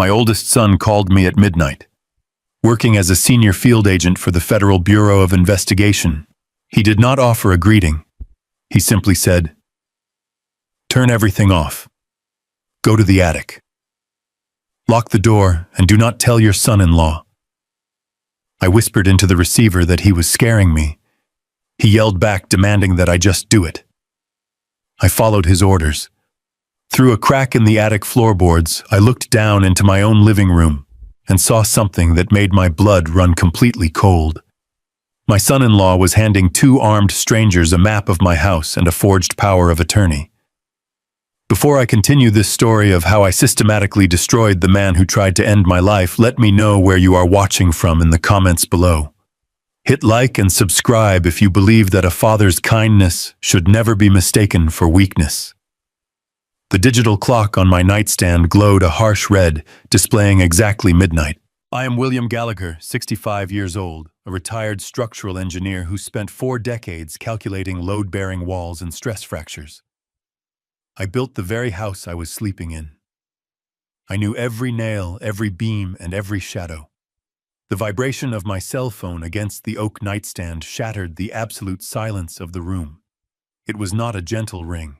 My oldest son called me at midnight. Working as a senior field agent for the Federal Bureau of Investigation, he did not offer a greeting. He simply said, "Turn everything off. Go to the attic. Lock the door and do not tell your son-in-law." I whispered into the receiver that he was scaring me. He yelled back, demanding that I just do it. I followed his orders. Through a crack in the attic floorboards, I looked down into my own living room and saw something that made my blood run completely cold. My son-in-law was handing two armed strangers a map of my house and a forged power of attorney. Before I continue this story of how I systematically destroyed the man who tried to end my life, let me know where you are watching from in the comments below. Hit like and subscribe if you believe that a father's kindness should never be mistaken for weakness. The digital clock on my nightstand glowed a harsh red, displaying exactly midnight. I am William Gallagher, 65 years old, a retired structural engineer who spent 4 decades calculating load-bearing walls and stress fractures. I built the very house I was sleeping in. I knew every nail, every beam, and every shadow. The vibration of my cell phone against the oak nightstand shattered the absolute silence of the room. It was not a gentle ring.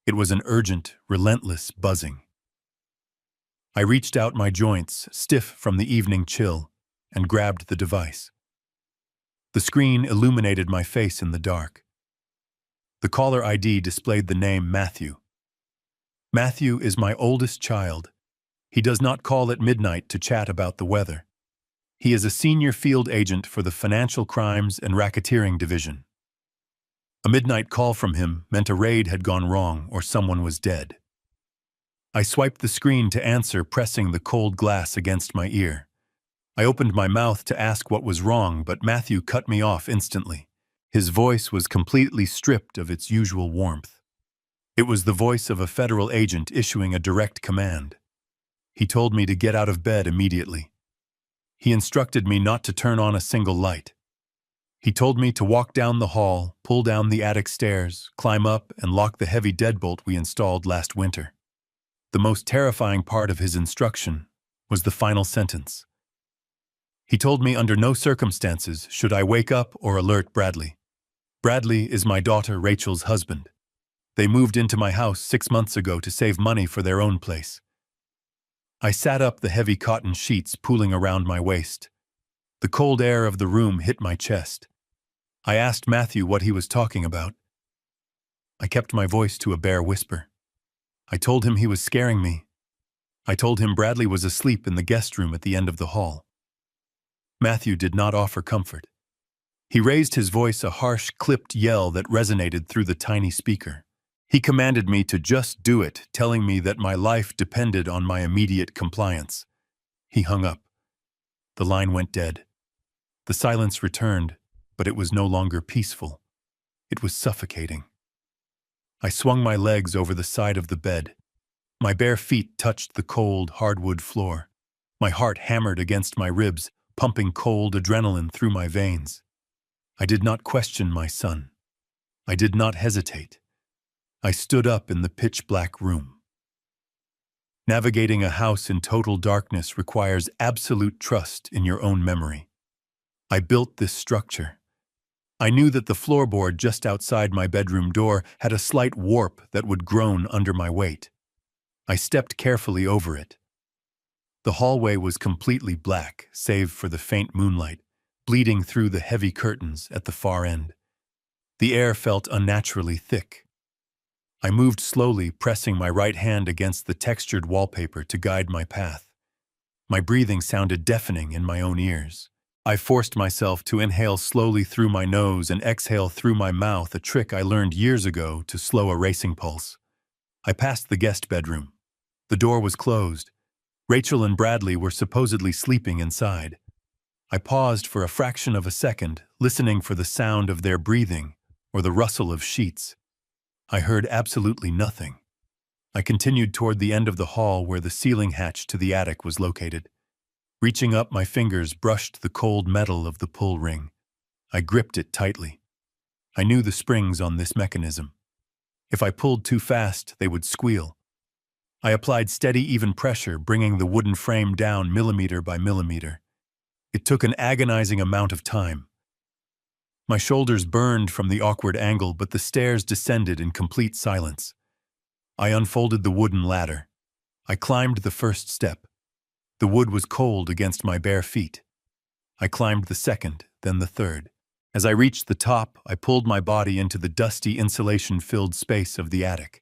It was an urgent, relentless buzzing. I reached out my joints, stiff from the evening chill, and grabbed the device. The screen illuminated my face in the dark. The caller ID displayed the name Matthew. Matthew is my oldest child. He does not call at midnight to chat about the weather. He is a senior field agent for the Financial Crimes and Racketeering Division. A midnight call from him meant a raid had gone wrong or someone was dead. I swiped the screen to answer, pressing the cold glass against my ear. I opened my mouth to ask what was wrong, but Matthew cut me off instantly. His voice was completely stripped of its usual warmth. It was the voice of a federal agent issuing a direct command. He told me to get out of bed immediately. He instructed me not to turn on a single light. He told me to walk down the hall, pull down the attic stairs, climb up, and lock the heavy deadbolt we installed last winter. The most terrifying part of his instruction was the final sentence. He told me under no circumstances should I wake up or alert Bradley. Bradley is my daughter Rachel's husband. They moved into my house 6 months ago to save money for their own place. I sat up, the heavy cotton sheets pooling around my waist. The cold air of the room hit my chest. I asked Matthew what he was talking about. I kept my voice to a bare whisper. I told him he was scaring me. I told him Bradley was asleep in the guest room at the end of the hall. Matthew did not offer comfort. He raised his voice, a harsh, clipped yell that resonated through the tiny speaker. He commanded me to just do it, telling me that my life depended on my immediate compliance. He hung up. The line went dead. The silence returned, but it was no longer peaceful. It was suffocating. I swung my legs over the side of the bed. My bare feet touched the cold, hardwood floor. My heart hammered against my ribs, pumping cold adrenaline through my veins. I did not question my son. I did not hesitate. I stood up in the pitch-black room. Navigating a house in total darkness requires absolute trust in your own memory. I built this structure. I knew that the floorboard just outside my bedroom door had a slight warp that would groan under my weight. I stepped carefully over it. The hallway was completely black, save for the faint moonlight, bleeding through the heavy curtains at the far end. The air felt unnaturally thick. I moved slowly, pressing my right hand against the textured wallpaper to guide my path. My breathing sounded deafening in my own ears. I forced myself to inhale slowly through my nose and exhale through my mouth, a trick I learned years ago to slow a racing pulse. I passed the guest bedroom. The door was closed. Rachel and Bradley were supposedly sleeping inside. I paused for a fraction of a second, listening for the sound of their breathing or the rustle of sheets. I heard absolutely nothing. I continued toward the end of the hall where the ceiling hatch to the attic was located. Reaching up, my fingers brushed the cold metal of the pull ring. I gripped it tightly. I knew the springs on this mechanism. If I pulled too fast, they would squeal. I applied steady, even pressure, bringing the wooden frame down millimeter by millimeter. It took an agonizing amount of time. My shoulders burned from the awkward angle, but the stairs descended in complete silence. I unfolded the wooden ladder. I climbed the first step. The wood was cold against my bare feet. I climbed the second, then the third. As I reached the top, I pulled my body into the dusty, insulation-filled space of the attic.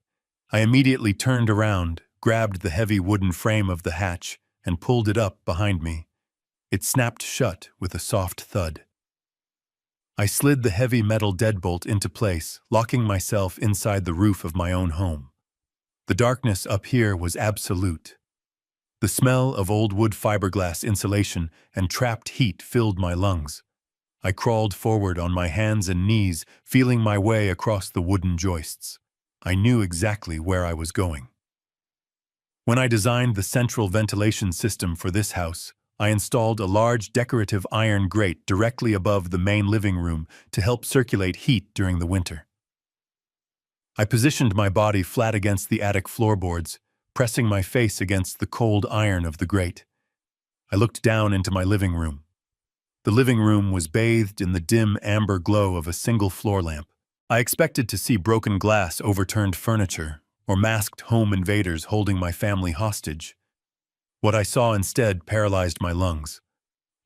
I immediately turned around, grabbed the heavy wooden frame of the hatch, and pulled it up behind me. It snapped shut with a soft thud. I slid the heavy metal deadbolt into place, locking myself inside the roof of my own home. The darkness up here was absolute. The smell of old wood fiberglass insulation and trapped heat filled my lungs. I crawled forward on my hands and knees, feeling my way across the wooden joists. I knew exactly where I was going. When I designed the central ventilation system for this house, I installed a large decorative iron grate directly above the main living room to help circulate heat during the winter. I positioned my body flat against the attic floorboards, pressing my face against the cold iron of the grate. I looked down into my living room. The living room was bathed in the dim amber glow of a single floor lamp. I expected to see broken glass, overturned furniture, or masked home invaders holding my family hostage. What I saw instead paralyzed my lungs.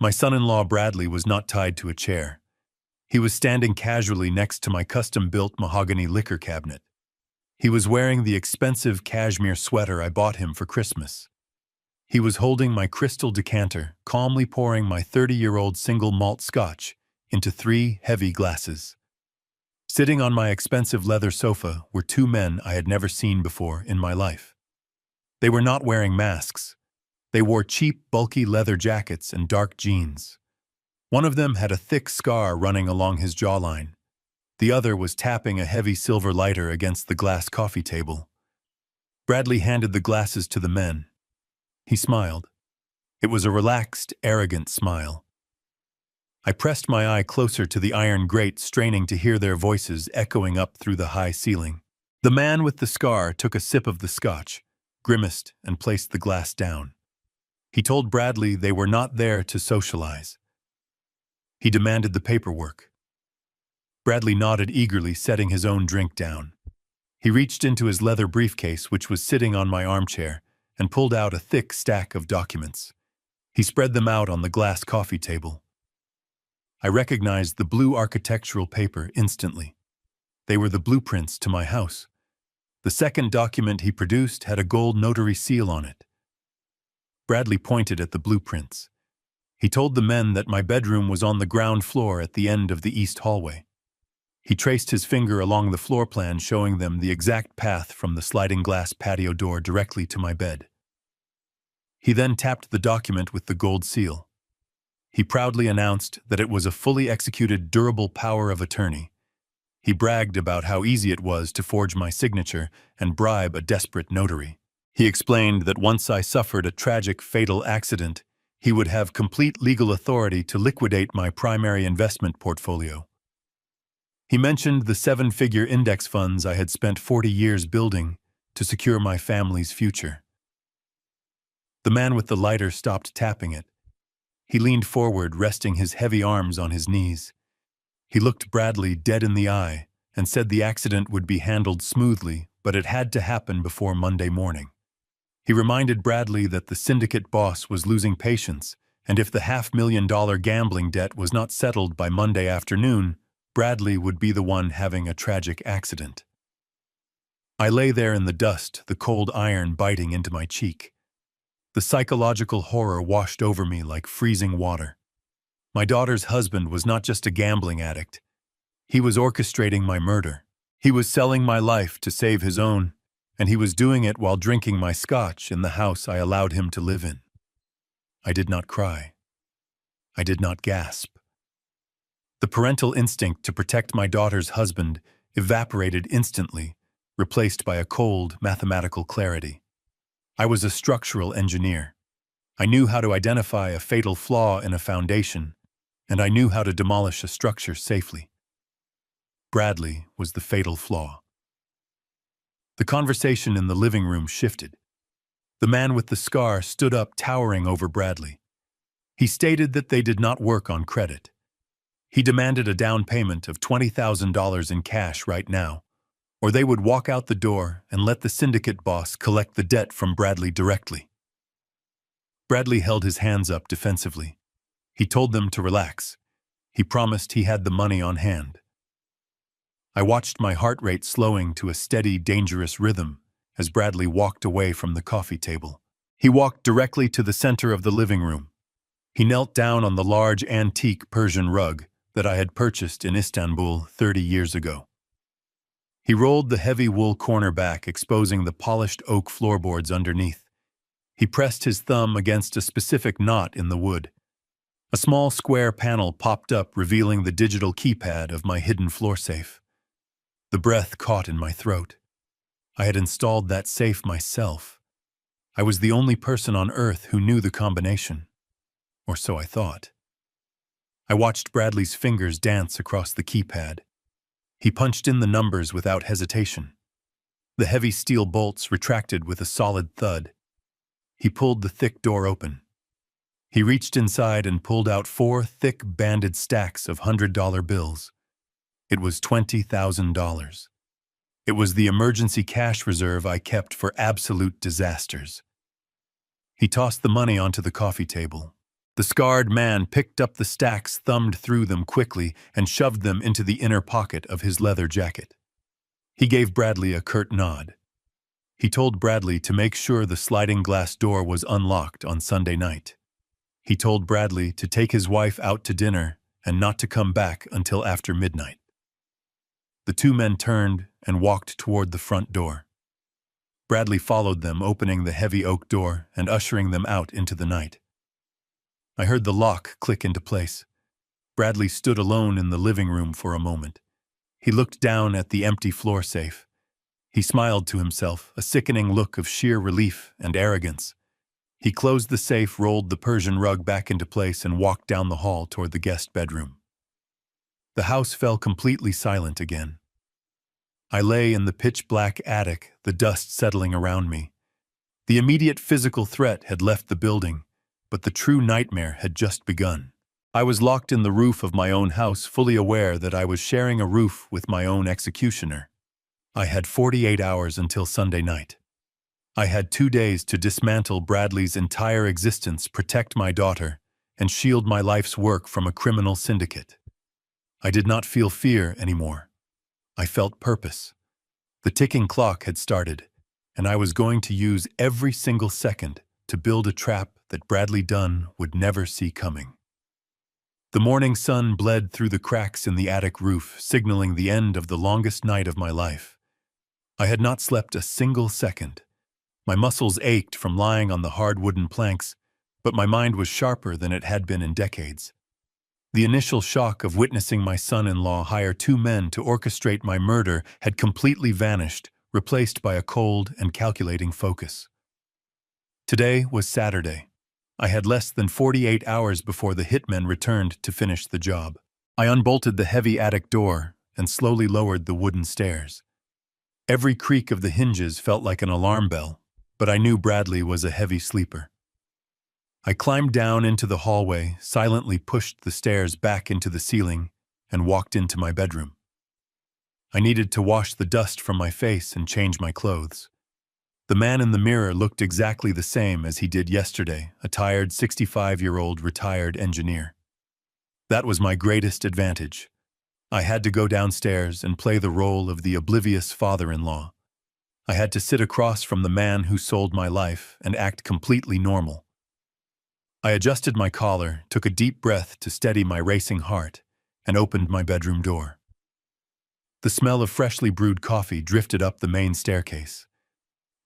My son-in-law Bradley was not tied to a chair. He was standing casually next to my custom-built mahogany liquor cabinet. He was wearing the expensive cashmere sweater I bought him for Christmas. He was holding my crystal decanter, calmly pouring my 30-year-old single malt scotch into 3 heavy glasses. Sitting on my expensive leather sofa were 2 men I had never seen before in my life. They were not wearing masks. They wore cheap, bulky leather jackets and dark jeans. One of them had a thick scar running along his jawline. The other was tapping a heavy silver lighter against the glass coffee table. Bradley handed the glasses to the men. He smiled. It was a relaxed, arrogant smile. I pressed my eye closer to the iron grate, straining to hear their voices echoing up through the high ceiling. The man with the scar took a sip of the scotch, grimaced, and placed the glass down. He told Bradley they were not there to socialize. He demanded the paperwork. Bradley nodded eagerly, setting his own drink down. He reached into his leather briefcase, which was sitting on my armchair, and pulled out a thick stack of documents. He spread them out on the glass coffee table. I recognized the blue architectural paper instantly. They were the blueprints to my house. The second document he produced had a gold notary seal on it. Bradley pointed at the blueprints. He told the men that my bedroom was on the ground floor at the end of the east hallway. He traced his finger along the floor plan, showing them the exact path from the sliding glass patio door directly to my bed. He then tapped the document with the gold seal. He proudly announced that it was a fully executed durable power of attorney. He bragged about how easy it was to forge my signature and bribe a desperate notary. He explained that once I suffered a tragic, fatal accident, he would have complete legal authority to liquidate my primary investment portfolio. He mentioned the 7-figure index funds I had spent 40 years building to secure my family's future. The man with the lighter stopped tapping it. He leaned forward, resting his heavy arms on his knees. He looked Bradley dead in the eye and said the accident would be handled smoothly, but it had to happen before Monday morning. He reminded Bradley that the syndicate boss was losing patience, and if the $500,000 gambling debt was not settled by Monday afternoon, Bradley would be the one having a tragic accident. I lay there in the dust, the cold iron biting into my cheek. The psychological horror washed over me like freezing water. My daughter's husband was not just a gambling addict. He was orchestrating my murder. He was selling my life to save his own, and he was doing it while drinking my scotch in the house I allowed him to live in. I did not cry. I did not gasp. The parental instinct to protect my daughter's husband evaporated instantly, replaced by a cold, mathematical clarity. I was a structural engineer. I knew how to identify a fatal flaw in a foundation, and I knew how to demolish a structure safely. Bradley was the fatal flaw. The conversation in the living room shifted. The man with the scar stood up, towering over Bradley. He stated that they did not work on credit. He demanded a down payment of $20,000 in cash right now, or they would walk out the door and let the syndicate boss collect the debt from Bradley directly. Bradley held his hands up defensively. He told them to relax. He promised he had the money on hand. I watched my heart rate slowing to a steady, dangerous rhythm as Bradley walked away from the coffee table. He walked directly to the center of the living room. He knelt down on the large antique Persian rug that I had purchased in Istanbul 30 years ago. He rolled the heavy wool corner back, exposing the polished oak floorboards underneath. He pressed his thumb against a specific knot in the wood. A small square panel popped up, revealing the digital keypad of my hidden floor safe. The breath caught in my throat. I had installed that safe myself. I was the only person on Earth who knew the combination. Or so I thought. I watched Bradley's fingers dance across the keypad. He punched in the numbers without hesitation. The heavy steel bolts retracted with a solid thud. He pulled the thick door open. He reached inside and pulled out 4 thick banded stacks of $100 bills. It was $20,000. It was the emergency cash reserve I kept for absolute disasters. He tossed the money onto the coffee table. The scarred man picked up the stacks, thumbed through them quickly, and shoved them into the inner pocket of his leather jacket. He gave Bradley a curt nod. He told Bradley to make sure the sliding glass door was unlocked on Sunday night. He told Bradley to take his wife out to dinner and not to come back until after midnight. The two men turned and walked toward the front door. Bradley followed them, opening the heavy oak door and ushering them out into the night. I heard the lock click into place. Bradley stood alone in the living room for a moment. He looked down at the empty floor safe. He smiled to himself, a sickening look of sheer relief and arrogance. He closed the safe, rolled the Persian rug back into place, and walked down the hall toward the guest bedroom. The house fell completely silent again. I lay in the pitch-black attic, the dust settling around me. The immediate physical threat had left the building, but the true nightmare had just begun. I was locked in the roof of my own house, fully aware that I was sharing a roof with my own executioner. I had 48 hours until Sunday night. I had 2 days to dismantle Bradley's entire existence, protect my daughter, and shield my life's work from a criminal syndicate. I did not feel fear anymore. I felt purpose. The ticking clock had started, and I was going to use every single second to build a trap that Bradley Dunn would never see coming. The morning sun bled through the cracks in the attic roof, signaling the end of the longest night of my life. I had not slept a single second. My muscles ached from lying on the hard wooden planks, but my mind was sharper than it had been in decades. The initial shock of witnessing my son-in-law hire 2 men to orchestrate my murder had completely vanished, replaced by a cold and calculating focus. Today was Saturday. I had less than 48 hours before the hitmen returned to finish the job. I unbolted the heavy attic door and slowly lowered the wooden stairs. Every creak of the hinges felt like an alarm bell, but I knew Bradley was a heavy sleeper. I climbed down into the hallway, silently pushed the stairs back into the ceiling, and walked into my bedroom. I needed to wash the dust from my face and change my clothes. The man in the mirror looked exactly the same as he did yesterday, a tired 65-year-old retired engineer. That was my greatest advantage. I had to go downstairs and play the role of the oblivious father-in-law. I had to sit across from the man who sold my life and act completely normal. I adjusted my collar, took a deep breath to steady my racing heart, and opened my bedroom door. The smell of freshly brewed coffee drifted up the main staircase.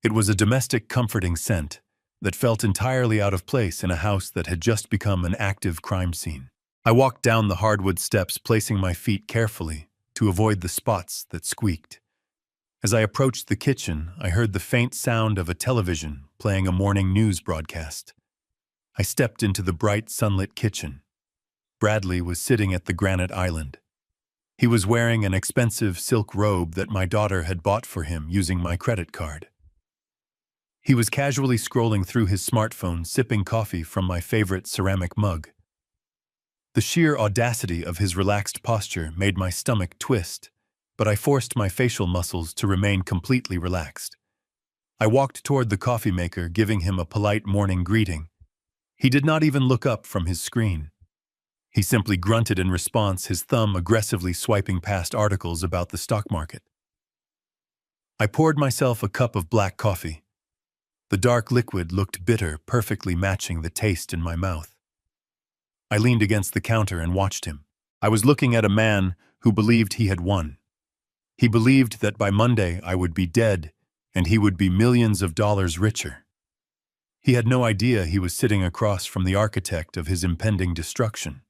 It was a domestic, comforting scent that felt entirely out of place in a house that had just become an active crime scene. I walked down the hardwood steps, placing my feet carefully to avoid the spots that squeaked. As I approached the kitchen, I heard the faint sound of a television playing a morning news broadcast. I stepped into the bright, sunlit kitchen. Bradley was sitting at the granite island. He was wearing an expensive silk robe that my daughter had bought for him using my credit card. He was casually scrolling through his smartphone, sipping coffee from my favorite ceramic mug. The sheer audacity of his relaxed posture made my stomach twist, but I forced my facial muscles to remain completely relaxed. I walked toward the coffee maker, giving him a polite morning greeting. He did not even look up from his screen. He simply grunted in response, his thumb aggressively swiping past articles about the stock market. I poured myself a cup of black coffee. The dark liquid looked bitter, perfectly matching the taste in my mouth. I leaned against the counter and watched him. I was looking at a man who believed he had won. He believed that by Monday I would be dead and he would be millions of dollars richer. He had no idea he was sitting across from the architect of his impending destruction.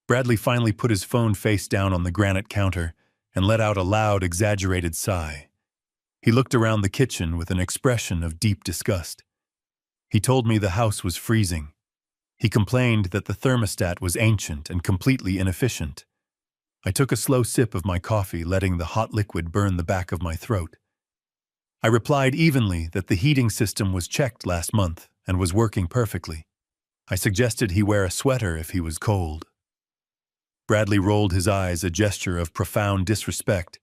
Bradley finally put his phone face down on the granite counter and let out a loud, exaggerated sigh. He looked around the kitchen with an expression of deep disgust. He told me the house was freezing. He complained that the thermostat was ancient and completely inefficient. I took a slow sip of my coffee, letting the hot liquid burn the back of my throat. I replied evenly that the heating system was checked last month and was working perfectly. I suggested he wear a sweater if he was cold. Bradley rolled his eyes, a gesture of profound disrespect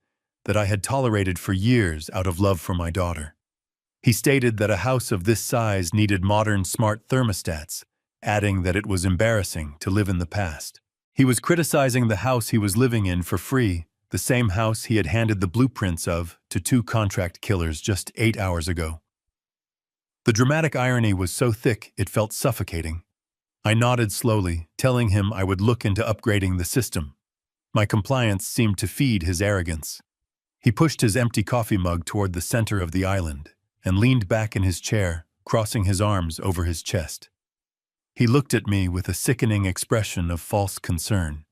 that I had tolerated for years out of love for my daughter. He stated that a house of this size needed modern smart thermostats, adding that it was embarrassing to live in the past. He was criticizing the house he was living in for free, the same house he had handed the blueprints of to 2 contract killers just 8 hours ago. The dramatic irony was so thick it felt suffocating. I nodded slowly, telling him I would look into upgrading the system. My compliance seemed to feed his arrogance. He pushed his empty coffee mug toward the center of the island and leaned back in his chair, crossing his arms over his chest. He looked at me with a sickening expression of false concern.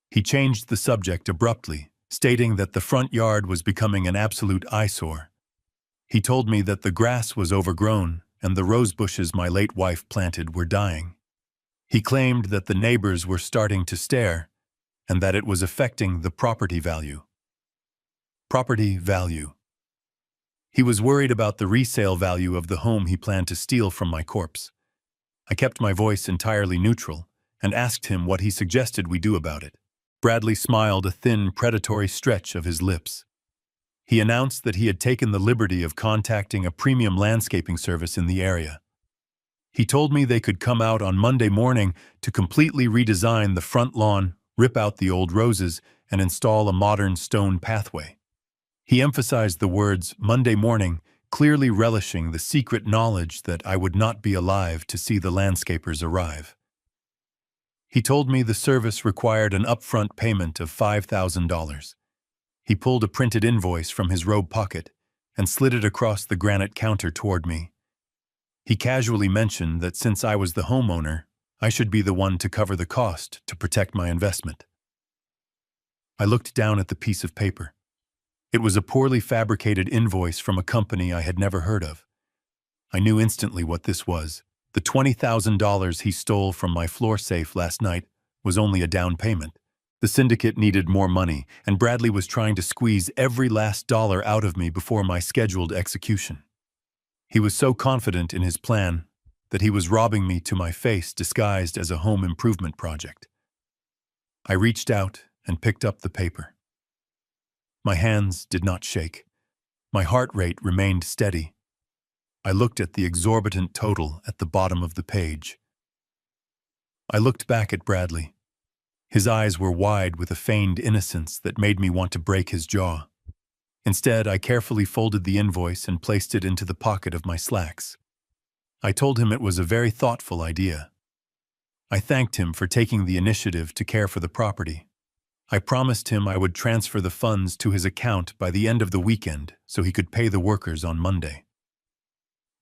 He changed the subject abruptly, stating that the front yard was becoming an absolute eyesore. He told me that the grass was overgrown and the rose bushes my late wife planted were dying. He claimed that the neighbors were starting to stare and that it was affecting the property value. Property value. He was worried about the resale value of the home he planned to steal from my corpse. I kept my voice entirely neutral and asked him what he suggested we do about it. Bradley smiled, a thin, predatory stretch of his lips. He announced that he had taken the liberty of contacting a premium landscaping service in the area. He told me they could come out on Monday morning to completely redesign the front lawn, rip out the old roses, and install a modern stone pathway. He emphasized the words Monday morning, clearly relishing the secret knowledge that I would not be alive to see the landscapers arrive. He told me the service required an upfront payment of $5,000. He pulled a printed invoice from his robe pocket and slid it across the granite counter toward me. He casually mentioned that since I was the homeowner, I should be the one to cover the cost to protect my investment. I looked down at the piece of paper. It was a poorly fabricated invoice from a company I had never heard of. I knew instantly what this was. The $20,000 he stole from my floor safe last night was only a down payment. The syndicate needed more money, and Bradley was trying to squeeze every last dollar out of me before my scheduled execution. He was so confident in his plan that he was robbing me to my face disguised as a home improvement project. I reached out and picked up the paper. My hands did not shake. My heart rate remained steady. I looked at the exorbitant total at the bottom of the page. I looked back at Bradley. His eyes were wide with a feigned innocence that made me want to break his jaw. Instead, I carefully folded the invoice and placed it into the pocket of my slacks. I told him it was a very thoughtful idea. I thanked him for taking the initiative to care for the property. I promised him I would transfer the funds to his account by the end of the weekend so he could pay the workers on Monday.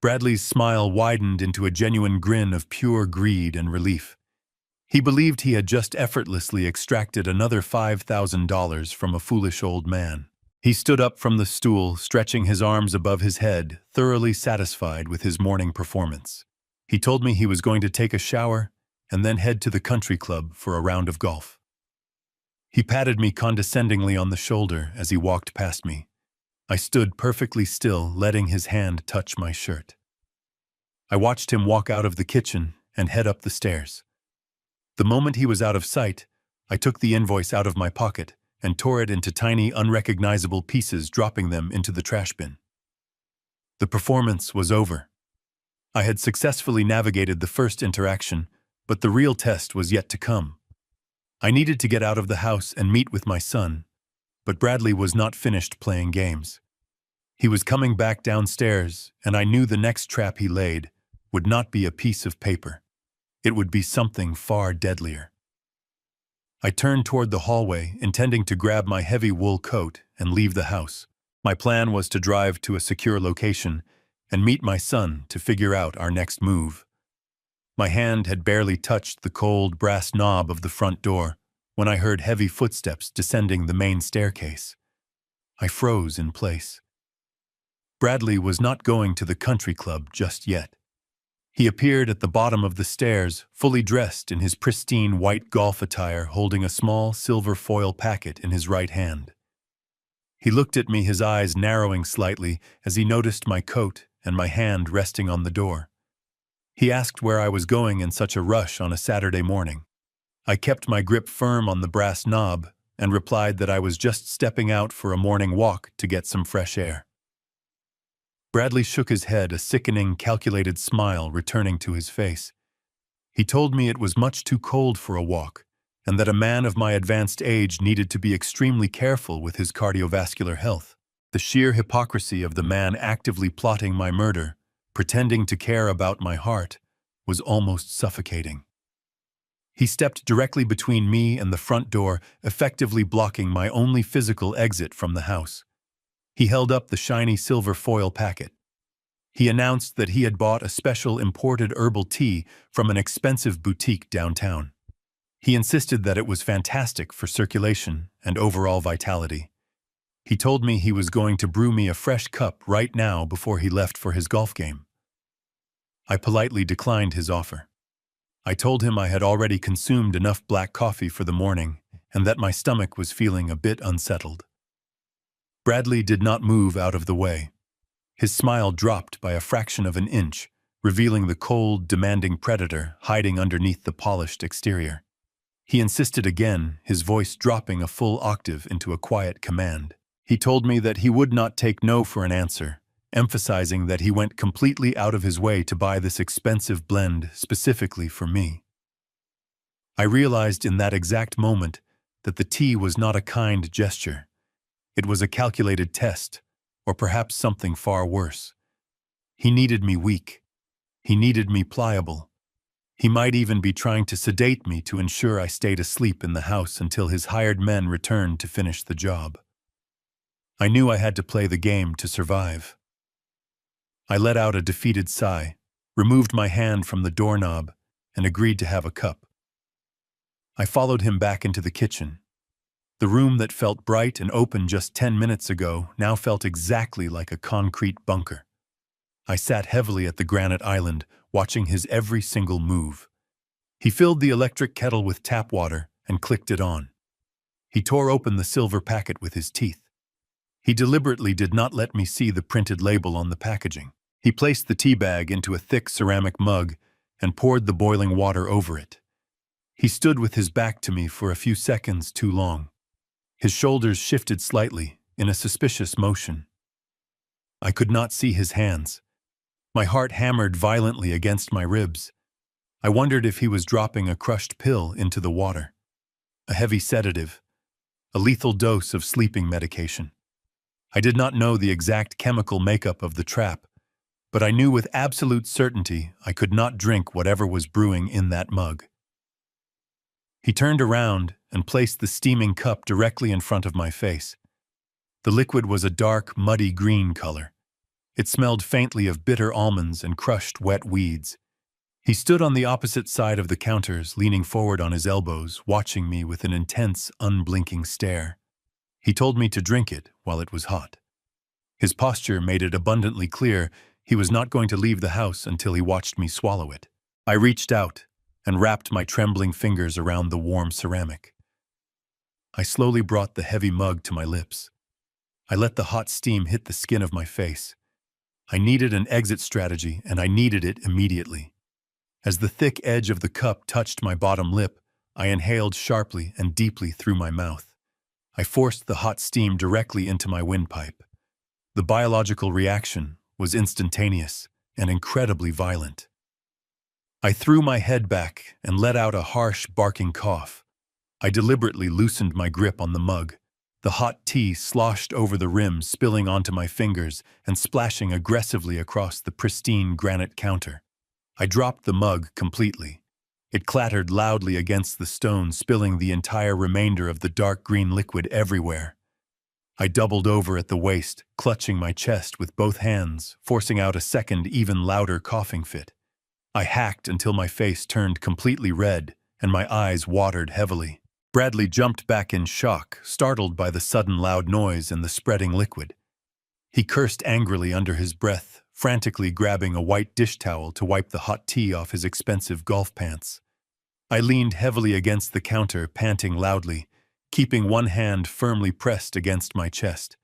Bradley's smile widened into a genuine grin of pure greed and relief. He believed he had just effortlessly extracted another $5,000 from a foolish old man. He stood up from the stool, stretching his arms above his head, thoroughly satisfied with his morning performance. He told me he was going to take a shower and then head to the country club for a round of golf. He patted me condescendingly on the shoulder as he walked past me. I stood perfectly still, letting his hand touch my shirt. I watched him walk out of the kitchen and head up the stairs. The moment he was out of sight, I took the invoice out of my pocket and tore it into tiny, unrecognizable pieces, dropping them into the trash bin. The performance was over. I had successfully navigated the first interaction, but the real test was yet to come. I needed to get out of the house and meet with my son, but Bradley was not finished playing games. He was coming back downstairs, and I knew the next trap he laid would not be a piece of paper. It would be something far deadlier. I turned toward the hallway, intending to grab my heavy wool coat and leave the house. My plan was to drive to a secure location and meet my son to figure out our next move. My hand had barely touched the cold brass knob of the front door when I heard heavy footsteps descending the main staircase. I froze in place. Bradley was not going to the country club just yet. He appeared at the bottom of the stairs, fully dressed in his pristine white golf attire, holding a small silver foil packet in his right hand. He looked at me, his eyes narrowing slightly as he noticed my coat and my hand resting on the door. He asked where I was going in such a rush on a Saturday morning. I kept my grip firm on the brass knob and replied that I was just stepping out for a morning walk to get some fresh air. Bradley shook his head, a sickening, calculated smile returning to his face. He told me it was much too cold for a walk, and that a man of my advanced age needed to be extremely careful with his cardiovascular health. The sheer hypocrisy of the man actively plotting my murder, pretending to care about my heart, was almost suffocating. He stepped directly between me and the front door, effectively blocking my only physical exit from the house. He held up the shiny silver foil packet. He announced that he had bought a special imported herbal tea from an expensive boutique downtown. He insisted that it was fantastic for circulation and overall vitality. He told me he was going to brew me a fresh cup right now before he left for his golf game. I politely declined his offer. I told him I had already consumed enough black coffee for the morning and that my stomach was feeling a bit unsettled. Bradley did not move out of the way. His smile dropped by a fraction of an inch, revealing the cold, demanding predator hiding underneath the polished exterior. He insisted again, his voice dropping a full octave into a quiet command. He told me that he would not take no for an answer, emphasizing that he went completely out of his way to buy this expensive blend specifically for me. I realized in that exact moment that the tea was not a kind gesture. It was a calculated test, or perhaps something far worse. He needed me weak. He needed me pliable. He might even be trying to sedate me to ensure I stayed asleep in the house until his hired men returned to finish the job. I knew I had to play the game to survive. I let out a defeated sigh, removed my hand from the doorknob, and agreed to have a cup. I followed him back into the kitchen. The room that felt bright and open just 10 minutes ago now felt exactly like a concrete bunker. I sat heavily at the granite island, watching his every single move. He filled the electric kettle with tap water and clicked it on. He tore open the silver packet with his teeth. He deliberately did not let me see the printed label on the packaging. He placed the tea bag into a thick ceramic mug and poured the boiling water over it. He stood with his back to me for a few seconds too long. His shoulders shifted slightly in a suspicious motion. I could not see his hands. My heart hammered violently against my ribs. I wondered if he was dropping a crushed pill into the water, a heavy sedative, a lethal dose of sleeping medication. I did not know the exact chemical makeup of the trap, but I knew with absolute certainty I could not drink whatever was brewing in that mug. He turned around and placed the steaming cup directly in front of my face. The liquid was a dark, muddy green color. It smelled faintly of bitter almonds and crushed wet weeds. He stood on the opposite side of the counters, leaning forward on his elbows, watching me with an intense, unblinking stare. He told me to drink it while it was hot. His posture made it abundantly clear he was not going to leave the house until he watched me swallow it. I reached out and wrapped my trembling fingers around the warm ceramic. I slowly brought the heavy mug to my lips. I let the hot steam hit the skin of my face. I needed an exit strategy, and I needed it immediately. As the thick edge of the cup touched my bottom lip, I inhaled sharply and deeply through my mouth. I forced the hot steam directly into my windpipe. The biological reaction was instantaneous and incredibly violent. I threw my head back and let out a harsh, barking cough. I deliberately loosened my grip on the mug. The hot tea sloshed over the rim, spilling onto my fingers and splashing aggressively across the pristine granite counter. I dropped the mug completely. It clattered loudly against the stone, spilling the entire remainder of the dark green liquid everywhere. I doubled over at the waist, clutching my chest with both hands, forcing out a second, even louder coughing fit. I hacked until my face turned completely red and my eyes watered heavily. Bradley jumped back in shock, startled by the sudden loud noise and the spreading liquid. He cursed angrily under his breath, frantically grabbing a white dish towel to wipe the hot tea off his expensive golf pants. I leaned heavily against the counter, panting loudly, keeping one hand firmly pressed against my chest.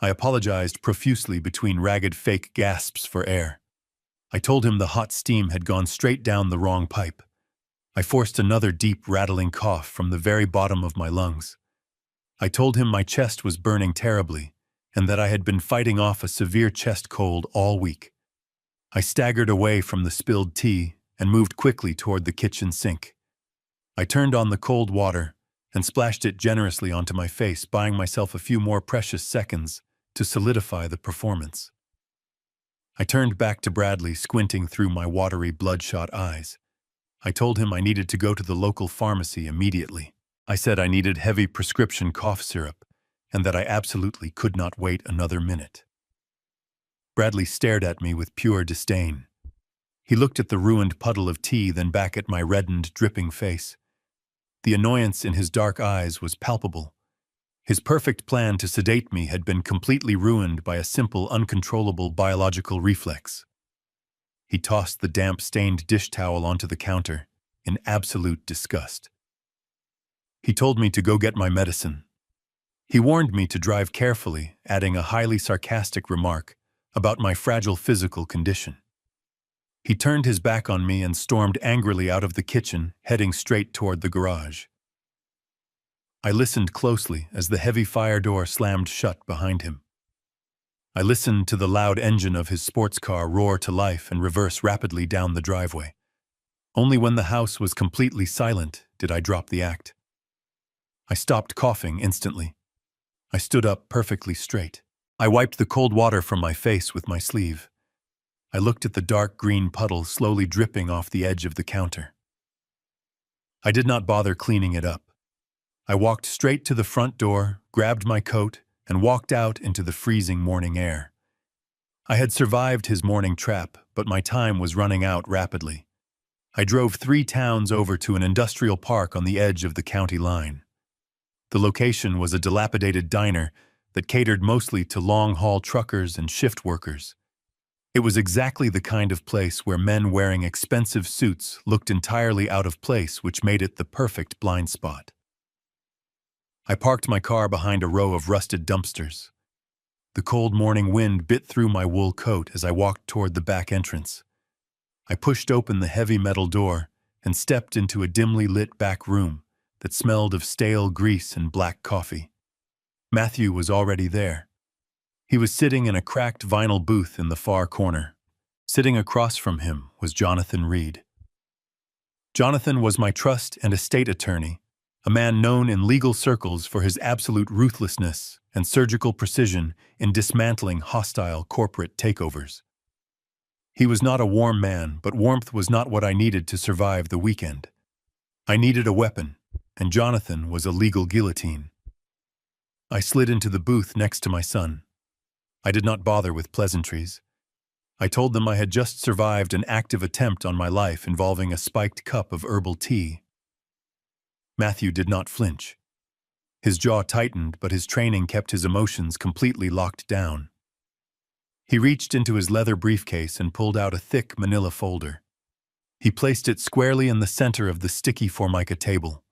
I apologized profusely between ragged fake gasps for air. I told him the hot steam had gone straight down the wrong pipe. I forced another deep, rattling cough from the very bottom of my lungs. I told him my chest was burning terribly and that I had been fighting off a severe chest cold all week. I staggered away from the spilled tea and moved quickly toward the kitchen sink. I turned on the cold water and splashed it generously onto my face, buying myself a few more precious seconds to solidify the performance. I turned back to Bradley, squinting through my watery, bloodshot eyes. I told him I needed to go to the local pharmacy immediately. I said I needed heavy prescription cough syrup and that I absolutely could not wait another minute. Bradley stared at me with pure disdain. He looked at the ruined puddle of tea, then back at my reddened, dripping face. The annoyance in his dark eyes was palpable. His perfect plan to sedate me had been completely ruined by a simple, uncontrollable biological reflex. He tossed the damp, stained dish towel onto the counter in absolute disgust. He told me to go get my medicine. He warned me to drive carefully, adding a highly sarcastic remark about my fragile physical condition. He turned his back on me and stormed angrily out of the kitchen, heading straight toward the garage. I listened closely as the heavy fire door slammed shut behind him. I listened to the loud engine of his sports car roar to life and reverse rapidly down the driveway. Only when the house was completely silent did I drop the act. I stopped coughing instantly. I stood up perfectly straight. I wiped the cold water from my face with my sleeve. I looked at the dark green puddle slowly dripping off the edge of the counter. I did not bother cleaning it up. I walked straight to the front door, grabbed my coat, and walked out into the freezing morning air. I had survived his morning trap, but my time was running out rapidly. I drove 3 towns over to an industrial park on the edge of the county line. The location was a dilapidated diner that catered mostly to long-haul truckers and shift workers. It was exactly the kind of place where men wearing expensive suits looked entirely out of place, which made it the perfect blind spot. I parked my car behind a row of rusted dumpsters. The cold morning wind bit through my wool coat as I walked toward the back entrance. I pushed open the heavy metal door and stepped into a dimly lit back room that smelled of stale grease and black coffee. Matthew was already there. He was sitting in a cracked vinyl booth in the far corner. Sitting across from him was Jonathan Reed. Jonathan was my trust and estate attorney, a man known in legal circles for his absolute ruthlessness and surgical precision in dismantling hostile corporate takeovers. He was not a warm man, but warmth was not what I needed to survive the weekend. I needed a weapon, and Jonathan was a legal guillotine. I slid into the booth next to my son. I did not bother with pleasantries. I told them I had just survived an active attempt on my life involving a spiked cup of herbal tea. Matthew did not flinch. His jaw tightened, but his training kept his emotions completely locked down. He reached into his leather briefcase and pulled out a thick manila folder. He placed it squarely in the center of the sticky Formica table.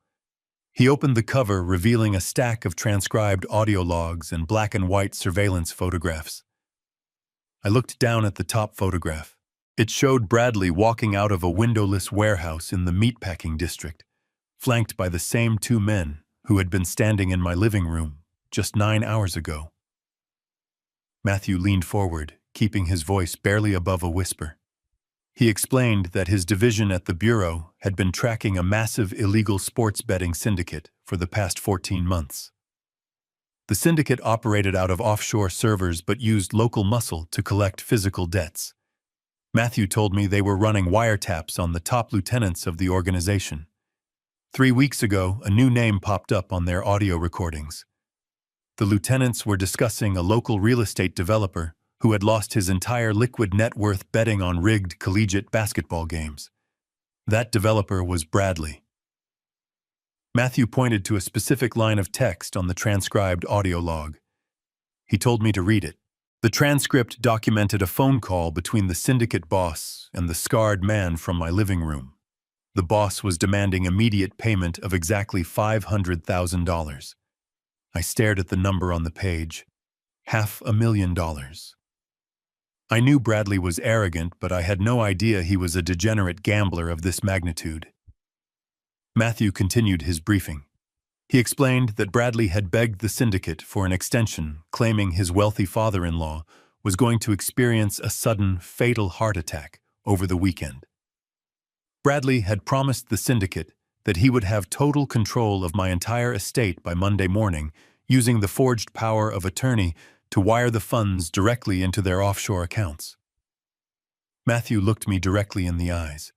He opened the cover, revealing a stack of transcribed audio logs and black and white surveillance photographs. I looked down at the top photograph. It showed Bradley walking out of a windowless warehouse in the meatpacking district, flanked by the same two men who had been standing in my living room just 9 hours ago. Matthew leaned forward, keeping his voice barely above a whisper. He explained that his division at the Bureau had been tracking a massive illegal sports betting syndicate for the past 14 months. The syndicate operated out of offshore servers but used local muscle to collect physical debts. Matthew told me they were running wiretaps on the top lieutenants of the organization. 3 weeks ago, a new name popped up on their audio recordings. The lieutenants were discussing a local real estate developer who had lost his entire liquid net worth betting on rigged collegiate basketball games. That developer was Bradley. Matthew pointed to a specific line of text on the transcribed audio log. He told me to read it. The transcript documented a phone call between the syndicate boss and the scarred man from my living room. The boss was demanding immediate payment of exactly $500,000. I stared at the number on the page. $500,000. I knew Bradley was arrogant, but I had no idea he was a degenerate gambler of this magnitude. Matthew continued his briefing. He explained that Bradley had begged the syndicate for an extension, claiming his wealthy father-in-law was going to experience a sudden, fatal heart attack over the weekend. Bradley had promised the syndicate that he would have total control of my entire estate by Monday morning, using the forged power of attorney to wire the funds directly into their offshore accounts. Matthew looked me directly in the eyes.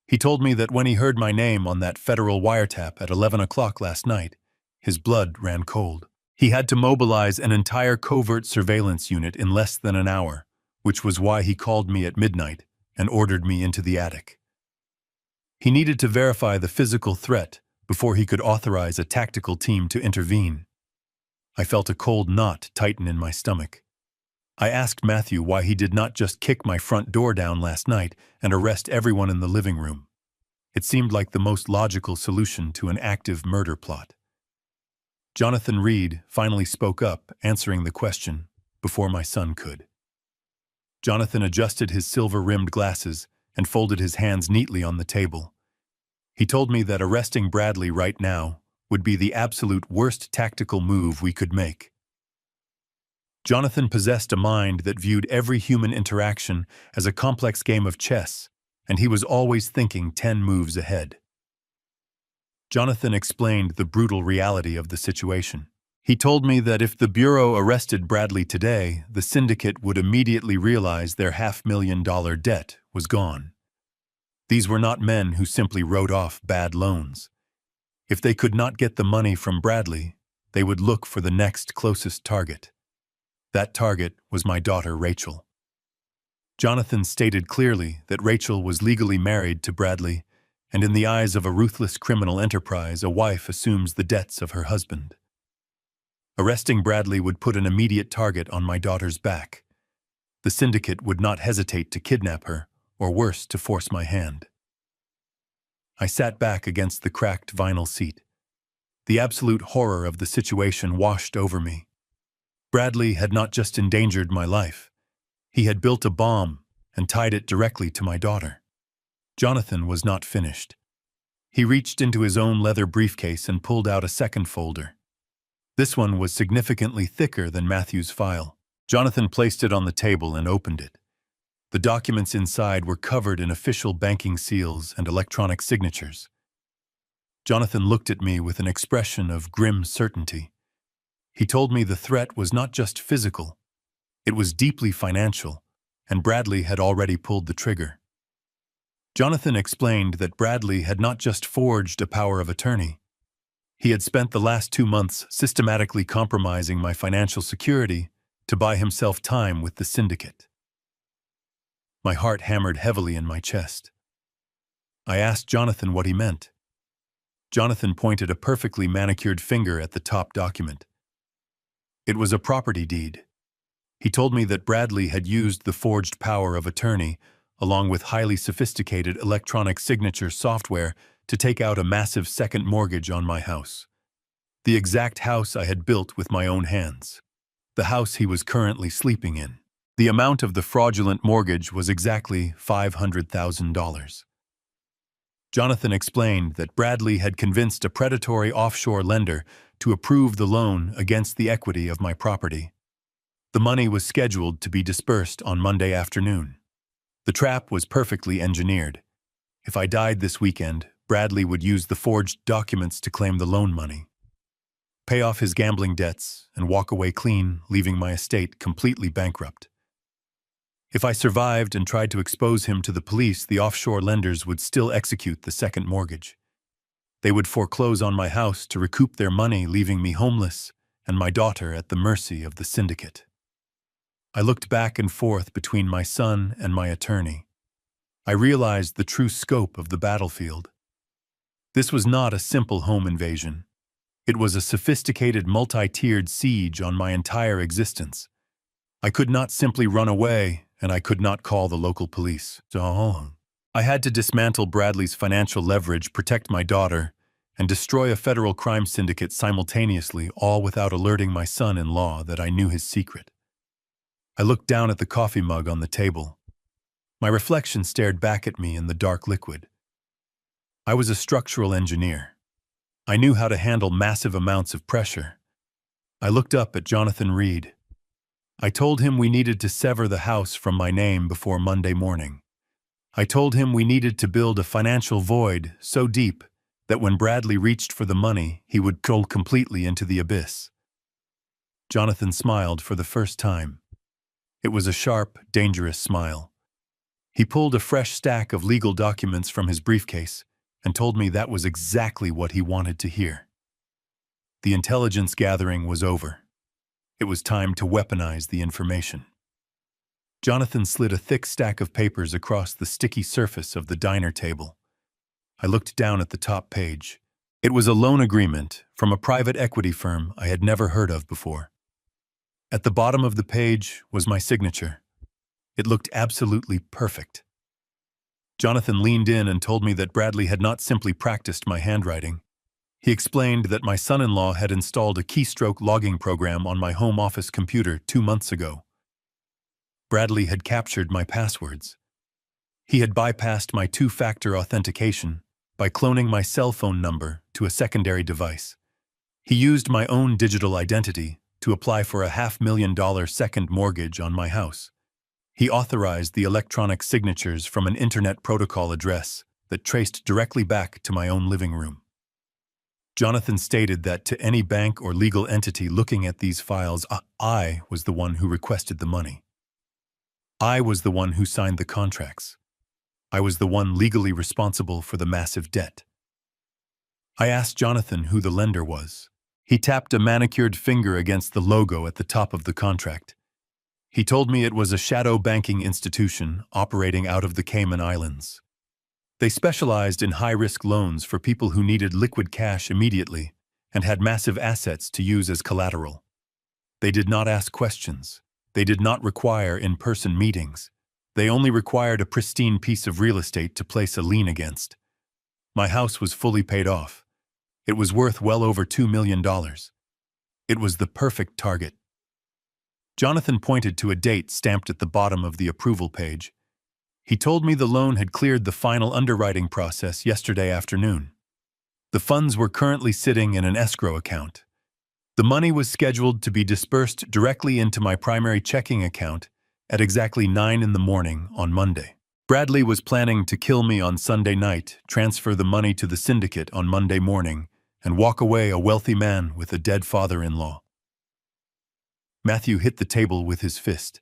He told me that when he heard my name on that federal wiretap at 11 o'clock last night, his blood ran cold. He had to mobilize an entire covert surveillance unit in less than an hour, which was why he called me at midnight and ordered me into the attic. He needed to verify the physical threat before he could authorize a tactical team to intervene. I felt a cold knot tighten in my stomach. I asked Matthew why he did not just kick my front door down last night and arrest everyone in the living room. It seemed like the most logical solution to an active murder plot. Jonathan Reed finally spoke up, answering the question before my son could. Jonathan adjusted his silver-rimmed glasses and folded his hands neatly on the table. He told me that arresting Bradley right now would be the absolute worst tactical move we could make. Jonathan possessed a mind that viewed every human interaction as a complex game of chess, and he was always thinking 10 moves ahead. Jonathan explained the brutal reality of the situation. He told me that if the Bureau arrested Bradley today, the syndicate would immediately realize their $500,000 debt was gone. These were not men who simply wrote off bad loans. If they could not get the money from Bradley, they would look for the next closest target. That target was my daughter, Rachel. Jonathan stated clearly that Rachel was legally married to Bradley, and in the eyes of a ruthless criminal enterprise, a wife assumes the debts of her husband. Arresting Bradley would put an immediate target on my daughter's back. The syndicate would not hesitate to kidnap her, or worse, to force my hand. I sat back against the cracked vinyl seat. The absolute horror of the situation washed over me. Bradley had not just endangered my life. He had built a bomb and tied it directly to my daughter. Jonathan was not finished. He reached into his own leather briefcase and pulled out a second folder. This one was significantly thicker than Matthew's file. Jonathan placed it on the table and opened it. The documents inside were covered in official banking seals and electronic signatures. Jonathan looked at me with an expression of grim certainty. He told me the threat was not just physical. It was deeply financial, and Bradley had already pulled the trigger. Jonathan explained that Bradley had not just forged a power of attorney. He had spent the last 2 months systematically compromising my financial security to buy himself time with the syndicate. My heart hammered heavily in my chest. I asked Jonathan what he meant. Jonathan pointed a perfectly manicured finger at the top document. It was a property deed. He told me that Bradley had used the forged power of attorney, along with highly sophisticated electronic signature software, to take out a massive second mortgage on my house. The exact house I had built with my own hands. The house he was currently sleeping in. The amount of the fraudulent mortgage was exactly $500,000. Jonathan explained that Bradley had convinced a predatory offshore lender to approve the loan against the equity of my property. The money was scheduled to be disbursed on Monday afternoon. The trap was perfectly engineered. If I died this weekend, Bradley would use the forged documents to claim the loan money, pay off his gambling debts, and walk away clean, leaving my estate completely bankrupt. If I survived and tried to expose him to the police, the offshore lenders would still execute the second mortgage. They would foreclose on my house to recoup their money, leaving me homeless and my daughter at the mercy of the syndicate. I looked back and forth between my son and my attorney. I realized the true scope of the battlefield. This was not a simple home invasion. It was a sophisticated, multi-tiered siege on my entire existence. I could not simply run away, and I could not call the local police. I had to dismantle Bradley's financial leverage, protect my daughter, and destroy a federal crime syndicate simultaneously, all without alerting my son-in-law that I knew his secret. I looked down at the coffee mug on the table. My reflection stared back at me in the dark liquid. I was a structural engineer. I knew how to handle massive amounts of pressure. I looked up at Jonathan Reed. I told him we needed to sever the house from my name before Monday morning. I told him we needed to build a financial void so deep that when Bradley reached for the money, he would go completely into the abyss. Jonathan smiled for the first time. It was a sharp, dangerous smile. He pulled a fresh stack of legal documents from his briefcase and told me that was exactly what he wanted to hear. The intelligence gathering was over. It was time to weaponize the information. Jonathan slid a thick stack of papers across the sticky surface of the diner table. I looked down at the top page. It was a loan agreement from a private equity firm I had never heard of before. At the bottom of the page was my signature. It looked absolutely perfect. Jonathan leaned in and told me that Bradley had not simply practiced my handwriting. He explained that my son-in-law had installed a keystroke logging program on my home office computer 2 months ago. Bradley had captured my passwords. He had bypassed my two-factor authentication by cloning my cell phone number to a secondary device. He used my own digital identity to apply for a $500,000 second mortgage on my house. He authorized the electronic signatures from an internet protocol address that traced directly back to my own living room. Jonathan stated that to any bank or legal entity looking at these files, I was the one who requested the money. I was the one who signed the contracts. I was the one legally responsible for the massive debt. I asked Jonathan who the lender was. He tapped a manicured finger against the logo at the top of the contract. He told me it was a shadow banking institution operating out of the Cayman Islands. They specialized in high-risk loans for people who needed liquid cash immediately and had massive assets to use as collateral. They did not ask questions. They did not require in-person meetings. They only required a pristine piece of real estate to place a lien against. My house was fully paid off. It was worth well over $2 million. It was the perfect target. Jonathan pointed to a date stamped at the bottom of the approval page. He told me the loan had cleared the final underwriting process yesterday afternoon. The funds were currently sitting in an escrow account. The money was scheduled to be disbursed directly into my primary checking account at exactly 9 a.m. on Monday. Bradley was planning to kill me on Sunday night, transfer the money to the syndicate on Monday morning, and walk away a wealthy man with a dead father-in-law. Matthew hit the table with his fist.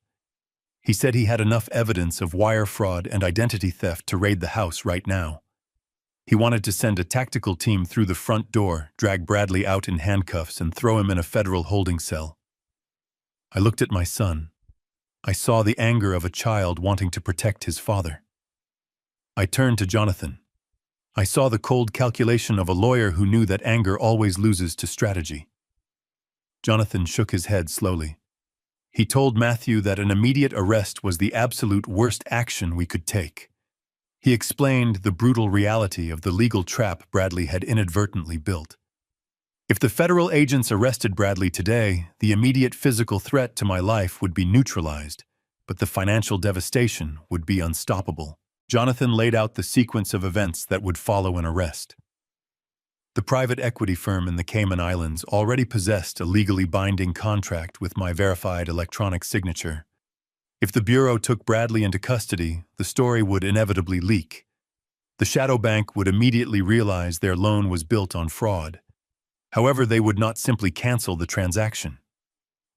He said he had enough evidence of wire fraud and identity theft to raid the house right now. He wanted to send a tactical team through the front door, drag Bradley out in handcuffs, and throw him in a federal holding cell. I looked at my son. I saw the anger of a child wanting to protect his father. I turned to Jonathan. I saw the cold calculation of a lawyer who knew that anger always loses to strategy. Jonathan shook his head slowly. He told Matthew that an immediate arrest was the absolute worst action we could take. He explained the brutal reality of the legal trap Bradley had inadvertently built. If the federal agents arrested Bradley today, the immediate physical threat to my life would be neutralized, but the financial devastation would be unstoppable. Jonathan laid out the sequence of events that would follow an arrest. The private equity firm in the Cayman Islands already possessed a legally binding contract with my verified electronic signature. If the Bureau took Bradley into custody, the story would inevitably leak. The shadow bank would immediately realize their loan was built on fraud. However, they would not simply cancel the transaction.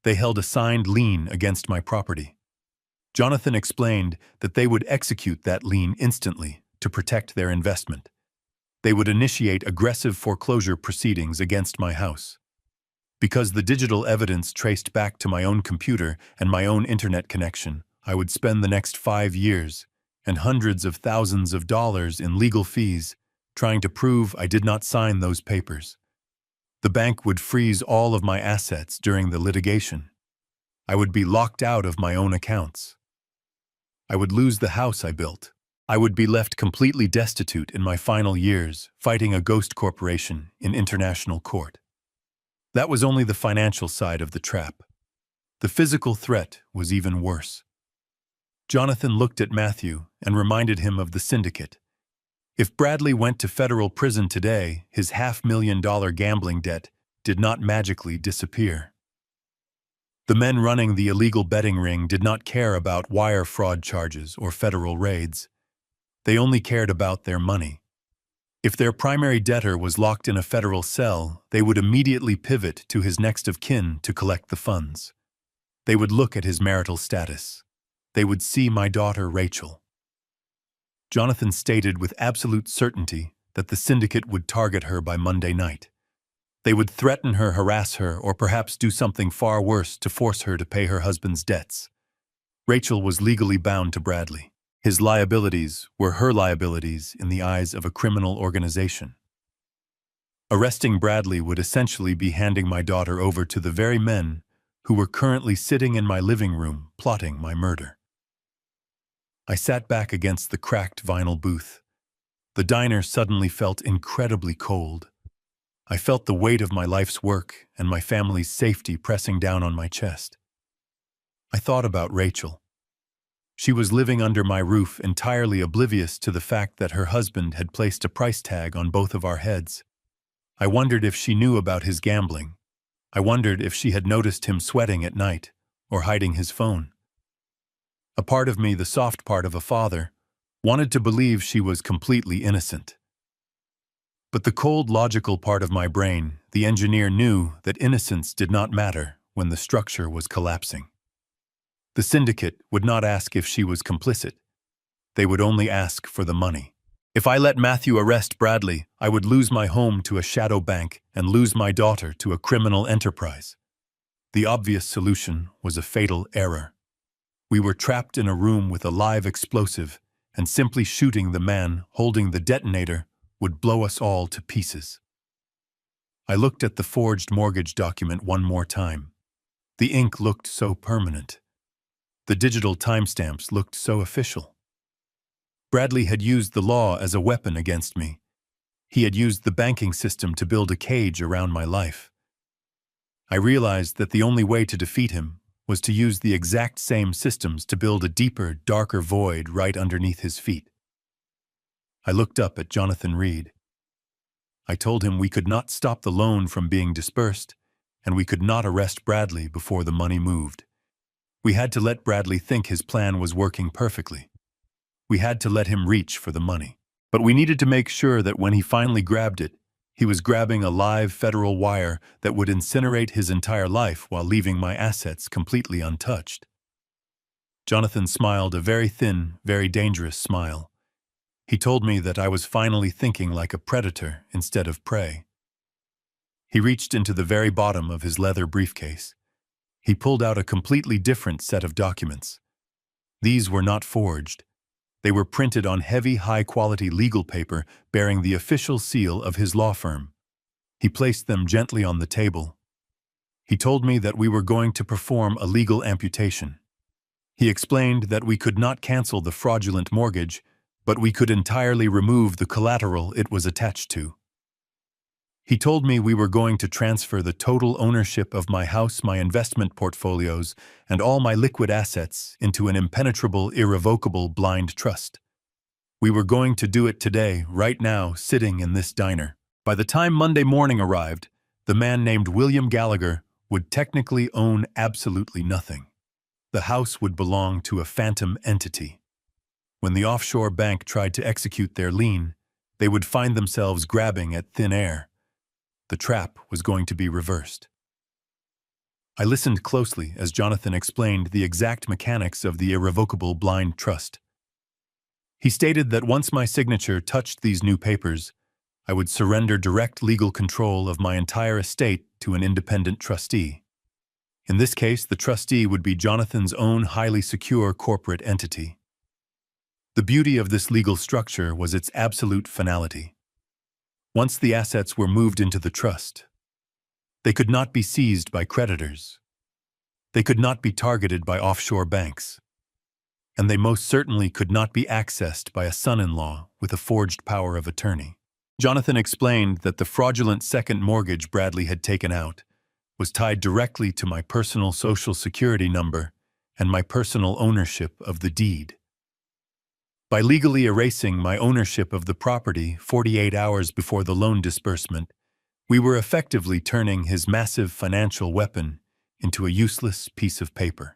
They held a signed lien against my property. Jonathan explained that they would execute that lien instantly to protect their investment. They would initiate aggressive foreclosure proceedings against my house. Because the digital evidence traced back to my own computer and my own internet connection, I would spend the next 5 years and hundreds of thousands of dollars in legal fees trying to prove I did not sign those papers. The bank would freeze all of my assets during the litigation. I would be locked out of my own accounts. I would lose the house I built. I would be left completely destitute in my final years, fighting a ghost corporation in international court. That was only the financial side of the trap. The physical threat was even worse. Jonathan looked at Matthew and reminded him of the syndicate. If Bradley went to federal prison today, his $500,000 gambling debt did not magically disappear. The men running the illegal betting ring did not care about wire fraud charges or federal raids. They only cared about their money. If their primary debtor was locked in a federal cell, they would immediately pivot to his next of kin to collect the funds. They would look at his marital status. They would see my daughter, Rachel. Jonathan stated with absolute certainty that the syndicate would target her by Monday night. They would threaten her, harass her, or perhaps do something far worse to force her to pay her husband's debts. Rachel was legally bound to Bradley. His liabilities were her liabilities in the eyes of a criminal organization. Arresting Bradley would essentially be handing my daughter over to the very men who were currently sitting in my living room plotting my murder. I sat back against the cracked vinyl booth. The diner suddenly felt incredibly cold. I felt the weight of my life's work and my family's safety pressing down on my chest. I thought about Rachel. She was living under my roof, entirely oblivious to the fact that her husband had placed a price tag on both of our heads. I wondered if she knew about his gambling. I wondered if she had noticed him sweating at night or hiding his phone. A part of me, the soft part of a father, wanted to believe she was completely innocent. But the cold, logical part of my brain, the engineer, knew that innocence did not matter when the structure was collapsing. The syndicate would not ask if she was complicit. They would only ask for the money. If I let Matthew arrest Bradley, I would lose my home to a shadow bank and lose my daughter to a criminal enterprise. The obvious solution was a fatal error. We were trapped in a room with a live explosive, and simply shooting the man holding the detonator would blow us all to pieces. I looked at the forged mortgage document one more time. The ink looked so permanent. The digital timestamps looked so official. Bradley had used the law as a weapon against me. He had used the banking system to build a cage around my life. I realized that the only way to defeat him was to use the exact same systems to build a deeper, darker void right underneath his feet. I looked up at Jonathan Reed. I told him we could not stop the loan from being dispersed, and we could not arrest Bradley before the money moved. We had to let Bradley think his plan was working perfectly. We had to let him reach for the money. But we needed to make sure that when he finally grabbed it, he was grabbing a live federal wire that would incinerate his entire life while leaving my assets completely untouched. Jonathan smiled, a very thin, very dangerous smile. He told me that I was finally thinking like a predator instead of prey. He reached into the very bottom of his leather briefcase. He pulled out a completely different set of documents. These were not forged. They were printed on heavy, high-quality legal paper bearing the official seal of his law firm. He placed them gently on the table. He told me that we were going to perform a legal amputation. He explained that we could not cancel the fraudulent mortgage but we could entirely remove the collateral it was attached to. He told me we were going to transfer the total ownership of my house, my investment portfolios, and all my liquid assets into an impenetrable, irrevocable blind trust. We were going to do it today, right now, sitting in this diner. By the time Monday morning arrived, the man named William Gallagher would technically own absolutely nothing. The house would belong to a phantom entity. When the offshore bank tried to execute their lien, they would find themselves grabbing at thin air. The trap was going to be reversed. I listened closely as Jonathan explained the exact mechanics of the irrevocable blind trust. He stated that once my signature touched these new papers, I would surrender direct legal control of my entire estate to an independent trustee. In this case, the trustee would be Jonathan's own highly secure corporate entity. The beauty of this legal structure was its absolute finality. Once the assets were moved into the trust, they could not be seized by creditors. They could not be targeted by offshore banks. And they most certainly could not be accessed by a son-in-law with a forged power of attorney. Jonathan explained that the fraudulent second mortgage Bradley had taken out was tied directly to my personal Social Security number and my personal ownership of the deed. By legally erasing my ownership of the property 48 hours before the loan disbursement, we were effectively turning his massive financial weapon into a useless piece of paper.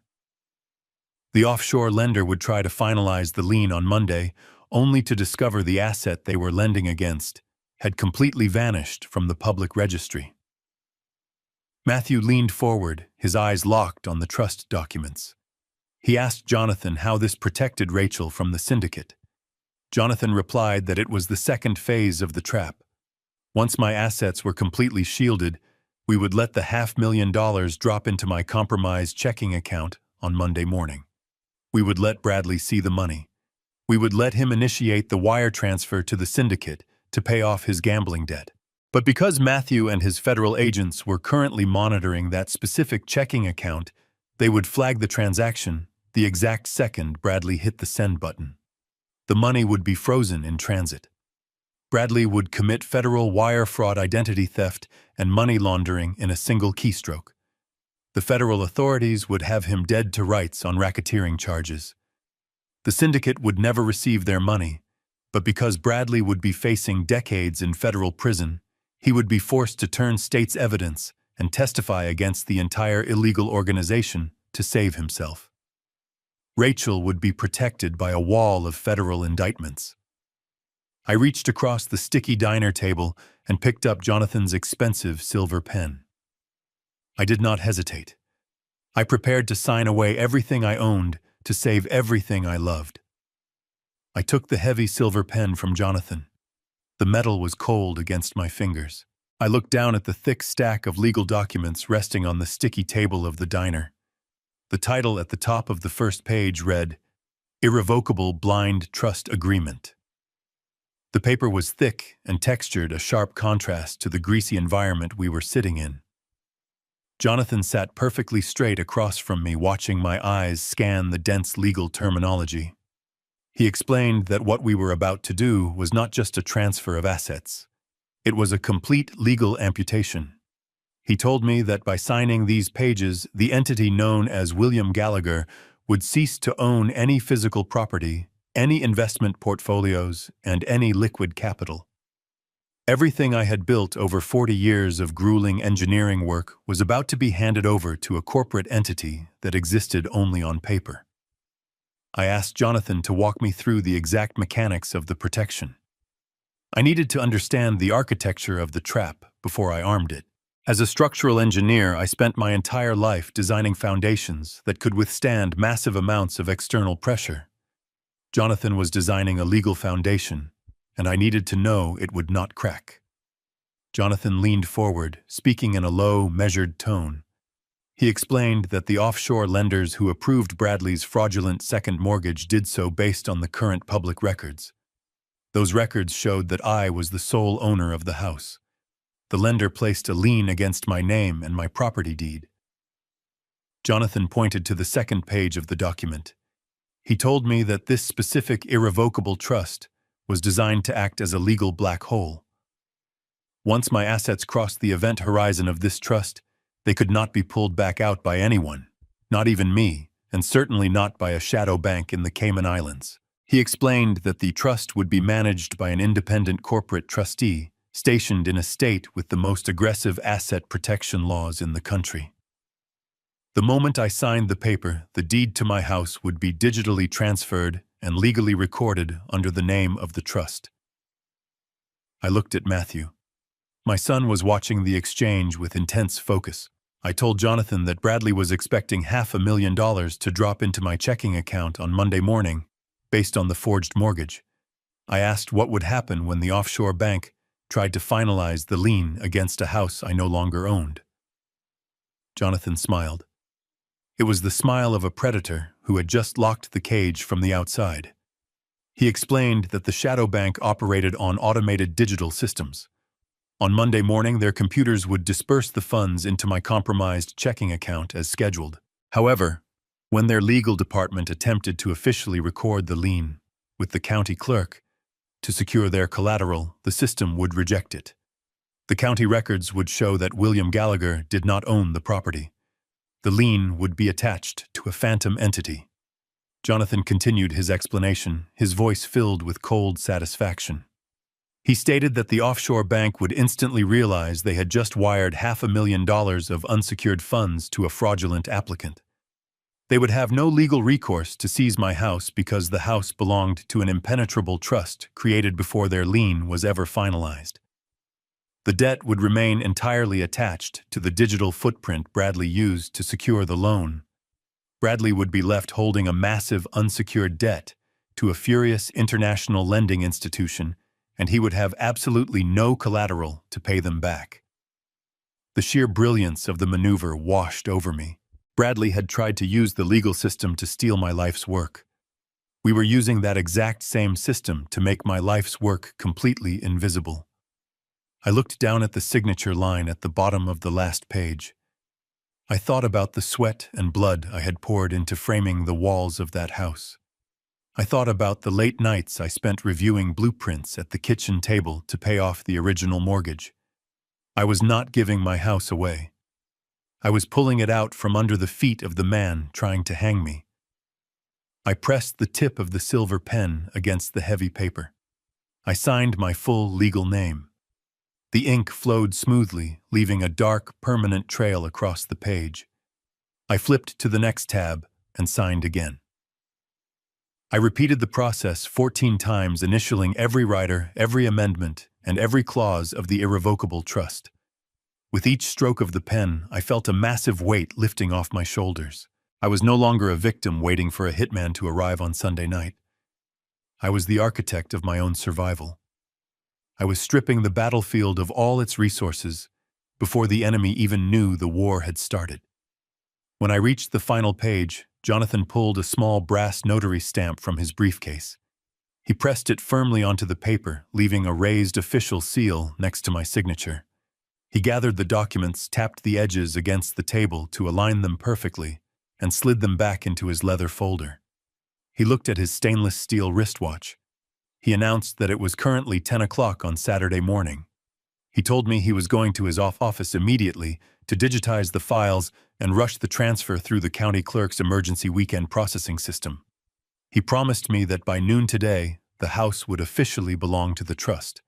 The offshore lender would try to finalize the lien on Monday, only to discover the asset they were lending against had completely vanished from the public registry. Matthew leaned forward, his eyes locked on the trust documents. He asked Jonathan how this protected Rachel from the syndicate. Jonathan replied that it was the second phase of the trap. Once my assets were completely shielded, we would let the $500,000 drop into my compromised checking account on Monday morning. We would let Bradley see the money. We would let him initiate the wire transfer to the syndicate to pay off his gambling debt. But because Matthew and his federal agents were currently monitoring that specific checking account, they would flag the transaction the exact second Bradley hit the send button. The money would be frozen in transit. Bradley would commit federal wire fraud, identity theft, and money laundering in a single keystroke. The federal authorities would have him dead to rights on racketeering charges. The syndicate would never receive their money, but because Bradley would be facing decades in federal prison, he would be forced to turn state's evidence and testify against the entire illegal organization to save himself. Rachel would be protected by a wall of federal indictments. I reached across the sticky diner table and picked up Jonathan's expensive silver pen. I did not hesitate. I prepared to sign away everything I owned to save everything I loved. I took the heavy silver pen from Jonathan. The metal was cold against my fingers. I looked down at the thick stack of legal documents resting on the sticky table of the diner. The title at the top of the first page read, "Irrevocable Blind Trust Agreement." The paper was thick and textured, a sharp contrast to the greasy environment we were sitting in. Jonathan sat perfectly straight across from me, watching my eyes scan the dense legal terminology. He explained that what we were about to do was not just a transfer of assets. It was a complete legal amputation. He told me that by signing these pages, the entity known as William Gallagher would cease to own any physical property, any investment portfolios, and any liquid capital. Everything I had built over 40 years of grueling engineering work was about to be handed over to a corporate entity that existed only on paper. I asked Jonathan to walk me through the exact mechanics of the protection. I needed to understand the architecture of the trap before I armed it. As a structural engineer, I spent my entire life designing foundations that could withstand massive amounts of external pressure. Jonathan was designing a legal foundation, and I needed to know it would not crack. Jonathan leaned forward, speaking in a low, measured tone. He explained that the offshore lenders who approved Bradley's fraudulent second mortgage did so based on the current public records. Those records showed that I was the sole owner of the house. The lender placed a lien against my name and my property deed. Jonathan pointed to the second page of the document. He told me that this specific irrevocable trust was designed to act as a legal black hole. Once my assets crossed the event horizon of this trust, they could not be pulled back out by anyone, not even me, and certainly not by a shadow bank in the Cayman Islands. He explained that the trust would be managed by an independent corporate trustee stationed in a state with the most aggressive asset protection laws in the country. The moment I signed the paper, the deed to my house would be digitally transferred and legally recorded under the name of the trust. I looked at Matthew. My son was watching the exchange with intense focus. I told Jonathan that Bradley was expecting $500,000 to drop into my checking account on Monday morning, based on the forged mortgage. I asked what would happen when the offshore bank tried to finalize the lien against a house I no longer owned. Jonathan smiled. It was the smile of a predator who had just locked the cage from the outside. He explained that the shadow bank operated on automated digital systems. On Monday morning, their computers would disperse the funds into my compromised checking account as scheduled. However, when their legal department attempted to officially record the lien with the county clerk to secure their collateral, the system would reject it. The county records would show that William Gallagher did not own the property. The lien would be attached to a phantom entity. Jonathan continued his explanation, his voice filled with cold satisfaction. He stated that the offshore bank would instantly realize they had just wired $500,000 of unsecured funds to a fraudulent applicant. They would have no legal recourse to seize my house because the house belonged to an impenetrable trust created before their lien was ever finalized. The debt would remain entirely attached to the digital footprint Bradley used to secure the loan. Bradley would be left holding a massive unsecured debt to a furious international lending institution, and he would have absolutely no collateral to pay them back. The sheer brilliance of the maneuver washed over me. Bradley had tried to use the legal system to steal my life's work. We were using that exact same system to make my life's work completely invisible. I looked down at the signature line at the bottom of the last page. I thought about the sweat and blood I had poured into framing the walls of that house. I thought about the late nights I spent reviewing blueprints at the kitchen table to pay off the original mortgage. I was not giving my house away. I was pulling it out from under the feet of the man trying to hang me. I pressed the tip of the silver pen against the heavy paper. I signed my full legal name. The ink flowed smoothly, leaving a dark, permanent trail across the page. I flipped to the next tab and signed again. I repeated the process 14 times, initialing every rider, every amendment, and every clause of the irrevocable trust. With each stroke of the pen, I felt a massive weight lifting off my shoulders. I was no longer a victim waiting for a hitman to arrive on Sunday night. I was the architect of my own survival. I was stripping the battlefield of all its resources before the enemy even knew the war had started. When I reached the final page, Jonathan pulled a small brass notary stamp from his briefcase. He pressed it firmly onto the paper, leaving a raised official seal next to my signature. He gathered the documents, tapped the edges against the table to align them perfectly, and slid them back into his leather folder. He looked at his stainless steel wristwatch. He announced that it was currently 10 o'clock on Saturday morning. He told me he was going to his office immediately to digitize the files and rush the transfer through the county clerk's emergency weekend processing system. He promised me that by noon today, the house would officially belong to the trust.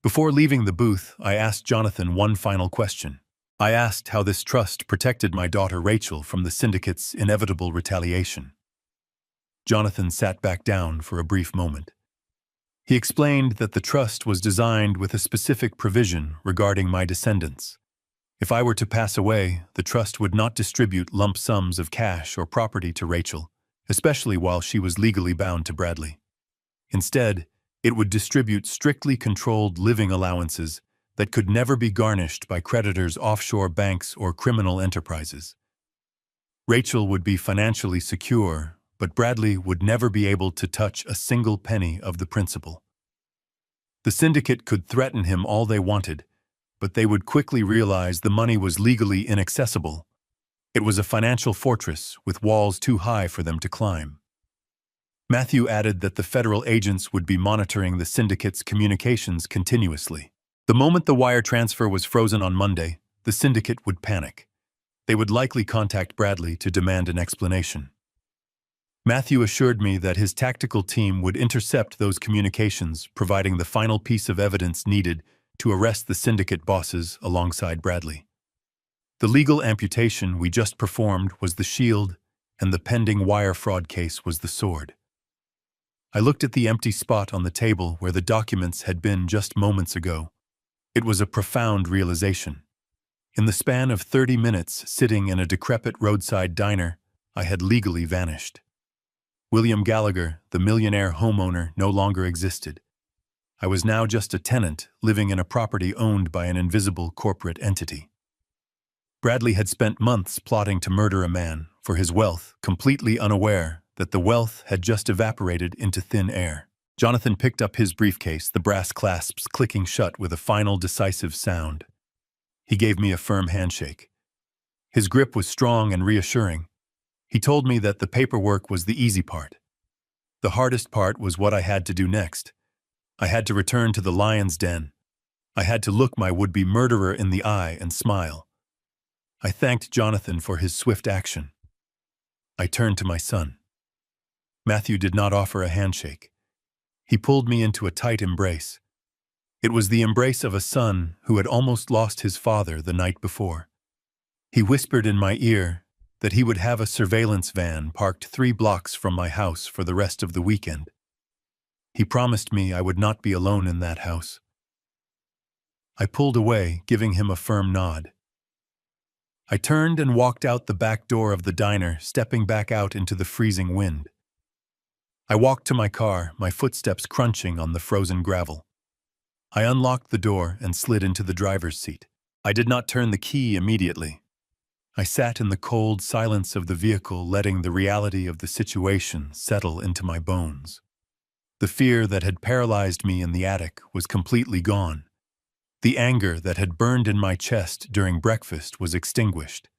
Before leaving the booth, I asked Jonathan one final question. I asked how this trust protected my daughter Rachel from the syndicate's inevitable retaliation. Jonathan sat back down for a brief moment. He explained that the trust was designed with a specific provision regarding my descendants. If I were to pass away, the trust would not distribute lump sums of cash or property to Rachel, especially while she was legally bound to Bradley. Instead, it would distribute strictly controlled living allowances that could never be garnished by creditors, offshore banks, or criminal enterprises. Rachel would be financially secure, but Bradley would never be able to touch a single penny of the principal. The syndicate could threaten him all they wanted, but they would quickly realize the money was legally inaccessible. It was a financial fortress with walls too high for them to climb. Matthew added that the federal agents would be monitoring the syndicate's communications continuously. The moment the wire transfer was frozen on Monday, the syndicate would panic. They would likely contact Bradley to demand an explanation. Matthew assured me that his tactical team would intercept those communications, providing the final piece of evidence needed to arrest the syndicate bosses alongside Bradley. The legal amputation we just performed was the shield, and the pending wire fraud case was the sword. I looked at the empty spot on the table where the documents had been just moments ago. It was a profound realization. In the span of 30 minutes sitting in a decrepit roadside diner, I had legally vanished. William Gallagher, the millionaire homeowner, no longer existed. I was now just a tenant living in a property owned by an invisible corporate entity. Bradley had spent months plotting to murder a man for his wealth, completely unaware that the wealth had just evaporated into thin air. Jonathan picked up his briefcase, the brass clasps clicking shut with a final decisive sound. He gave me a firm handshake. His grip was strong and reassuring. He told me that the paperwork was the easy part. The hardest part was what I had to do next. I had to return to the lion's den. I had to look my would-be murderer in the eye and smile. I thanked Jonathan for his swift action. I turned to my son. Matthew did not offer a handshake. He pulled me into a tight embrace. It was the embrace of a son who had almost lost his father the night before. He whispered in my ear that he would have a surveillance van parked 3 blocks from my house for the rest of the weekend. He promised me I would not be alone in that house. I pulled away, giving him a firm nod. I turned and walked out the back door of the diner, stepping back out into the freezing wind. I walked to my car, my footsteps crunching on the frozen gravel. I unlocked the door and slid into the driver's seat. I did not turn the key immediately. I sat in the cold silence of the vehicle, letting the reality of the situation settle into my bones. The fear that had paralyzed me in the attic was completely gone. The anger that had burned in my chest during breakfast was extinguished.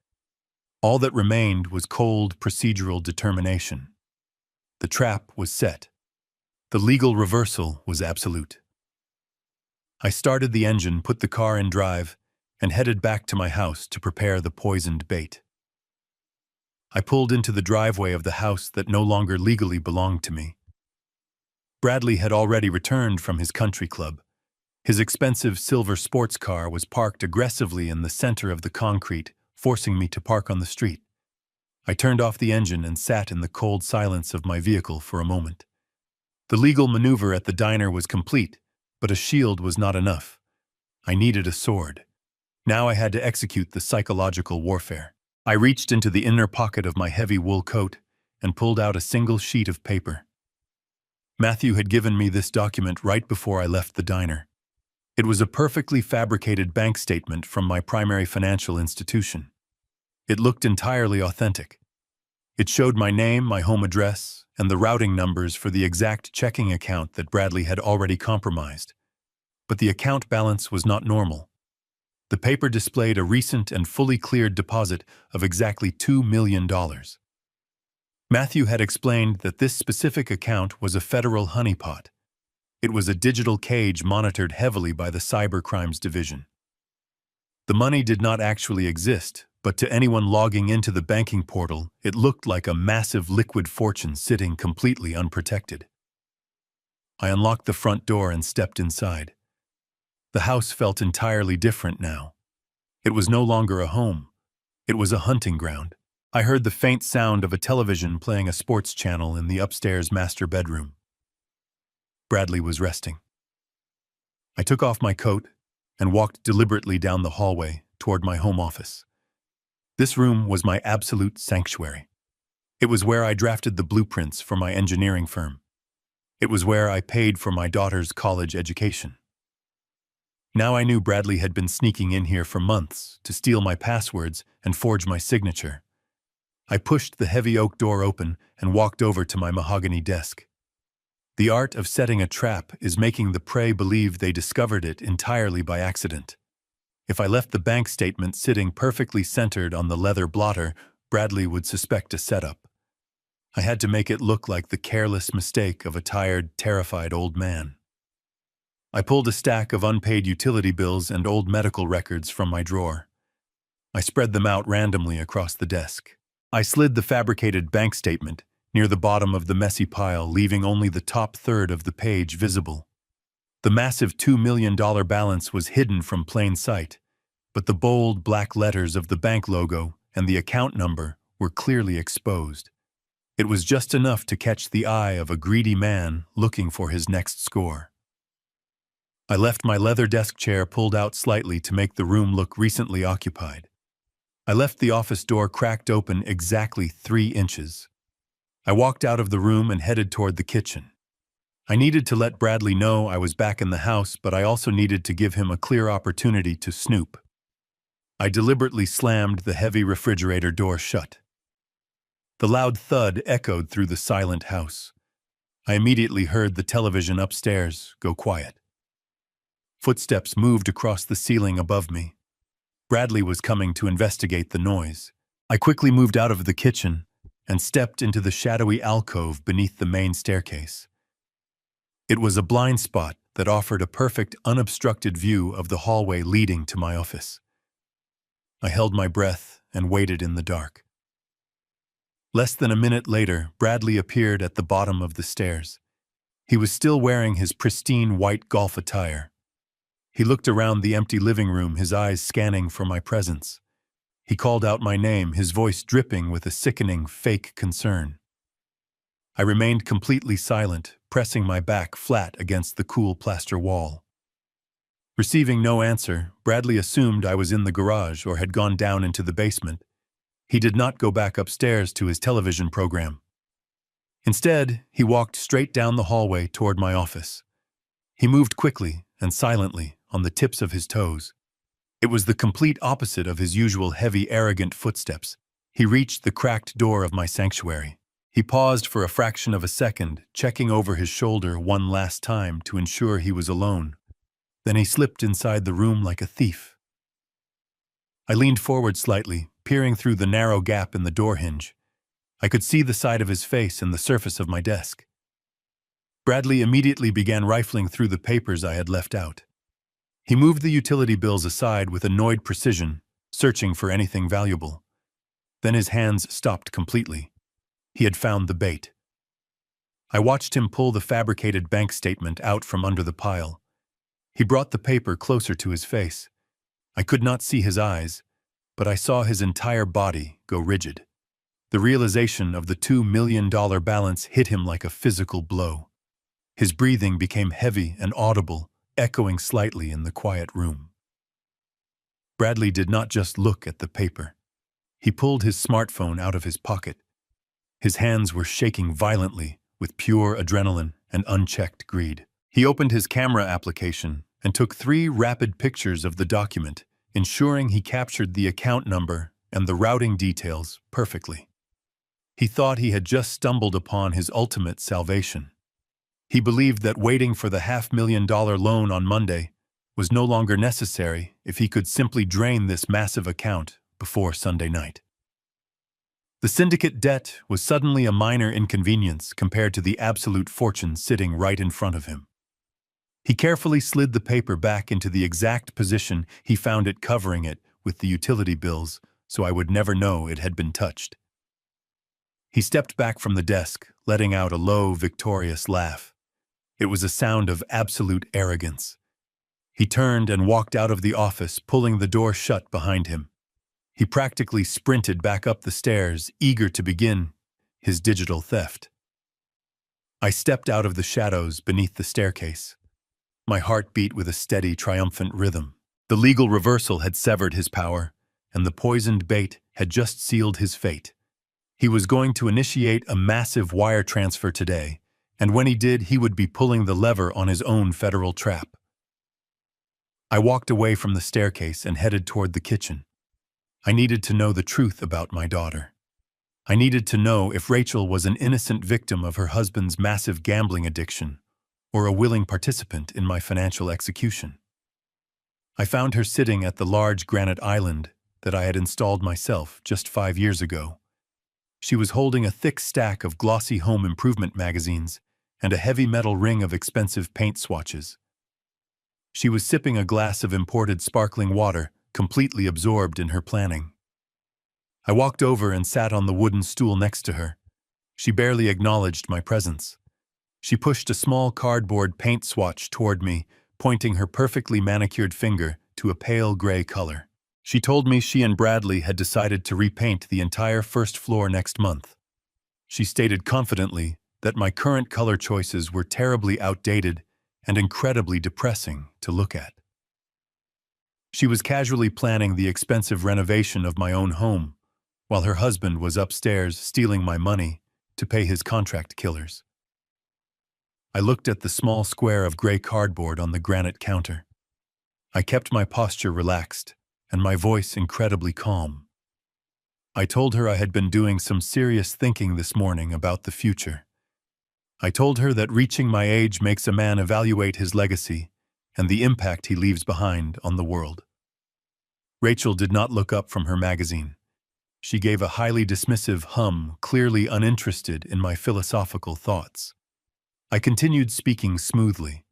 All that remained was cold procedural determination. The trap was set. The legal reversal was absolute. I started the engine, put the car in drive, and headed back to my house to prepare the poisoned bait. I pulled into the driveway of the house that no longer legally belonged to me. Bradley had already returned from his country club. His expensive silver sports car was parked aggressively in the center of the concrete, forcing me to park on the street. I turned off the engine and sat in the cold silence of my vehicle for a moment. The legal maneuver at the diner was complete, but a shield was not enough. I needed a sword. Now I had to execute the psychological warfare. I reached into the inner pocket of my heavy wool coat and pulled out a single sheet of paper. Matthew had given me this document right before I left the diner. It was a perfectly fabricated bank statement from my primary financial institution. It looked entirely authentic. It showed my name, my home address, and the routing numbers for the exact checking account that Bradley had already compromised. But the account balance was not normal. The paper displayed a recent and fully cleared deposit of exactly $2 million. Matthew had explained that this specific account was a federal honeypot. It was a digital cage monitored heavily by the Cybercrimes Division. The money did not actually exist, but to anyone logging into the banking portal, it looked like a massive liquid fortune sitting completely unprotected. I unlocked the front door and stepped inside. The house felt entirely different now. It was no longer a home. It was a hunting ground. I heard the faint sound of a television playing a sports channel in the upstairs master bedroom. Bradley was resting. I took off my coat and walked deliberately down the hallway toward my home office. This room was my absolute sanctuary. It was where I drafted the blueprints for my engineering firm. It was where I paid for my daughter's college education. Now I knew Bradley had been sneaking in here for months to steal my passwords and forge my signature. I pushed the heavy oak door open and walked over to my mahogany desk. The art of setting a trap is making the prey believe they discovered it entirely by accident. If I left the bank statement sitting perfectly centered on the leather blotter, Bradley would suspect a setup. I had to make it look like the careless mistake of a tired, terrified old man. I pulled a stack of unpaid utility bills and old medical records from my drawer. I spread them out randomly across the desk. I slid the fabricated bank statement near the bottom of the messy pile, leaving only the top third of the page visible. The massive $2 million balance was hidden from plain sight, but the bold black letters of the bank logo and the account number were clearly exposed. It was just enough to catch the eye of a greedy man looking for his next score. I left my leather desk chair pulled out slightly to make the room look recently occupied. I left the office door cracked open exactly 3 inches. I walked out of the room and headed toward the kitchen. I needed to let Bradley know I was back in the house, but I also needed to give him a clear opportunity to snoop. I deliberately slammed the heavy refrigerator door shut. The loud thud echoed through the silent house. I immediately heard the television upstairs go quiet. Footsteps moved across the ceiling above me. Bradley was coming to investigate the noise. I quickly moved out of the kitchen and stepped into the shadowy alcove beneath the main staircase. It was a blind spot that offered a perfect, unobstructed view of the hallway leading to my office. I held my breath and waited in the dark. Less than a minute later, Bradley appeared at the bottom of the stairs. He was still wearing his pristine white golf attire. He looked around the empty living room, his eyes scanning for my presence. He called out my name, his voice dripping with a sickening, fake concern. I remained completely silent, pressing my back flat against the cool plaster wall. Receiving no answer, Bradley assumed I was in the garage or had gone down into the basement. He did not go back upstairs to his television program. Instead, he walked straight down the hallway toward my office. He moved quickly and silently on the tips of his toes. It was the complete opposite of his usual heavy, arrogant footsteps. He reached the cracked door of my sanctuary. He paused for a fraction of a second, checking over his shoulder one last time to ensure he was alone. Then he slipped inside the room like a thief. I leaned forward slightly, peering through the narrow gap in the door hinge. I could see the side of his face and the surface of my desk. Bradley immediately began rifling through the papers I had left out. He moved the utility bills aside with annoyed precision, searching for anything valuable. Then his hands stopped completely. He had found the bait. I watched him pull the fabricated bank statement out from under the pile. He brought the paper closer to his face. I could not see his eyes, but I saw his entire body go rigid. The realization of the $2 million balance hit him like a physical blow. His breathing became heavy and audible, echoing slightly in the quiet room. Bradley did not just look at the paper. He pulled his smartphone out of his pocket. His hands were shaking violently with pure adrenaline and unchecked greed. He opened his camera application and took 3 rapid pictures of the document, ensuring he captured the account number and the routing details perfectly. He thought he had just stumbled upon his ultimate salvation. He believed that waiting for the $500,000 loan on Monday was no longer necessary if he could simply drain this massive account before Sunday night. The syndicate debt was suddenly a minor inconvenience compared to the absolute fortune sitting right in front of him. He carefully slid the paper back into the exact position he found it, covering it with the utility bills so I would never know it had been touched. He stepped back from the desk, letting out a low, victorious laugh. It was a sound of absolute arrogance. He turned and walked out of the office, pulling the door shut behind him. He practically sprinted back up the stairs, eager to begin his digital theft. I stepped out of the shadows beneath the staircase. My heart beat with a steady, triumphant rhythm. The legal reversal had severed his power, and the poisoned bait had just sealed his fate. He was going to initiate a massive wire transfer today, and when he did, he would be pulling the lever on his own federal trap. I walked away from the staircase and headed toward the kitchen. I needed to know the truth about my daughter. I needed to know if Rachel was an innocent victim of her husband's massive gambling addiction or a willing participant in my financial execution. I found her sitting at the large granite island that I had installed myself just 5 years ago. She was holding a thick stack of glossy home improvement magazines and a heavy metal ring of expensive paint swatches. She was sipping a glass of imported sparkling water, completely absorbed in her planning. I walked over and sat on the wooden stool next to her. She barely acknowledged my presence. She pushed a small cardboard paint swatch toward me, pointing her perfectly manicured finger to a pale gray color. She told me she and Bradley had decided to repaint the entire first floor next month. She stated confidently that my current color choices were terribly outdated and incredibly depressing to look at. She was casually planning the expensive renovation of my own home, while her husband was upstairs stealing my money to pay his contract killers. I looked at the small square of gray cardboard on the granite counter. I kept my posture relaxed and my voice incredibly calm. I told her I had been doing some serious thinking this morning about the future. I told her that reaching my age makes a man evaluate his legacy and the impact he leaves behind on the world. Rachel did not look up from her magazine. She gave a highly dismissive hum, clearly uninterested in my philosophical thoughts. I continued speaking smoothly.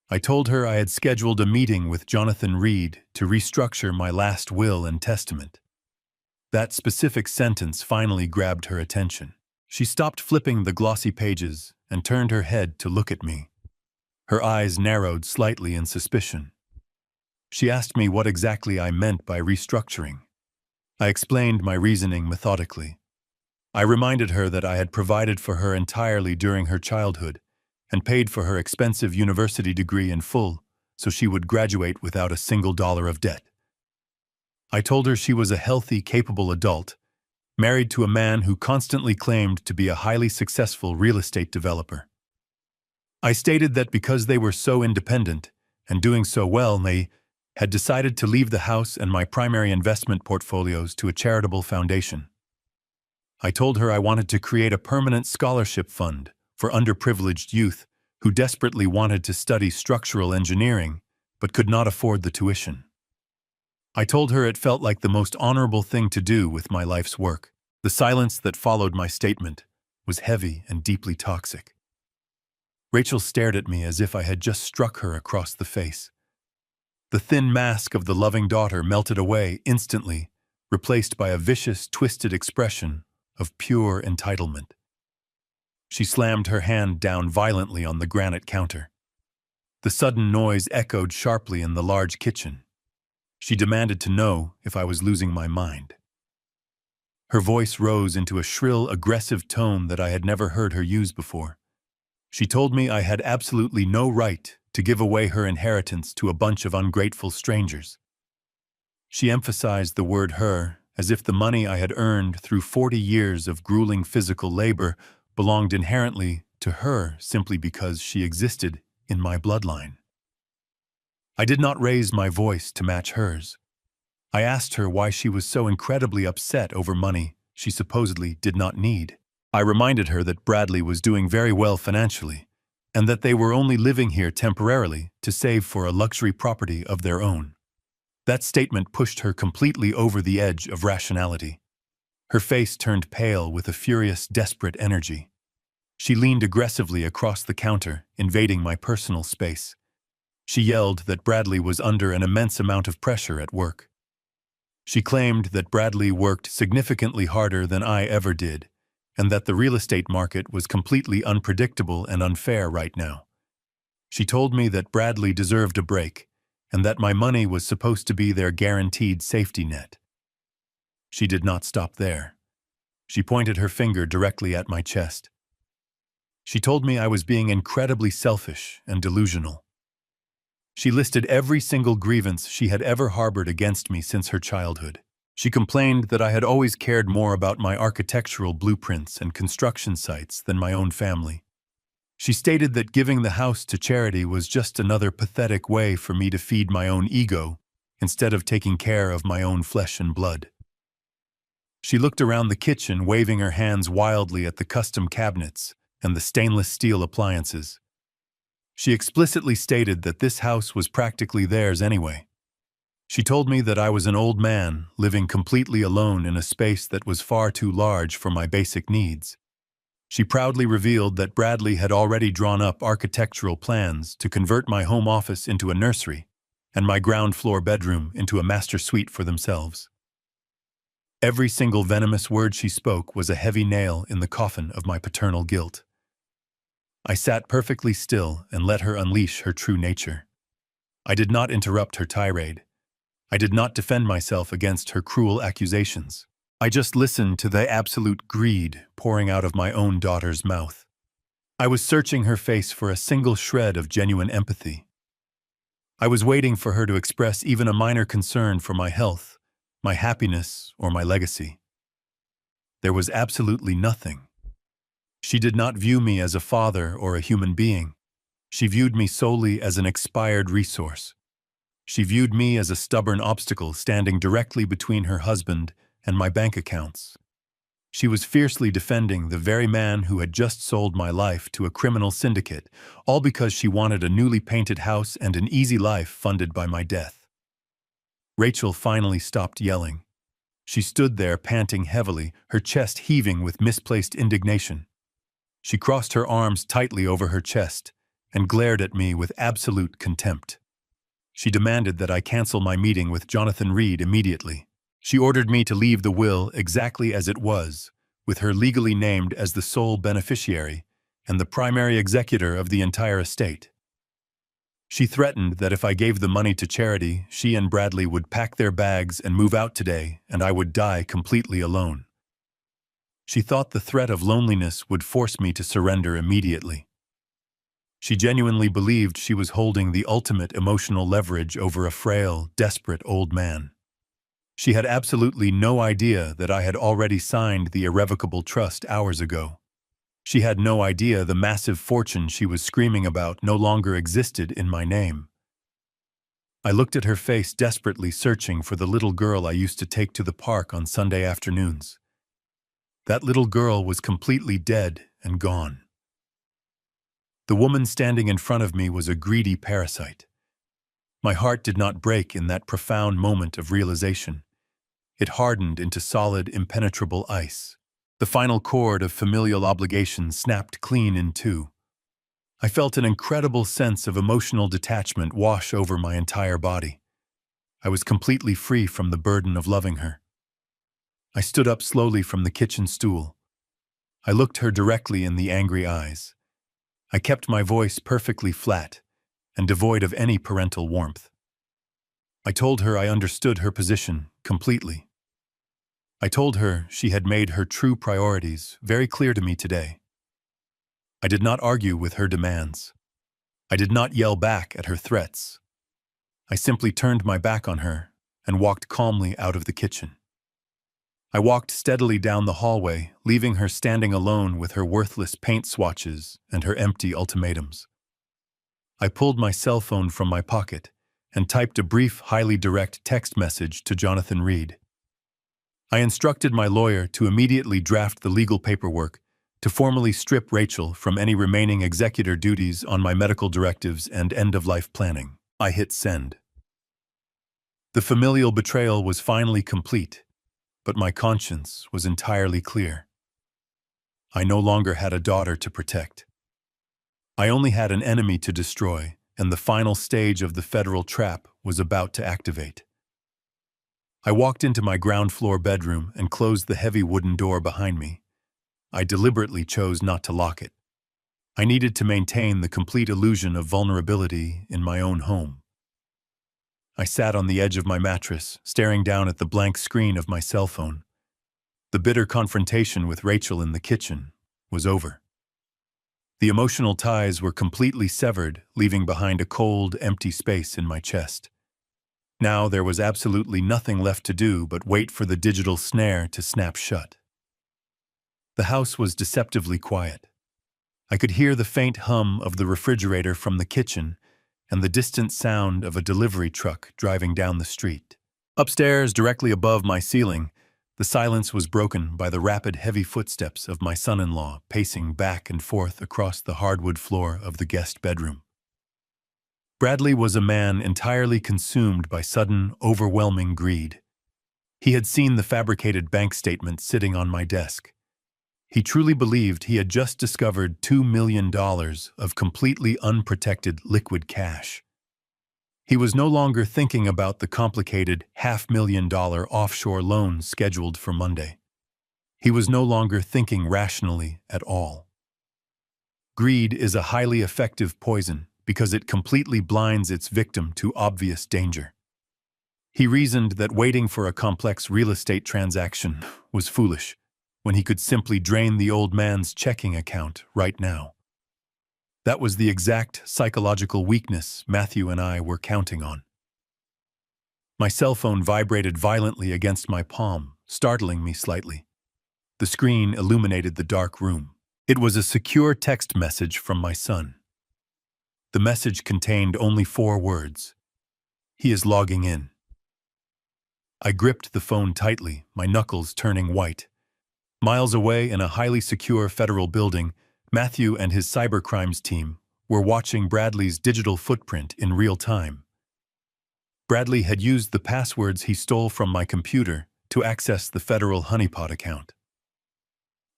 I told her I had scheduled a meeting with Jonathan Reed to restructure my last will and testament. That specific sentence finally grabbed her attention. She stopped flipping the glossy pages and turned her head to look at me. Her eyes narrowed slightly in suspicion. She asked me what exactly I meant by restructuring. I explained my reasoning methodically. I reminded her that I had provided for her entirely during her childhood and paid for her expensive university degree in full so she would graduate without a single dollar of debt. I told her she was a healthy, capable adult, married to a man who constantly claimed to be a highly successful real estate developer. I stated that because they were so independent and doing so well, they had decided to leave the house and my primary investment portfolios to a charitable foundation. I told her I wanted to create a permanent scholarship fund for underprivileged youth who desperately wanted to study structural engineering but could not afford the tuition. I told her it felt like the most honorable thing to do with my life's work. The silence that followed my statement was heavy and deeply toxic. Rachel stared at me as if I had just struck her across the face. The thin mask of the loving daughter melted away instantly, replaced by a vicious, twisted expression of pure entitlement. She slammed her hand down violently on the granite counter. The sudden noise echoed sharply in the large kitchen. She demanded to know if I was losing my mind. Her voice rose into a shrill, aggressive tone that I had never heard her use before. She told me I had absolutely no right to give away her inheritance to a bunch of ungrateful strangers. She emphasized the word "her" as if the money I had earned through 40 years of grueling physical labor belonged inherently to her simply because she existed in my bloodline. I did not raise my voice to match hers. I asked her why she was so incredibly upset over money she supposedly did not need. I reminded her that Bradley was doing very well financially, and that they were only living here temporarily to save for a luxury property of their own. That statement pushed her completely over the edge of rationality. Her face turned pale with a furious, desperate energy. She leaned aggressively across the counter, invading my personal space. She yelled that Bradley was under an immense amount of pressure at work. She claimed that Bradley worked significantly harder than I ever did, and that the real estate market was completely unpredictable and unfair right now. She told me that Bradley deserved a break, and that my money was supposed to be their guaranteed safety net. She did not stop there. She pointed her finger directly at my chest. She told me I was being incredibly selfish and delusional. She listed every single grievance she had ever harbored against me since her childhood. She complained that I had always cared more about my architectural blueprints and construction sites than my own family. She stated that giving the house to charity was just another pathetic way for me to feed my own ego instead of taking care of my own flesh and blood. She looked around the kitchen, waving her hands wildly at the custom cabinets and the stainless steel appliances. She explicitly stated that this house was practically theirs anyway, She told me that I was an old man, living completely alone in a space that was far too large for my basic needs. She proudly revealed that Bradley had already drawn up architectural plans to convert my home office into a nursery and my ground floor bedroom into a master suite for themselves. Every single venomous word she spoke was a heavy nail in the coffin of my paternal guilt. I sat perfectly still and let her unleash her true nature. I did not interrupt her tirade. I did not defend myself against her cruel accusations. I just listened to the absolute greed pouring out of my own daughter's mouth. I was searching her face for a single shred of genuine empathy. I was waiting for her to express even a minor concern for my health, my happiness, or my legacy. There was absolutely nothing. She did not view me as a father or a human being. She viewed me solely as an expired resource. She viewed me as a stubborn obstacle standing directly between her husband and my bank accounts. She was fiercely defending the very man who had just sold my life to a criminal syndicate, all because she wanted a newly painted house and an easy life funded by my death. Rachel finally stopped yelling. She stood there panting heavily, her chest heaving with misplaced indignation. She crossed her arms tightly over her chest and glared at me with absolute contempt. She demanded that I cancel my meeting with Jonathan Reed immediately. She ordered me to leave the will exactly as it was, with her legally named as the sole beneficiary and the primary executor of the entire estate. She threatened that if I gave the money to charity, she and Bradley would pack their bags and move out today, and I would die completely alone. She thought the threat of loneliness would force me to surrender immediately. She genuinely believed she was holding the ultimate emotional leverage over a frail, desperate old man. She had absolutely no idea that I had already signed the irrevocable trust hours ago. She had no idea the massive fortune she was screaming about no longer existed in my name. I looked at her face desperately searching for the little girl I used to take to the park on Sunday afternoons. That little girl was completely dead and gone. The woman standing in front of me was a greedy parasite. My heart did not break in that profound moment of realization. It hardened into solid, impenetrable ice. The final cord of familial obligation snapped clean in two. I felt an incredible sense of emotional detachment wash over my entire body. I was completely free from the burden of loving her. I stood up slowly from the kitchen stool. I looked her directly in the angry eyes. I kept my voice perfectly flat and devoid of any parental warmth. I told her I understood her position completely. I told her she had made her true priorities very clear to me today. I did not argue with her demands. I did not yell back at her threats. I simply turned my back on her and walked calmly out of the kitchen. I walked steadily down the hallway, leaving her standing alone with her worthless paint swatches and her empty ultimatums. I pulled my cell phone from my pocket and typed a brief, highly direct text message to Jonathan Reed. I instructed my lawyer to immediately draft the legal paperwork to formally strip Rachel from any remaining executor duties on my medical directives and end-of-life planning. I hit send. The familial betrayal was finally complete, but my conscience was entirely clear. I no longer had a daughter to protect. I only had an enemy to destroy, and the final stage of the federal trap was about to activate. I walked into my ground floor bedroom and closed the heavy wooden door behind me. I deliberately chose not to lock it. I needed to maintain the complete illusion of vulnerability in my own home. I sat on the edge of my mattress, staring down at the blank screen of my cell phone. The bitter confrontation with Rachel in the kitchen was over. The emotional ties were completely severed, leaving behind a cold, empty space in my chest. Now there was absolutely nothing left to do but wait for the digital snare to snap shut. The house was deceptively quiet. I could hear the faint hum of the refrigerator from the kitchen and the distant sound of a delivery truck driving down the street. Upstairs, directly above my ceiling, the silence was broken by the rapid, heavy footsteps of my son-in-law pacing back and forth across the hardwood floor of the guest bedroom. Bradley was a man entirely consumed by sudden, overwhelming greed. He had seen the fabricated bank statement sitting on my desk. He truly believed he had just discovered $2 million of completely unprotected liquid cash. He was no longer thinking about the complicated $500,000 offshore loan scheduled for Monday. He was no longer thinking rationally at all. Greed is a highly effective poison because it completely blinds its victim to obvious danger. He reasoned that waiting for a complex real estate transaction was foolish, when he could simply drain the old man's checking account right now. That was the exact psychological weakness Matthew and I were counting on. My cell phone vibrated violently against my palm, startling me slightly. The screen illuminated the dark room. It was a secure text message from my son. The message contained only 4 words. He is logging in. I gripped the phone tightly, my knuckles turning white. Miles away in a highly secure federal building, Matthew and his cybercrimes team were watching Bradley's digital footprint in real time. Bradley had used the passwords he stole from my computer to access the federal honeypot account.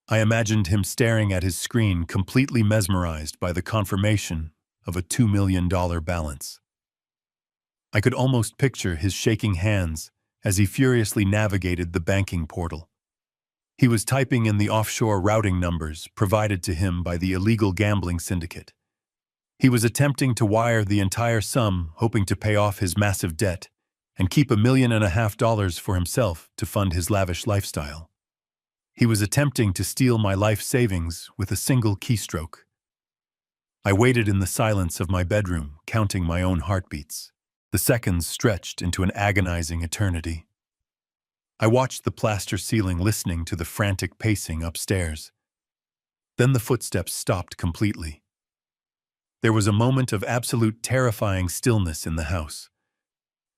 I imagined him staring at his screen, completely mesmerized by the confirmation of a $2 million balance. I could almost picture his shaking hands as he furiously navigated the banking portal. He was typing in the offshore routing numbers provided to him by the illegal gambling syndicate. He was attempting to wire the entire sum, hoping to pay off his massive debt and keep $1.5 million for himself to fund his lavish lifestyle. He was attempting to steal my life savings with a single keystroke. I waited in the silence of my bedroom, counting my own heartbeats. The seconds stretched into an agonizing eternity. I watched the plaster ceiling, listening to the frantic pacing upstairs. Then the footsteps stopped completely. There was a moment of absolute terrifying stillness in the house.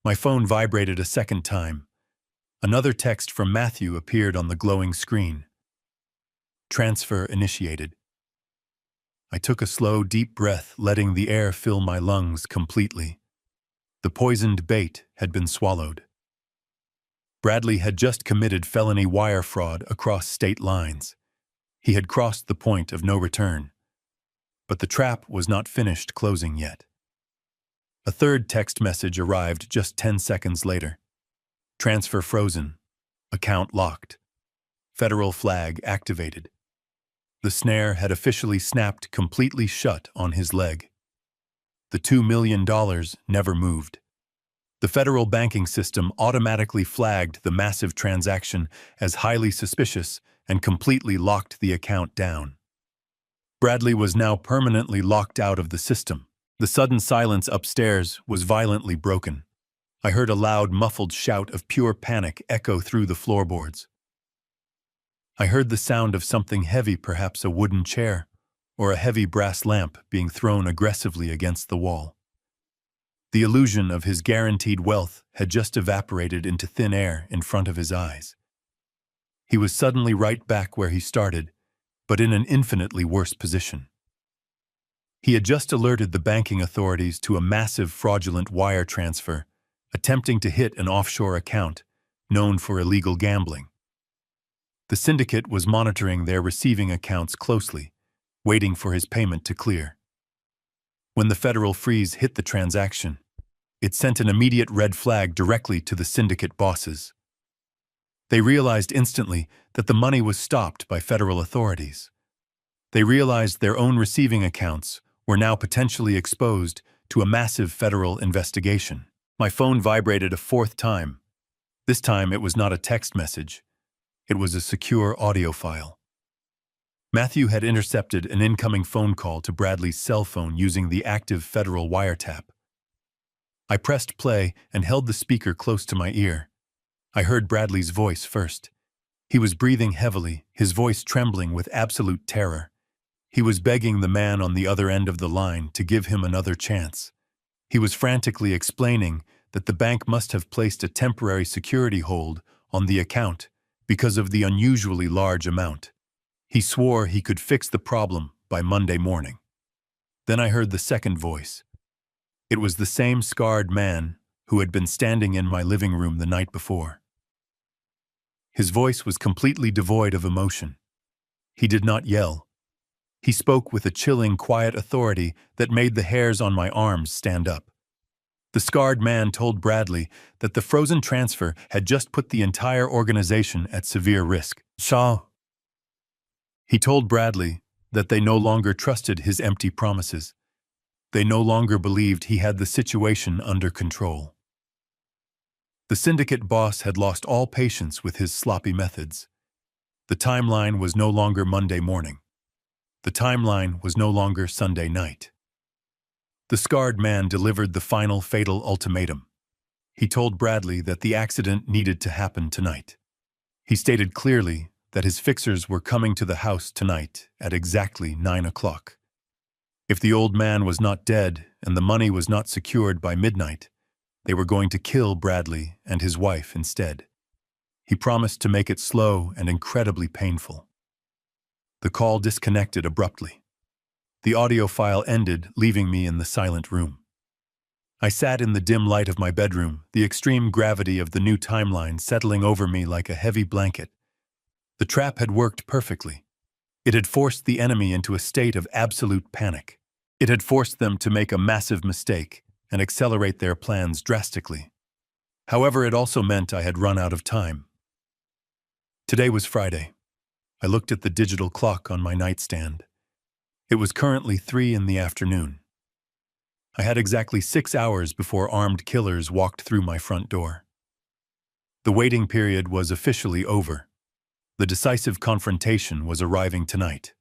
My phone vibrated a second time. Another text from Matthew appeared on the glowing screen. Transfer initiated. I took a slow, deep breath, letting the air fill my lungs completely. The poisoned bait had been swallowed. Bradley had just committed felony wire fraud across state lines. He had crossed the point of no return. But the trap was not finished closing yet. A third text message arrived just 10 seconds later. Transfer frozen. Account locked. Federal flag activated. The snare had officially snapped completely shut on his leg. The $2 million never moved. The federal banking system automatically flagged the massive transaction as highly suspicious and completely locked the account down. Bradley was now permanently locked out of the system. The sudden silence upstairs was violently broken. I heard a loud, muffled shout of pure panic echo through the floorboards. I heard the sound of something heavy, perhaps a wooden chair, or a heavy brass lamp being thrown aggressively against the wall. The illusion of his guaranteed wealth had just evaporated into thin air in front of his eyes. He was suddenly right back where he started, but in an infinitely worse position. He had just alerted the banking authorities to a massive fraudulent wire transfer, attempting to hit an offshore account known for illegal gambling. The syndicate was monitoring their receiving accounts closely, waiting for his payment to clear. When the federal freeze hit the transaction, it sent an immediate red flag directly to the syndicate bosses. They realized instantly that the money was stopped by federal authorities. They realized their own receiving accounts were now potentially exposed to a massive federal investigation. My phone vibrated a 4th time. This time it was not a text message. It was a secure audio file. Matthew had intercepted an incoming phone call to Bradley's cell phone using the active federal wiretap. I pressed play and held the speaker close to my ear. I heard Bradley's voice first. He was breathing heavily, his voice trembling with absolute terror. He was begging the man on the other end of the line to give him another chance. He was frantically explaining that the bank must have placed a temporary security hold on the account because of the unusually large amount. He swore he could fix the problem by Monday morning. Then I heard the second voice. It was the same scarred man who had been standing in my living room the night before. His voice was completely devoid of emotion. He did not yell. He spoke with a chilling, quiet authority that made the hairs on my arms stand up. The scarred man told Bradley that the frozen transfer had just put the entire organization at severe risk. He told Bradley that they no longer trusted his empty promises. They no longer believed he had the situation under control. The syndicate boss had lost all patience with his sloppy methods. The timeline was no longer Monday morning. The timeline was no longer Sunday night. The scarred man delivered the final fatal ultimatum. He told Bradley that the accident needed to happen tonight. He stated clearly that his fixers were coming to the house tonight at exactly 9 o'clock. If the old man was not dead and the money was not secured by midnight, they were going to kill Bradley and his wife instead. He promised to make it slow and incredibly painful. The call disconnected abruptly. The audio file ended, leaving me in the silent room. I sat in the dim light of my bedroom, the extreme gravity of the new timeline settling over me like a heavy blanket. The trap had worked perfectly. It had forced the enemy into a state of absolute panic. It had forced them to make a massive mistake and accelerate their plans drastically. However, it also meant I had run out of time. Today was Friday. I looked at the digital clock on my nightstand. It was currently 3 in the afternoon. I had exactly 6 hours before armed killers walked through my front door. The waiting period was officially over. The decisive confrontation was arriving tonight.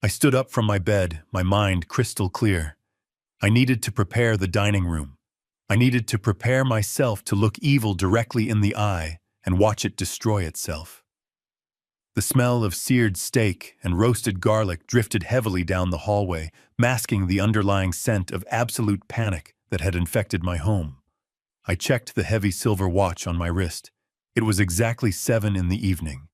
I stood up from my bed, my mind crystal clear. I needed to prepare the dining room. I needed to prepare myself to look evil directly in the eye and watch it destroy itself. The smell of seared steak and roasted garlic drifted heavily down the hallway, masking the underlying scent of absolute panic that had infected my home. I checked the heavy silver watch on my wrist. It was exactly 7 in the evening.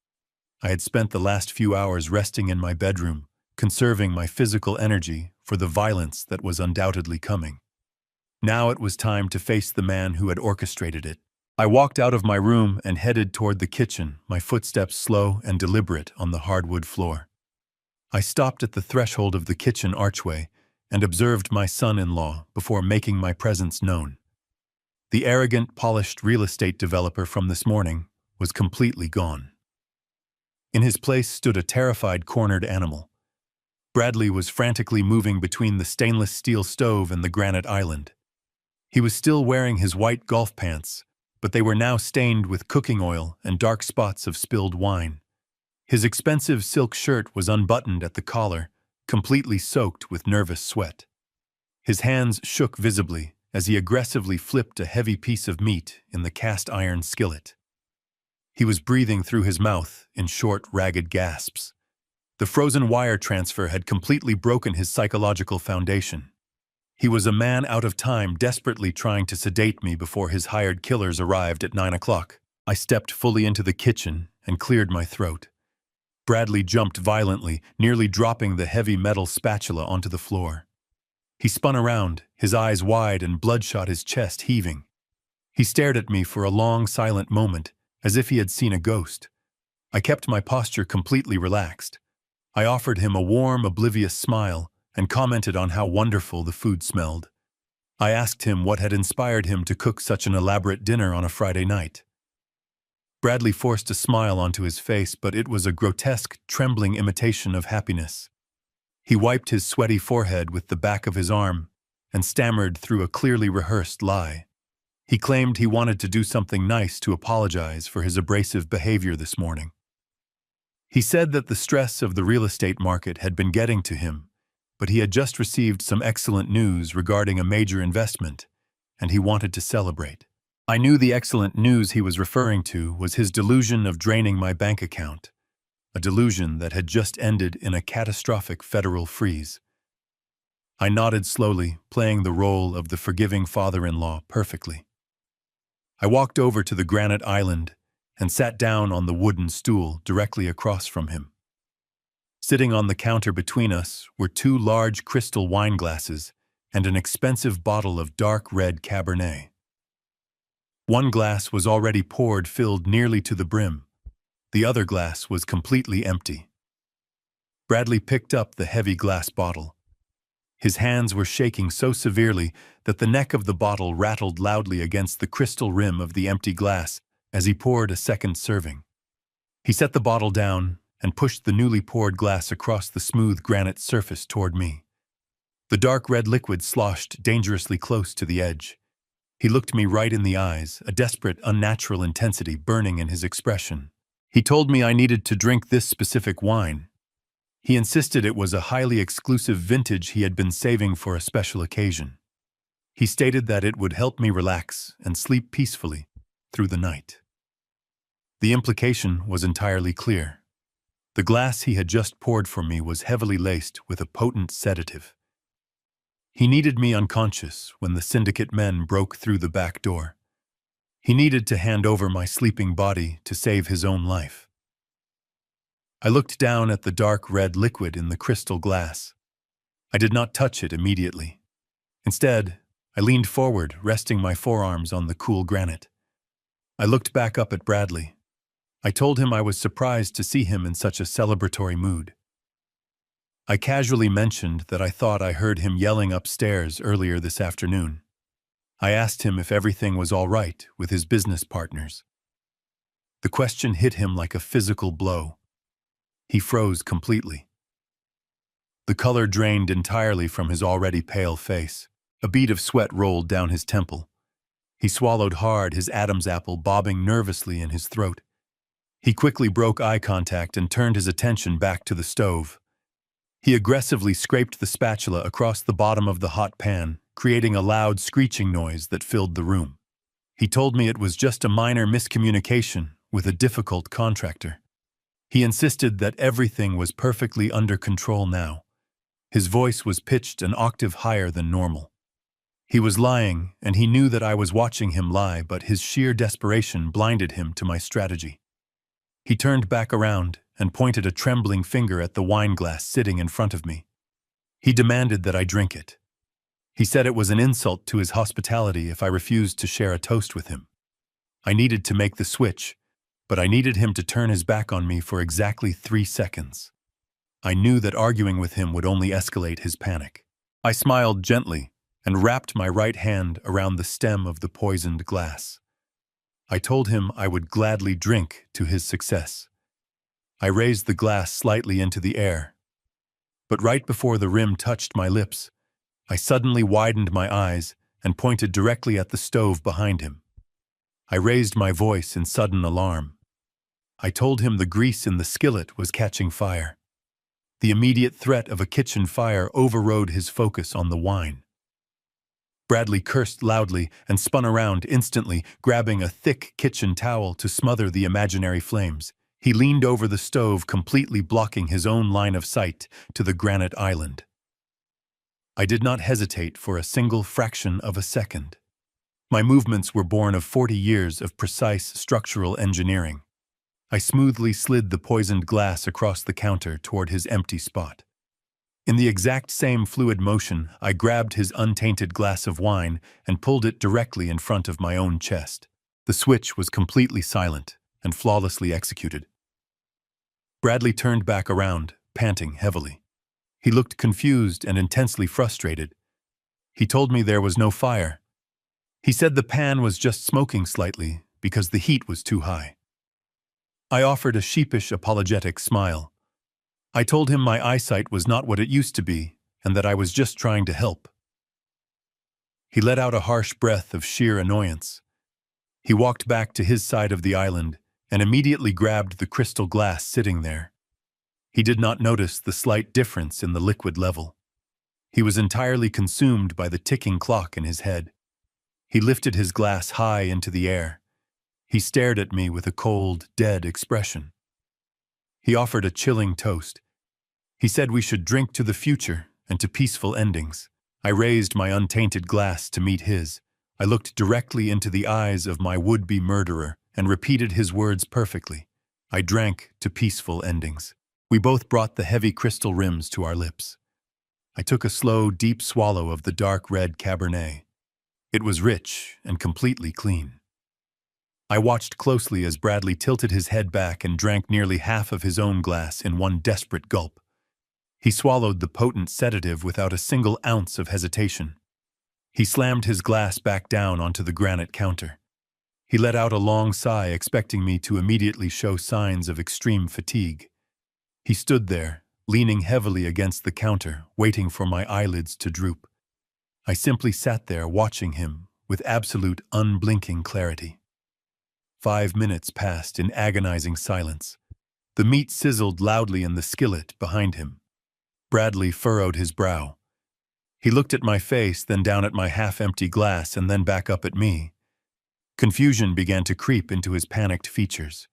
I had spent the last few hours resting in my bedroom, conserving my physical energy for the violence that was undoubtedly coming. Now it was time to face the man who had orchestrated it. I walked out of my room and headed toward the kitchen, my footsteps slow and deliberate on the hardwood floor. I stopped at the threshold of the kitchen archway and observed my son-in-law before making my presence known. The arrogant, polished real estate developer from this morning was completely gone. In his place stood a terrified, cornered animal. Bradley was frantically moving between the stainless steel stove and the granite island. He was still wearing his white golf pants, but they were now stained with cooking oil and dark spots of spilled wine. His expensive silk shirt was unbuttoned at the collar, completely soaked with nervous sweat. His hands shook visibly as he aggressively flipped a heavy piece of meat in the cast-iron skillet. He was breathing through his mouth in short, ragged gasps. The frozen wire transfer had completely broken his psychological foundation. He was a man out of time, desperately trying to sedate me before his hired killers arrived at 9 o'clock. I stepped fully into the kitchen and cleared my throat. Bradley jumped violently, nearly dropping the heavy metal spatula onto the floor. He spun around, his eyes wide and bloodshot, his chest heaving. He stared at me for a long, silent moment, as if he had seen a ghost. I kept my posture completely relaxed. I offered him a warm, oblivious smile and commented on how wonderful the food smelled. I asked him what had inspired him to cook such an elaborate dinner on a Friday night. Bradley forced a smile onto his face, but it was a grotesque, trembling imitation of happiness. He wiped his sweaty forehead with the back of his arm and stammered through a clearly rehearsed lie. He claimed he wanted to do something nice to apologize for his abrasive behavior this morning. He said that the stress of the real estate market had been getting to him, but he had just received some excellent news regarding a major investment, and he wanted to celebrate. I knew the excellent news he was referring to was his delusion of draining my bank account, a delusion that had just ended in a catastrophic federal freeze. I nodded slowly, playing the role of the forgiving father-in-law perfectly. I walked over to the granite island and sat down on the wooden stool directly across from him. Sitting on the counter between us were 2 large crystal wine glasses and an expensive bottle of dark red Cabernet. One glass was already poured, filled nearly to the brim. The other glass was completely empty. Bradley picked up the heavy glass bottle. His hands were shaking so severely that the neck of the bottle rattled loudly against the crystal rim of the empty glass as he poured a second serving. He set the bottle down and pushed the newly poured glass across the smooth granite surface toward me. The dark red liquid sloshed dangerously close to the edge. He looked me right in the eyes, a desperate, unnatural intensity burning in his expression. He told me I needed to drink this specific wine. He insisted it was a highly exclusive vintage he had been saving for a special occasion. He stated that it would help me relax and sleep peacefully through the night. The implication was entirely clear. The glass he had just poured for me was heavily laced with a potent sedative. He needed me unconscious when the syndicate men broke through the back door. He needed to hand over my sleeping body to save his own life. I looked down at the dark red liquid in the crystal glass. I did not touch it immediately. Instead, I leaned forward, resting my forearms on the cool granite. I looked back up at Bradley. I told him I was surprised to see him in such a celebratory mood. I casually mentioned that I thought I heard him yelling upstairs earlier this afternoon. I asked him if everything was all right with his business partners. The question hit him like a physical blow. He froze completely. The color drained entirely from his already pale face. A bead of sweat rolled down his temple. He swallowed hard, his Adam's apple bobbing nervously in his throat. He quickly broke eye contact and turned his attention back to the stove. He aggressively scraped the spatula across the bottom of the hot pan, creating a loud screeching noise that filled the room. He told me it was just a minor miscommunication with a difficult contractor. He insisted that everything was perfectly under control now. His voice was pitched an octave higher than normal. He was lying, and he knew that I was watching him lie, but his sheer desperation blinded him to my strategy. He turned back around and pointed a trembling finger at the wine glass sitting in front of me. He demanded that I drink it. He said it was an insult to his hospitality if I refused to share a toast with him. I needed to make the switch, but I needed him to turn his back on me for exactly 3 seconds. I knew that arguing with him would only escalate his panic. I smiled gently and wrapped my right hand around the stem of the poisoned glass. I told him I would gladly drink to his success. I raised the glass slightly into the air, but right before the rim touched my lips, I suddenly widened my eyes and pointed directly at the stove behind him. I raised my voice in sudden alarm. I told him the grease in the skillet was catching fire. The immediate threat of a kitchen fire overrode his focus on the wine. Bradley cursed loudly and spun around instantly, grabbing a thick kitchen towel to smother the imaginary flames. He leaned over the stove, completely blocking his own line of sight to the granite island. I did not hesitate for a single fraction of a second. My movements were born of 40 years of precise structural engineering. I smoothly slid the poisoned glass across the counter toward his empty spot. In the exact same fluid motion, I grabbed his untainted glass of wine and pulled it directly in front of my own chest. The switch was completely silent and flawlessly executed. Bradley turned back around, panting heavily. He looked confused and intensely frustrated. He told me there was no fire. He said the pan was just smoking slightly because the heat was too high. I offered a sheepish, apologetic smile. I told him my eyesight was not what it used to be and that I was just trying to help. He let out a harsh breath of sheer annoyance. He walked back to his side of the island and immediately grabbed the crystal glass sitting there. He did not notice the slight difference in the liquid level. He was entirely consumed by the ticking clock in his head. He lifted his glass high into the air. He stared at me with a cold, dead expression. He offered a chilling toast. He said we should drink to the future and to peaceful endings. I raised my untainted glass to meet his. I looked directly into the eyes of my would-be murderer and repeated his words perfectly. I drank to peaceful endings. We both brought the heavy crystal rims to our lips. I took a slow, deep swallow of the dark red Cabernet. It was rich and completely clean. I watched closely as Bradley tilted his head back and drank nearly half of his own glass in one desperate gulp. He swallowed the potent sedative without a single ounce of hesitation. He slammed his glass back down onto the granite counter. He let out a long sigh, expecting me to immediately show signs of extreme fatigue. He stood there, leaning heavily against the counter, waiting for my eyelids to droop. I simply sat there watching him with absolute unblinking clarity. 5 minutes passed in agonizing silence. The meat sizzled loudly in the skillet behind him. Bradley furrowed his brow. He looked at my face, then down at my half-empty glass, and then back up at me. Confusion began to creep into his panicked features.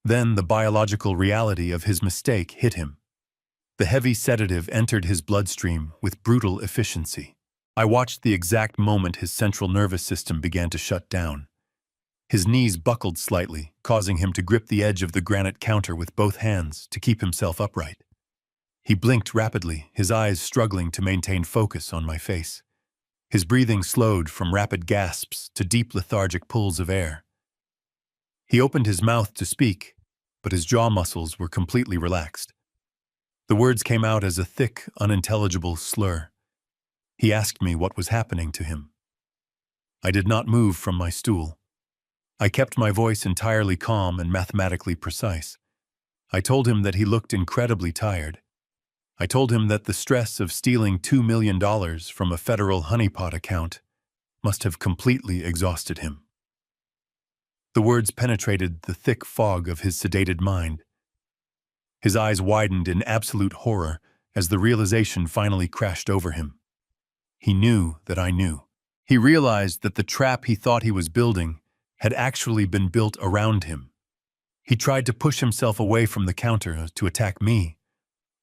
Then the biological reality of his mistake hit him. The heavy sedative entered his bloodstream with brutal efficiency. I watched the exact moment his central nervous system began to shut down. His knees buckled slightly, causing him to grip the edge of the granite counter with both hands to keep himself upright. He blinked rapidly, his eyes struggling to maintain focus on my face. His breathing slowed from rapid gasps to deep lethargic pulls of air. He opened his mouth to speak, but his jaw muscles were completely relaxed. The words came out as a thick, unintelligible slur. He asked me what was happening to him. I did not move from my stool. I kept my voice entirely calm and mathematically precise. I told him that he looked incredibly tired. I told him that the stress of stealing $2 million from a federal honeypot account must have completely exhausted him. The words penetrated the thick fog of his sedated mind. His eyes widened in absolute horror as the realization finally crashed over him. He knew that I knew. He realized that the trap he thought he was building had actually been built around him. He tried to push himself away from the counter to attack me,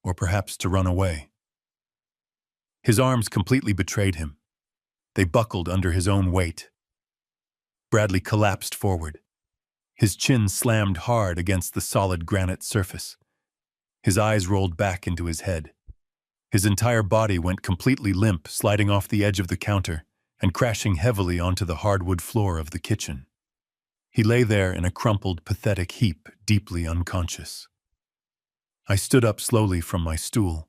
or perhaps to run away. His arms completely betrayed him. They buckled under his own weight. Bradley collapsed forward. His chin slammed hard against the solid granite surface. His eyes rolled back into his head. His entire body went completely limp, sliding off the edge of the counter and crashing heavily onto the hardwood floor of the kitchen. He lay there in a crumpled, pathetic heap, deeply unconscious. I stood up slowly from my stool.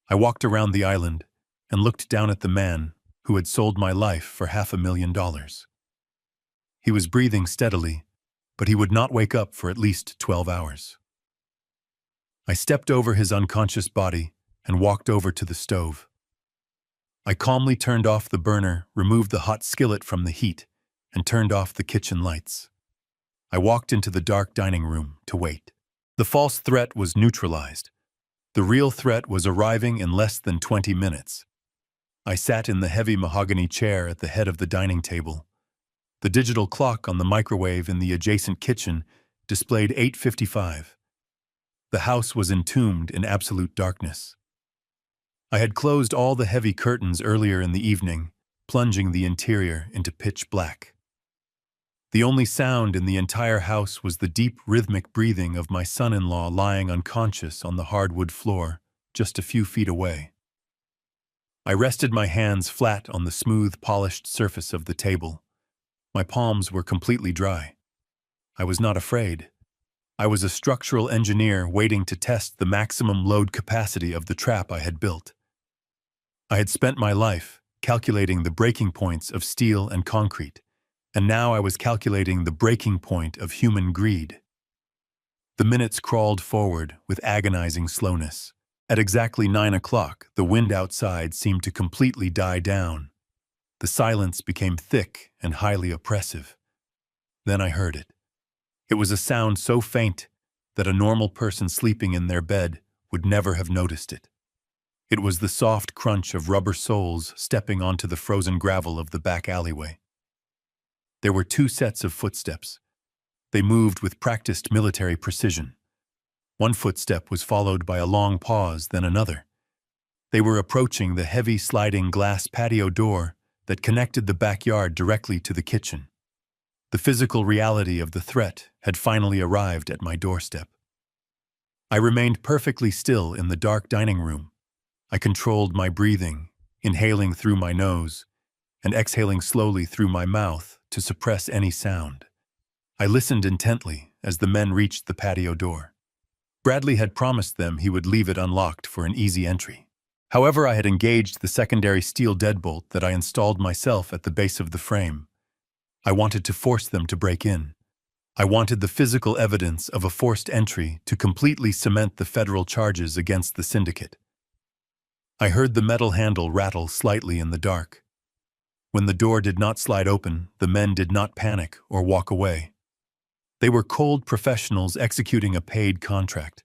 I walked around the island and looked down at the man who had sold my life for $500,000. He was breathing steadily, but he would not wake up for at least 12 hours. I stepped over his unconscious body and walked over to the stove. I calmly turned off the burner, removed the hot skillet from the heat, and turned off the kitchen lights. I walked into the dark dining room to wait. The false threat was neutralized. The real threat was arriving in less than 20 minutes. I sat in the heavy mahogany chair at the head of the dining table. The digital clock on the microwave in the adjacent kitchen displayed 8:55. The house was entombed in absolute darkness. I had closed all the heavy curtains earlier in the evening, plunging the interior into pitch black. The only sound in the entire house was the deep, rhythmic breathing of my son-in-law lying unconscious on the hardwood floor, just a few feet away. I rested my hands flat on the smooth, polished surface of the table. My palms were completely dry. I was not afraid. I was a structural engineer waiting to test the maximum load capacity of the trap I had built. I had spent my life calculating the breaking points of steel and concrete, and now I was calculating the breaking point of human greed. The minutes crawled forward with agonizing slowness. At exactly 9 o'clock, the wind outside seemed to completely die down. The silence became thick and highly oppressive. Then I heard it. It was a sound so faint that a normal person sleeping in their bed would never have noticed it. It was the soft crunch of rubber soles stepping onto the frozen gravel of the back alleyway. There were 2 sets of footsteps. They moved with practiced military precision. One footstep was followed by a long pause, then another. They were approaching the heavy sliding glass patio door that connected the backyard directly to the kitchen. The physical reality of the threat had finally arrived at my doorstep. I remained perfectly still in the dark dining room, I controlled my breathing, inhaling through my nose and exhaling slowly through my mouth to suppress any sound. I listened intently as the men reached the patio door. Bradley had promised them he would leave it unlocked for an easy entry. However, I had engaged the secondary steel deadbolt that I installed myself at the base of the frame. I wanted to force them to break in. I wanted the physical evidence of a forced entry to completely cement the federal charges against the syndicate. I heard the metal handle rattle slightly in the dark. When the door did not slide open, the men did not panic or walk away. They were cold professionals executing a paid contract.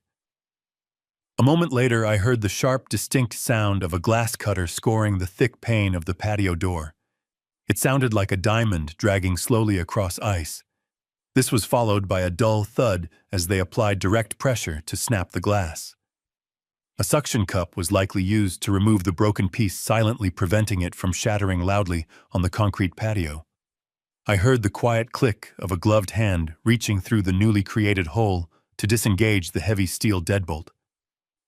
A moment later, I heard the sharp, distinct sound of a glass cutter scoring the thick pane of the patio door. It sounded like a diamond dragging slowly across ice. This was followed by a dull thud as they applied direct pressure to snap the glass. A suction cup was likely used to remove the broken piece, silently preventing it from shattering loudly on the concrete patio. I heard the quiet click of a gloved hand reaching through the newly created hole to disengage the heavy steel deadbolt.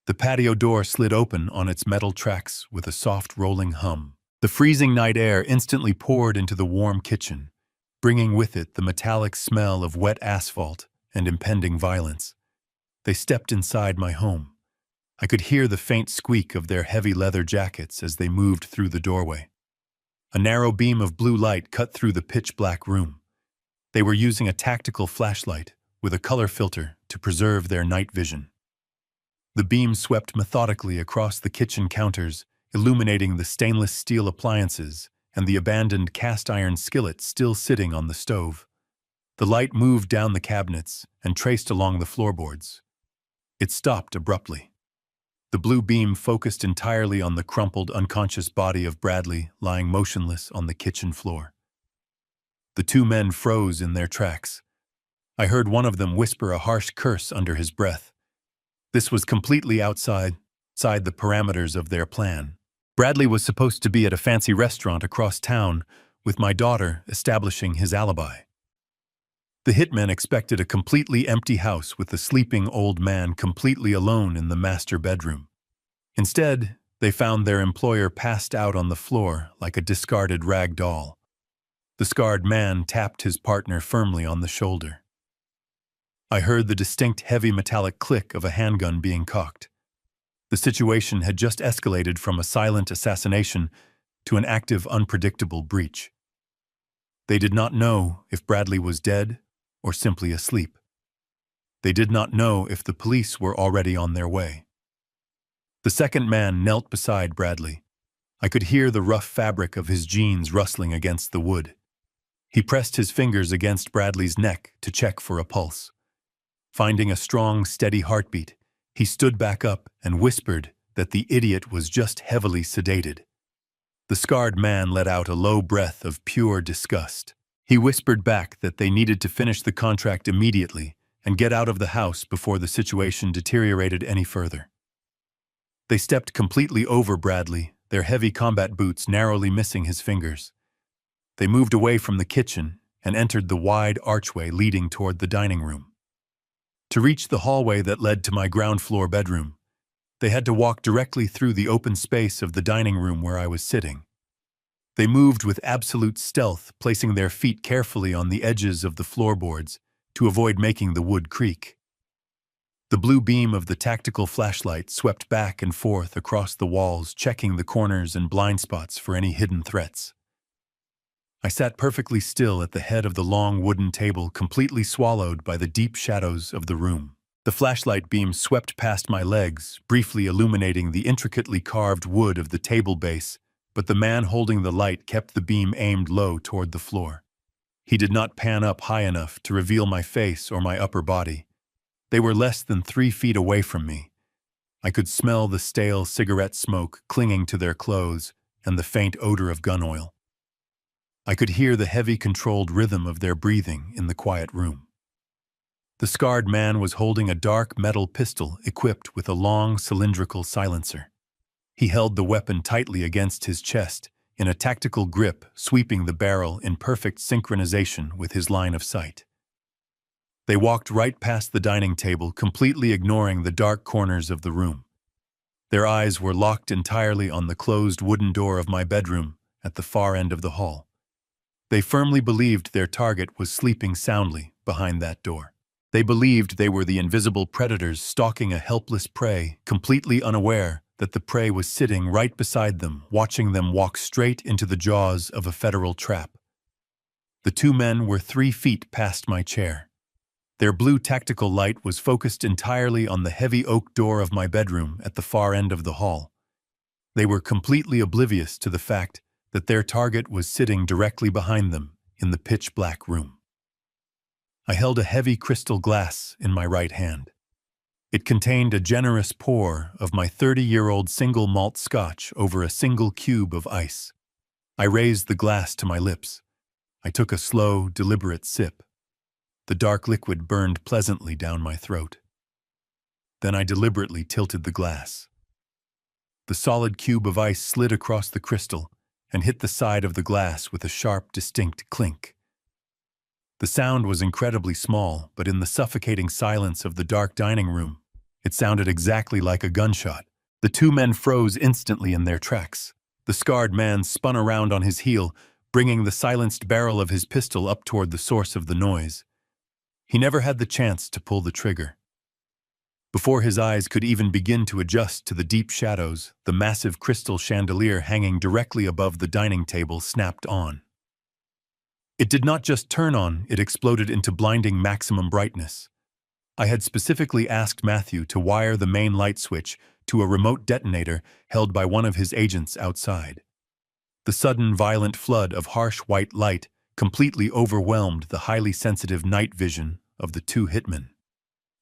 The patio door slid open on its metal tracks with a soft rolling hum. The freezing night air instantly poured into the warm kitchen, bringing with it the metallic smell of wet asphalt and impending violence. They stepped inside my home. I could hear the faint squeak of their heavy leather jackets as they moved through the doorway. A narrow beam of blue light cut through the pitch-black room. They were using a tactical flashlight with a color filter to preserve their night vision. The beam swept methodically across the kitchen counters, illuminating the stainless steel appliances and the abandoned cast-iron skillet still sitting on the stove. The light moved down the cabinets and traced along the floorboards. It stopped abruptly. The blue beam focused entirely on the crumpled, unconscious body of Bradley lying motionless on the kitchen floor. The two men froze in their tracks. I heard one of them whisper a harsh curse under his breath. This was completely outside the parameters of their plan. Bradley was supposed to be at a fancy restaurant across town, with my daughter establishing his alibi. The hitmen expected a completely empty house with the sleeping old man completely alone in the master bedroom. Instead, they found their employer passed out on the floor like a discarded rag doll. The scarred man tapped his partner firmly on the shoulder. I heard the distinct heavy metallic click of a handgun being cocked. The situation had just escalated from a silent assassination to an active, unpredictable breach. They did not know if Bradley was dead or simply asleep. They did not know if the police were already on their way. The second man knelt beside Bradley. I could hear the rough fabric of his jeans rustling against the wood. He pressed his fingers against Bradley's neck to check for a pulse. Finding a strong, steady heartbeat, he stood back up and whispered that the idiot was just heavily sedated. The scarred man let out a low breath of pure disgust. He whispered back that they needed to finish the contract immediately and get out of the house before the situation deteriorated any further. They stepped completely over Bradley, their heavy combat boots narrowly missing his fingers. They moved away from the kitchen and entered the wide archway leading toward the dining room. To reach the hallway that led to my ground floor bedroom, they had to walk directly through the open space of the dining room where I was sitting. They moved with absolute stealth, placing their feet carefully on the edges of the floorboards to avoid making the wood creak. The blue beam of the tactical flashlight swept back and forth across the walls, checking the corners and blind spots for any hidden threats. I sat perfectly still at the head of the long wooden table, completely swallowed by the deep shadows of the room. The flashlight beam swept past my legs, briefly illuminating the intricately carved wood of the table base, but the man holding the light kept the beam aimed low toward the floor. He did not pan up high enough to reveal my face or my upper body. They were less than 3 feet away from me. I could smell the stale cigarette smoke clinging to their clothes and the faint odor of gun oil. I could hear the heavy, controlled rhythm of their breathing in the quiet room. The scarred man was holding a dark metal pistol equipped with a long, cylindrical silencer. He held the weapon tightly against his chest, in a tactical grip, sweeping the barrel in perfect synchronization with his line of sight. They walked right past the dining table, completely ignoring the dark corners of the room. Their eyes were locked entirely on the closed wooden door of my bedroom at the far end of the hall. They firmly believed their target was sleeping soundly behind that door. They believed they were the invisible predators stalking a helpless prey, completely unaware that the prey was sitting right beside them, watching them walk straight into the jaws of a federal trap. The two men were 3 feet past my chair. Their blue tactical light was focused entirely on the heavy oak door of my bedroom at the far end of the hall. They were completely oblivious to the fact that their target was sitting directly behind them in the pitch-black room. I held a heavy crystal glass in my right hand. It contained a generous pour of my 30-year-old single malt scotch over a single cube of ice. I raised the glass to my lips. I took a slow, deliberate sip. The dark liquid burned pleasantly down my throat. Then I deliberately tilted the glass. The solid cube of ice slid across the crystal and hit the side of the glass with a sharp, distinct clink. The sound was incredibly small, but in the suffocating silence of the dark dining room, it sounded exactly like a gunshot. The two men froze instantly in their tracks. The scarred man spun around on his heel, bringing the silenced barrel of his pistol up toward the source of the noise. He never had the chance to pull the trigger. Before his eyes could even begin to adjust to the deep shadows, the massive crystal chandelier hanging directly above the dining table snapped on. It did not just turn on, it exploded into blinding maximum brightness. I had specifically asked Matthew to wire the main light switch to a remote detonator held by one of his agents outside. The sudden violent flood of harsh white light completely overwhelmed the highly sensitive night vision of the two hitmen.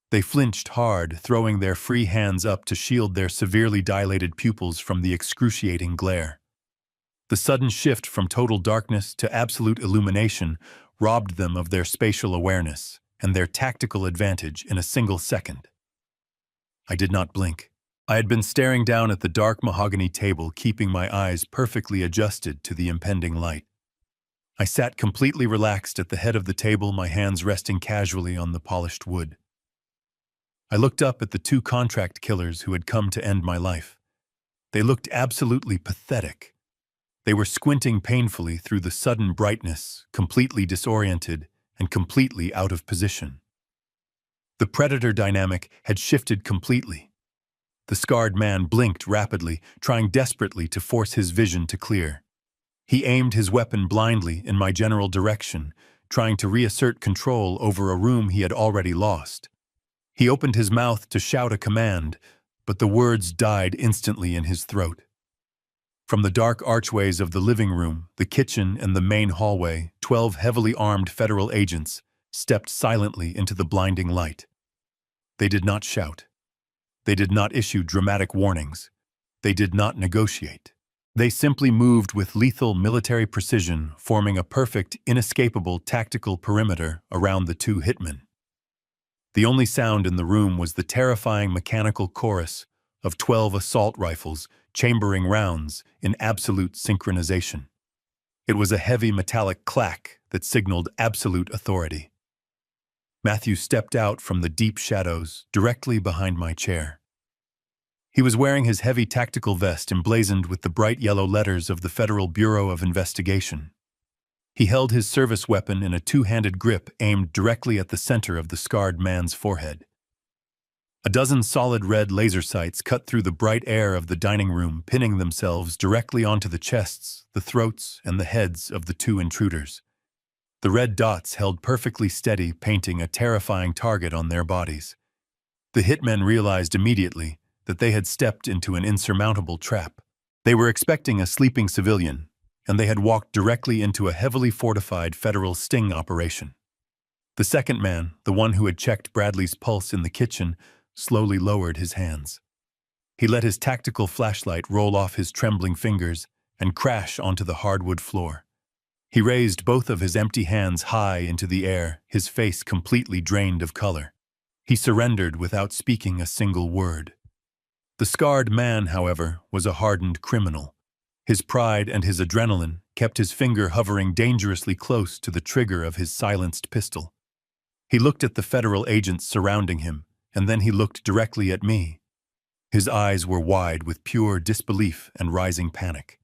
They flinched hard, throwing their free hands up to shield their severely dilated pupils from the excruciating glare. The sudden shift from total darkness to absolute illumination robbed them of their spatial awareness and their tactical advantage in a single second. I did not blink. I had been staring down at the dark mahogany table, keeping my eyes perfectly adjusted to the impending light. I sat completely relaxed at the head of the table, my hands resting casually on the polished wood. I looked up at the two contract killers who had come to end my life. They looked absolutely pathetic. They were squinting painfully through the sudden brightness, completely disoriented and completely out of position. The predator dynamic had shifted completely. The scarred man blinked rapidly, trying desperately to force his vision to clear. He aimed his weapon blindly in my general direction, trying to reassert control over a room he had already lost. He opened his mouth to shout a command, but the words died instantly in his throat. From the dark archways of the living room, the kitchen, and the main hallway, 12 heavily armed federal agents stepped silently into the blinding light. They did not shout. They did not issue dramatic warnings. They did not negotiate. They simply moved with lethal military precision, forming a perfect, inescapable tactical perimeter around the two hitmen. The only sound in the room was the terrifying mechanical chorus of 12 assault rifles chambering rounds in absolute synchronization. It was a heavy metallic clack that signaled absolute authority. Matthew stepped out from the deep shadows directly behind my chair. He was wearing his heavy tactical vest emblazoned with the bright yellow letters of the Federal Bureau of Investigation. He held his service weapon in a two-handed grip aimed directly at the center of the scarred man's forehead. A dozen solid red laser sights cut through the bright air of the dining room, pinning themselves directly onto the chests, the throats, and the heads of the two intruders. The red dots held perfectly steady, painting a terrifying target on their bodies. The hitmen realized immediately that they had stepped into an insurmountable trap. They were expecting a sleeping civilian, and they had walked directly into a heavily fortified federal sting operation. The second man, the one who had checked Bradley's pulse in the kitchen, slowly lowered his hands. He let his tactical flashlight roll off his trembling fingers and crash onto the hardwood floor. He raised both of his empty hands high into the air, his face completely drained of color. He surrendered without speaking a single word. The scarred man, however, was a hardened criminal. His pride and his adrenaline kept his finger hovering dangerously close to the trigger of his silenced pistol. He looked at the federal agents surrounding him, and then he looked directly at me. His eyes were wide with pure disbelief and rising panic.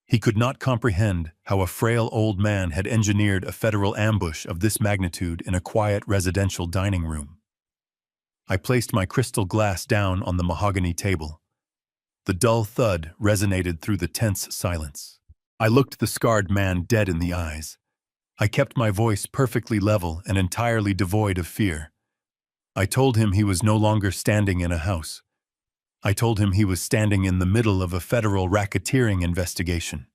He could not comprehend how a frail old man had engineered a federal ambush of this magnitude in a quiet residential dining room. I placed my crystal glass down on the mahogany table. The dull thud resonated through the tense silence. I looked the scarred man dead in the eyes. I kept my voice perfectly level and entirely devoid of fear. I told him he was no longer standing in a house. I told him he was standing in the middle of a federal racketeering investigation.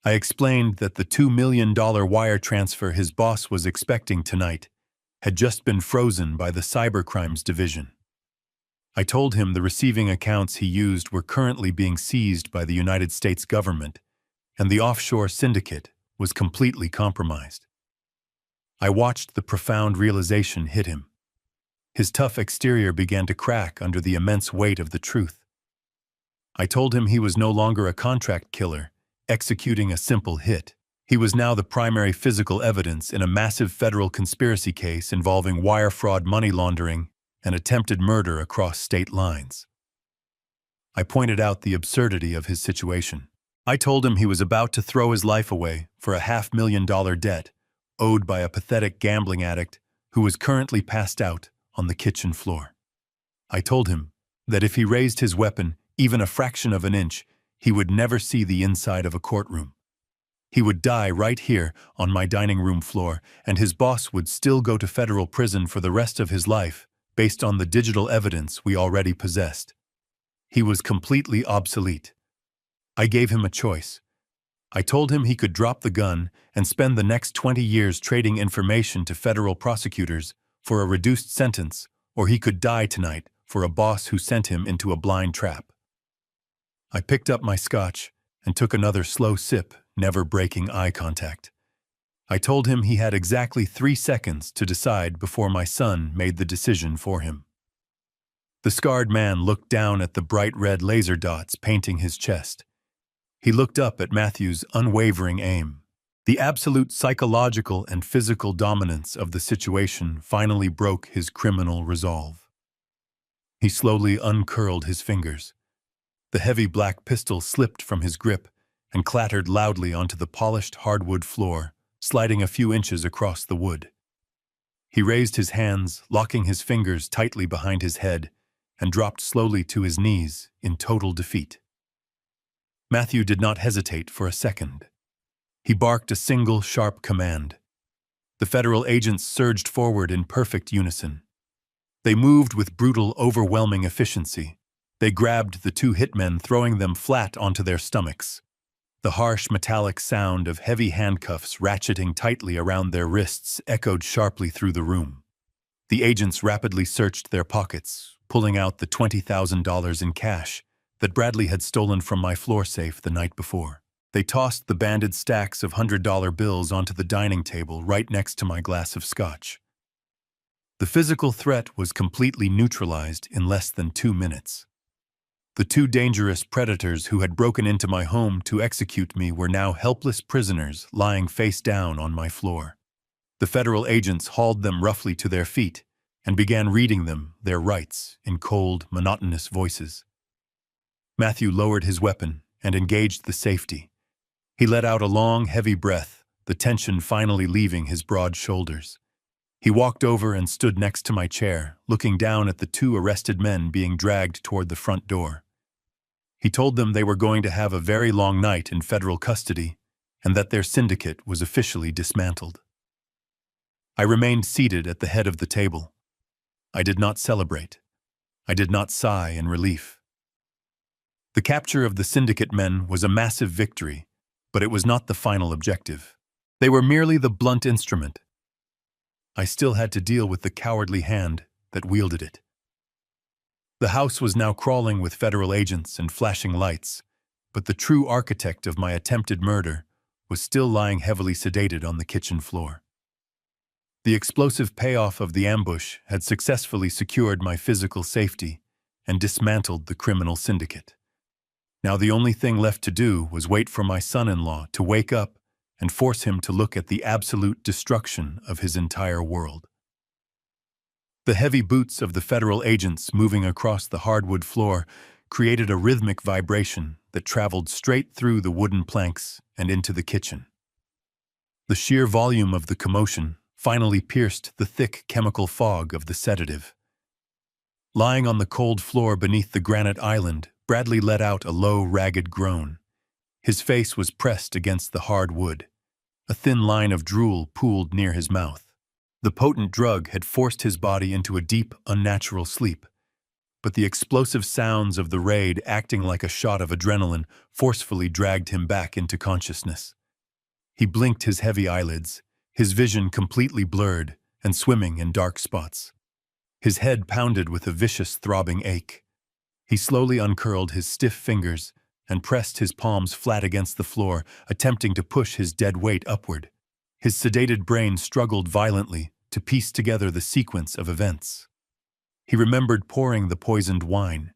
I explained that the $2 million wire transfer his boss was expecting tonight had just been frozen by the Cybercrimes Division. I told him the receiving accounts he used were currently being seized by the United States government, and the offshore syndicate was completely compromised. I watched the profound realization hit him. His tough exterior began to crack under the immense weight of the truth. I told him he was no longer a contract killer, executing a simple hit. He was now the primary physical evidence in a massive federal conspiracy case involving wire fraud, money laundering, and attempted murder across state lines. I pointed out the absurdity of his situation. I told him he was about to throw his life away for a $500,000 debt owed by a pathetic gambling addict who was currently passed out on the kitchen floor. I told him that if he raised his weapon even a fraction of an inch, he would never see the inside of a courtroom. He would die right here on my dining room floor, and his boss would still go to federal prison for the rest of his life based on the digital evidence we already possessed. He was completely obsolete. I gave him a choice. I told him he could drop the gun and spend the next 20 years trading information to federal prosecutors for a reduced sentence, or he could die tonight for a boss who sent him into a blind trap. I picked up my scotch and took another slow sip, never breaking eye contact. I told him he had exactly 3 seconds to decide before my son made the decision for him. The scarred man looked down at the bright red laser dots painting his chest. He looked up at Matthew's unwavering aim. The absolute psychological and physical dominance of the situation finally broke his criminal resolve. He slowly uncurled his fingers. The heavy black pistol slipped from his grip and clattered loudly onto the polished hardwood floor, sliding a few inches across the wood. He raised his hands, locking his fingers tightly behind his head, and dropped slowly to his knees in total defeat. Matthew did not hesitate for a second. He barked a single sharp command. The federal agents surged forward in perfect unison. They moved with brutal, overwhelming efficiency. They grabbed the 2 hitmen, throwing them flat onto their stomachs. The harsh metallic sound of heavy handcuffs ratcheting tightly around their wrists echoed sharply through the room. The agents rapidly searched their pockets, pulling out the $20,000 in cash that Bradley had stolen from my floor safe the night before. They tossed the banded stacks of $100 bills onto the dining table right next to my glass of scotch. The physical threat was completely neutralized in less than 2 minutes. The 2 dangerous predators who had broken into my home to execute me were now helpless prisoners lying face down on my floor. The federal agents hauled them roughly to their feet and began reading them their rights in cold, monotonous voices. Matthew lowered his weapon and engaged the safety. He let out a long, heavy breath, the tension finally leaving his broad shoulders. He walked over and stood next to my chair, looking down at the 2 arrested men being dragged toward the front door. He told them they were going to have a very long night in federal custody and that their syndicate was officially dismantled. I remained seated at the head of the table. I did not celebrate. I did not sigh in relief. The capture of the syndicate men was a massive victory, but it was not the final objective. They were merely the blunt instrument. I still had to deal with the cowardly hand that wielded it. The house was now crawling with federal agents and flashing lights, but the true architect of my attempted murder was still lying heavily sedated on the kitchen floor. The explosive payoff of the ambush had successfully secured my physical safety and dismantled the criminal syndicate. Now the only thing left to do was wait for my son-in-law to wake up and force him to look at the absolute destruction of his entire world. The heavy boots of the federal agents moving across the hardwood floor created a rhythmic vibration that traveled straight through the wooden planks and into the kitchen. The sheer volume of the commotion finally pierced the thick chemical fog of the sedative. Lying on the cold floor beneath the granite island, Bradley let out a low, ragged groan. His face was pressed against the hard wood. A thin line of drool pooled near his mouth. The potent drug had forced his body into a deep, unnatural sleep, but the explosive sounds of the raid acting like a shot of adrenaline forcefully dragged him back into consciousness. He blinked his heavy eyelids, his vision completely blurred and swimming in dark spots. His head pounded with a vicious, throbbing ache. He slowly uncurled his stiff fingers and pressed his palms flat against the floor, attempting to push his dead weight upward. His sedated brain struggled violently to piece together the sequence of events. He remembered pouring the poisoned wine.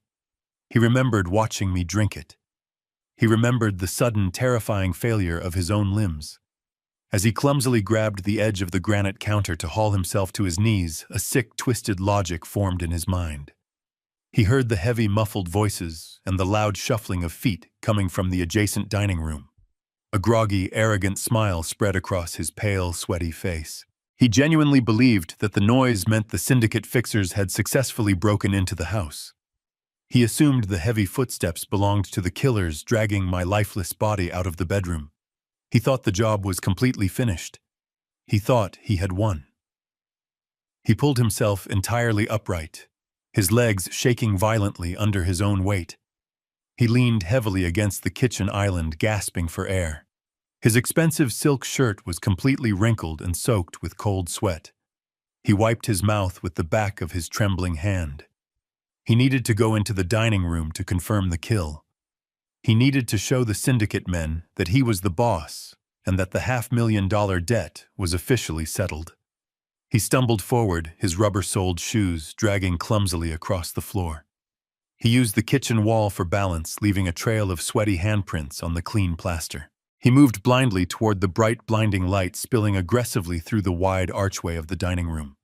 He remembered watching me drink it. He remembered the sudden, terrifying failure of his own limbs. As he clumsily grabbed the edge of the granite counter to haul himself to his knees, a sick, twisted logic formed in his mind. He heard the heavy, muffled voices and the loud shuffling of feet coming from the adjacent dining room. A groggy, arrogant smile spread across his pale, sweaty face. He genuinely believed that the noise meant the syndicate fixers had successfully broken into the house. He assumed the heavy footsteps belonged to the killers dragging my lifeless body out of the bedroom. He thought the job was completely finished. He thought he had won. He pulled himself entirely upright, his legs shaking violently under his own weight. He leaned heavily against the kitchen island, gasping for air. His expensive silk shirt was completely wrinkled and soaked with cold sweat. He wiped his mouth with the back of his trembling hand. He needed to go into the dining room to confirm the kill. He needed to show the syndicate men that he was the boss and that the $500,000 debt was officially settled. He stumbled forward, his rubber-soled shoes dragging clumsily across the floor. He used the kitchen wall for balance, leaving a trail of sweaty handprints on the clean plaster. He moved blindly toward the bright, blinding light spilling aggressively through the wide archway of the dining room.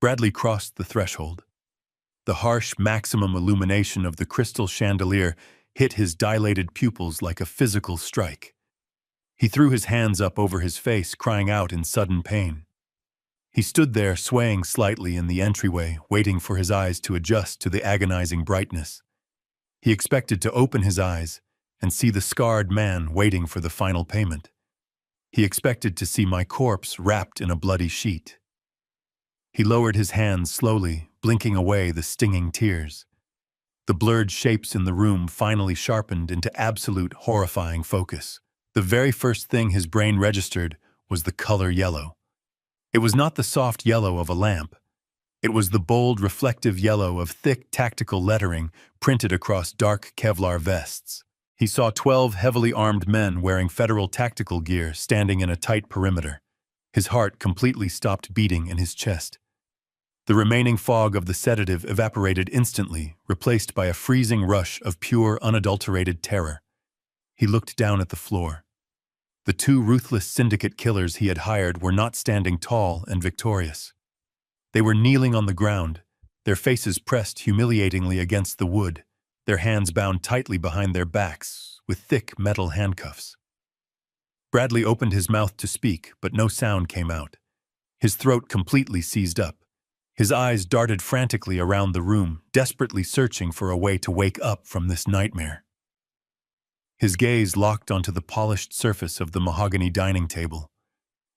Bradley crossed the threshold. The harsh, maximum illumination of the crystal chandelier hit his dilated pupils like a physical strike. He threw his hands up over his face, crying out in sudden pain. He stood there, swaying slightly in the entryway, waiting for his eyes to adjust to the agonizing brightness. He expected to open his eyes and see the scarred man waiting for the final payment. He expected to see my corpse wrapped in a bloody sheet. He lowered his hands slowly, blinking away the stinging tears. The blurred shapes in the room finally sharpened into absolute horrifying focus. The very first thing his brain registered was the color yellow. It was not the soft yellow of a lamp. It was the bold, reflective yellow of thick, tactical lettering printed across dark Kevlar vests. He saw 12 heavily armed men wearing federal tactical gear standing in a tight perimeter. His heart completely stopped beating in his chest. The remaining fog of the sedative evaporated instantly, replaced by a freezing rush of pure, unadulterated terror. He looked down at the floor. The two ruthless syndicate killers he had hired were not standing tall and victorious. They were kneeling on the ground, their faces pressed humiliatingly against the wood, their hands bound tightly behind their backs with thick metal handcuffs. Bradley opened his mouth to speak, but no sound came out. His throat completely seized up. His eyes darted frantically around the room, desperately searching for a way to wake up from this nightmare. His gaze locked onto the polished surface of the mahogany dining table.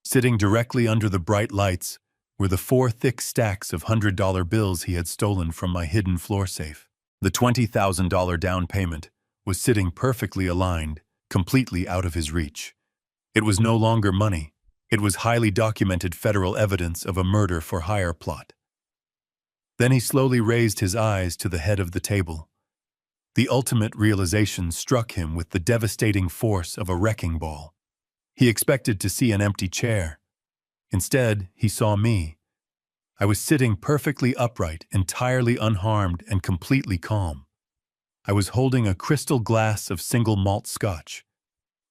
Sitting directly under the bright lights were the 4 thick stacks of $100 bills he had stolen from my hidden floor safe. The $20,000 down payment was sitting perfectly aligned, completely out of his reach. It was no longer money. It was highly documented federal evidence of a murder-for-hire plot. Then he slowly raised his eyes to the head of the table. The ultimate realization struck him with the devastating force of a wrecking ball. He expected to see an empty chair. Instead, he saw me. I was sitting perfectly upright, entirely unharmed and completely calm. I was holding a crystal glass of single malt scotch.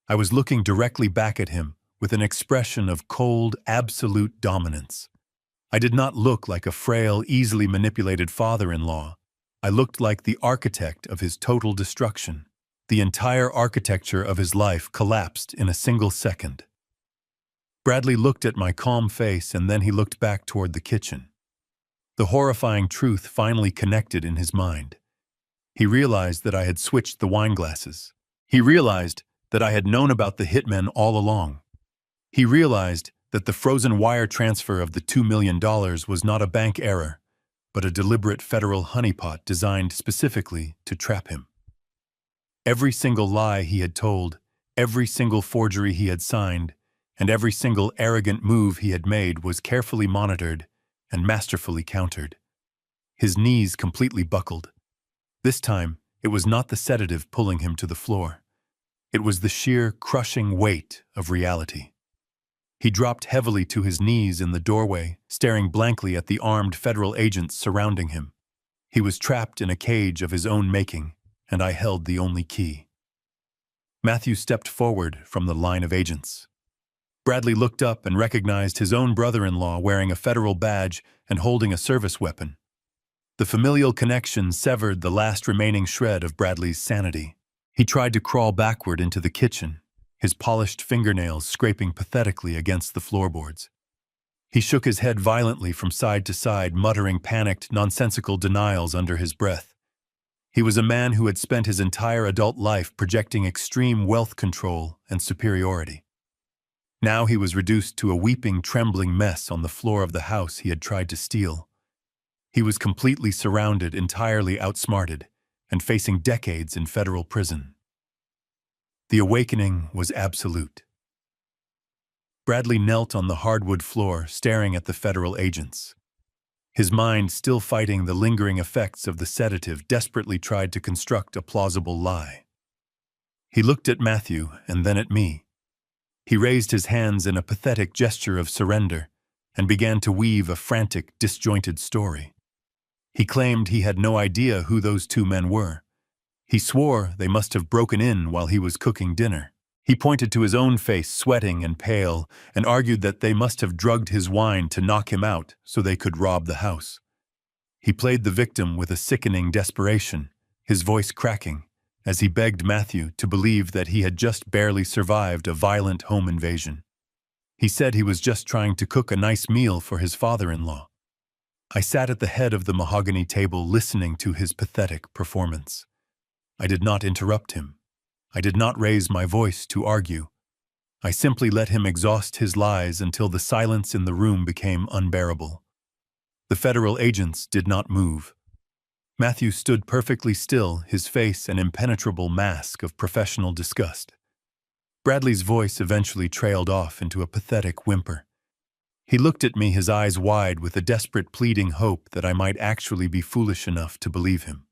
I was looking directly back at him with an expression of cold, absolute dominance. I did not look like a frail, easily manipulated father-in-law. I looked like the architect of his total destruction. The entire architecture of his life collapsed in a single second. Bradley looked at my calm face and then he looked back toward the kitchen. The horrifying truth finally connected in his mind. He realized that I had switched the wine glasses. He realized that I had known about the hitmen all along. He realized that the frozen wire transfer of the $2 million was not a bank error, but a deliberate federal honeypot designed specifically to trap him. Every single lie he had told, every single forgery he had signed, and every single arrogant move he had made was carefully monitored and masterfully countered. His knees completely buckled. This time, it was not the sedative pulling him to the floor. It was the sheer, crushing weight of reality. He dropped heavily to his knees in the doorway, staring blankly at the armed federal agents surrounding him. He was trapped in a cage of his own making, and I held the only key. Matthew stepped forward from the line of agents. Bradley looked up and recognized his own brother-in-law wearing a federal badge and holding a service weapon. The familial connection severed the last remaining shred of Bradley's sanity. He tried to crawl backward into the kitchen, his polished fingernails scraping pathetically against the floorboards. He shook his head violently from side to side, muttering panicked, nonsensical denials under his breath. He was a man who had spent his entire adult life projecting extreme wealth control and superiority. Now he was reduced to a weeping, trembling mess on the floor of the house he had tried to steal. He was completely surrounded, entirely outsmarted, and facing decades in federal prison. The awakening was absolute. Bradley knelt on the hardwood floor, staring at the federal agents. His mind, still fighting the lingering effects of the sedative, desperately tried to construct a plausible lie. He looked at Matthew and then at me. He raised his hands in a pathetic gesture of surrender and began to weave a frantic, disjointed story. He claimed he had no idea who those two men were. He swore they must have broken in while he was cooking dinner. He pointed to his own face, sweating and pale, and argued that they must have drugged his wine to knock him out so they could rob the house. He played the victim with a sickening desperation, his voice cracking, as he begged Matthew to believe that he had just barely survived a violent home invasion. He said he was just trying to cook a nice meal for his father-in-law. I sat at the head of the mahogany table listening to his pathetic performance. I did not interrupt him. I did not raise my voice to argue. I simply let him exhaust his lies until the silence in the room became unbearable. The federal agents did not move. Matthew stood perfectly still, his face an impenetrable mask of professional disgust. Bradley's voice eventually trailed off into a pathetic whimper. He looked at me, his eyes wide with a desperate pleading hope that I might actually be foolish enough to believe him.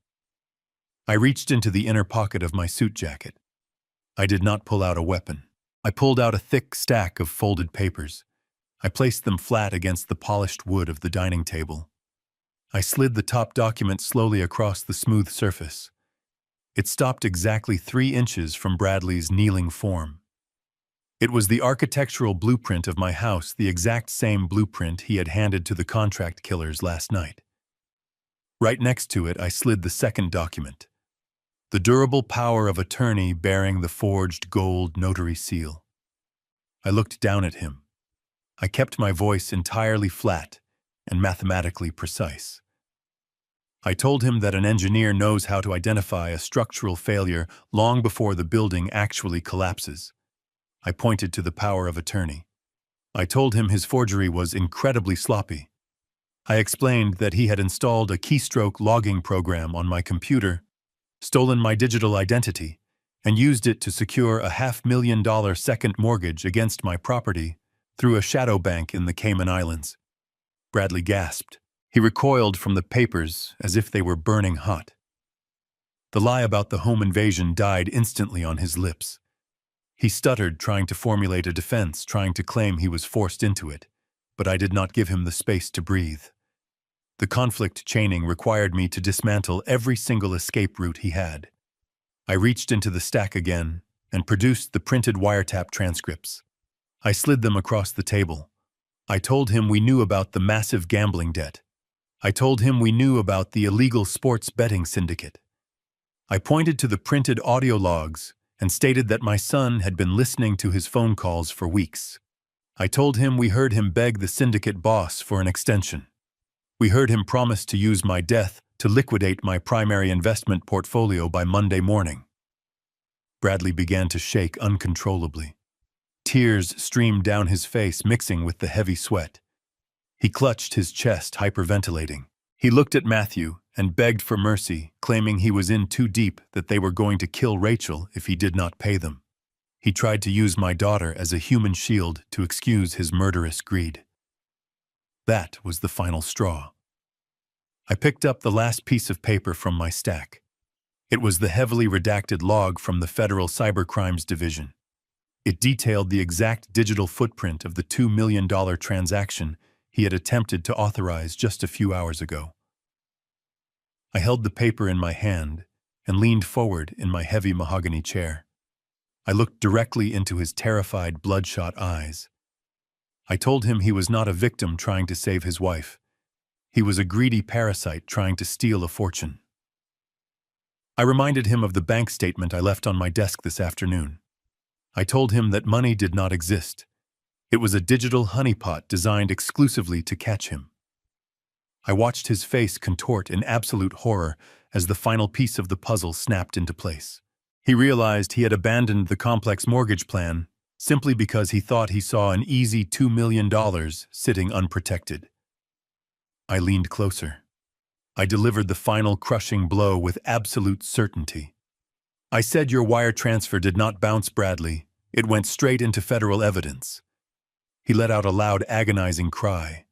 I reached into the inner pocket of my suit jacket. I did not pull out a weapon. I pulled out a thick stack of folded papers. I placed them flat against the polished wood of the dining table. I slid the top document slowly across the smooth surface. It stopped exactly 3 inches from Bradley's kneeling form. It was the architectural blueprint of my house, the exact same blueprint he had handed to the contract killers last night. Right next to it, I slid the second document. The durable power of attorney bearing the forged gold notary seal. I looked down at him. I kept my voice entirely flat and mathematically precise. I told him that an engineer knows how to identify a structural failure long before the building actually collapses. I pointed to the power of attorney. I told him his forgery was incredibly sloppy. I explained that he had installed a keystroke logging program on my computer, stolen my digital identity, and used it to secure a $500,000 second mortgage against my property through a shadow bank in the Cayman Islands. Bradley gasped. He recoiled from the papers as if they were burning hot. The lie about the home invasion died instantly on his lips. He stuttered, trying to formulate a defense, trying to claim he was forced into it, but I did not give him the space to breathe. The conflict chaining required me to dismantle every single escape route he had. I reached into the stack again and produced the printed wiretap transcripts. I slid them across the table. I told him we knew about the massive gambling debt. I told him we knew about the illegal sports betting syndicate. I pointed to the printed audio logs and stated that my son had been listening to his phone calls for weeks. I told him we heard him beg the syndicate boss for an extension. We heard him promise to use my death to liquidate my primary investment portfolio by Monday morning. Bradley began to shake uncontrollably. Tears streamed down his face, mixing with the heavy sweat. He clutched his chest, hyperventilating. He looked at Matthew and begged for mercy, claiming he was in too deep, that they were going to kill Rachel if he did not pay them. He tried to use my daughter as a human shield to excuse his murderous greed. That was the final straw. I picked up the last piece of paper from my stack. It was the heavily redacted log from the Federal Cybercrimes Division. It detailed the exact digital footprint of the $2 million transaction he had attempted to authorize just a few hours ago. I held the paper in my hand and leaned forward in my heavy mahogany chair. I looked directly into his terrified, bloodshot eyes. I told him he was not a victim trying to save his wife. He was a greedy parasite trying to steal a fortune. I reminded him of the bank statement I left on my desk this afternoon. I told him that money did not exist. It was a digital honeypot designed exclusively to catch him. I watched his face contort in absolute horror as the final piece of the puzzle snapped into place. He realized he had abandoned the complex mortgage plan simply because he thought he saw an easy $2 million sitting unprotected. I leaned closer. I delivered the final crushing blow with absolute certainty. I said your wire transfer did not bounce, Bradley. It went straight into federal evidence. He let out a loud, agonizing cry.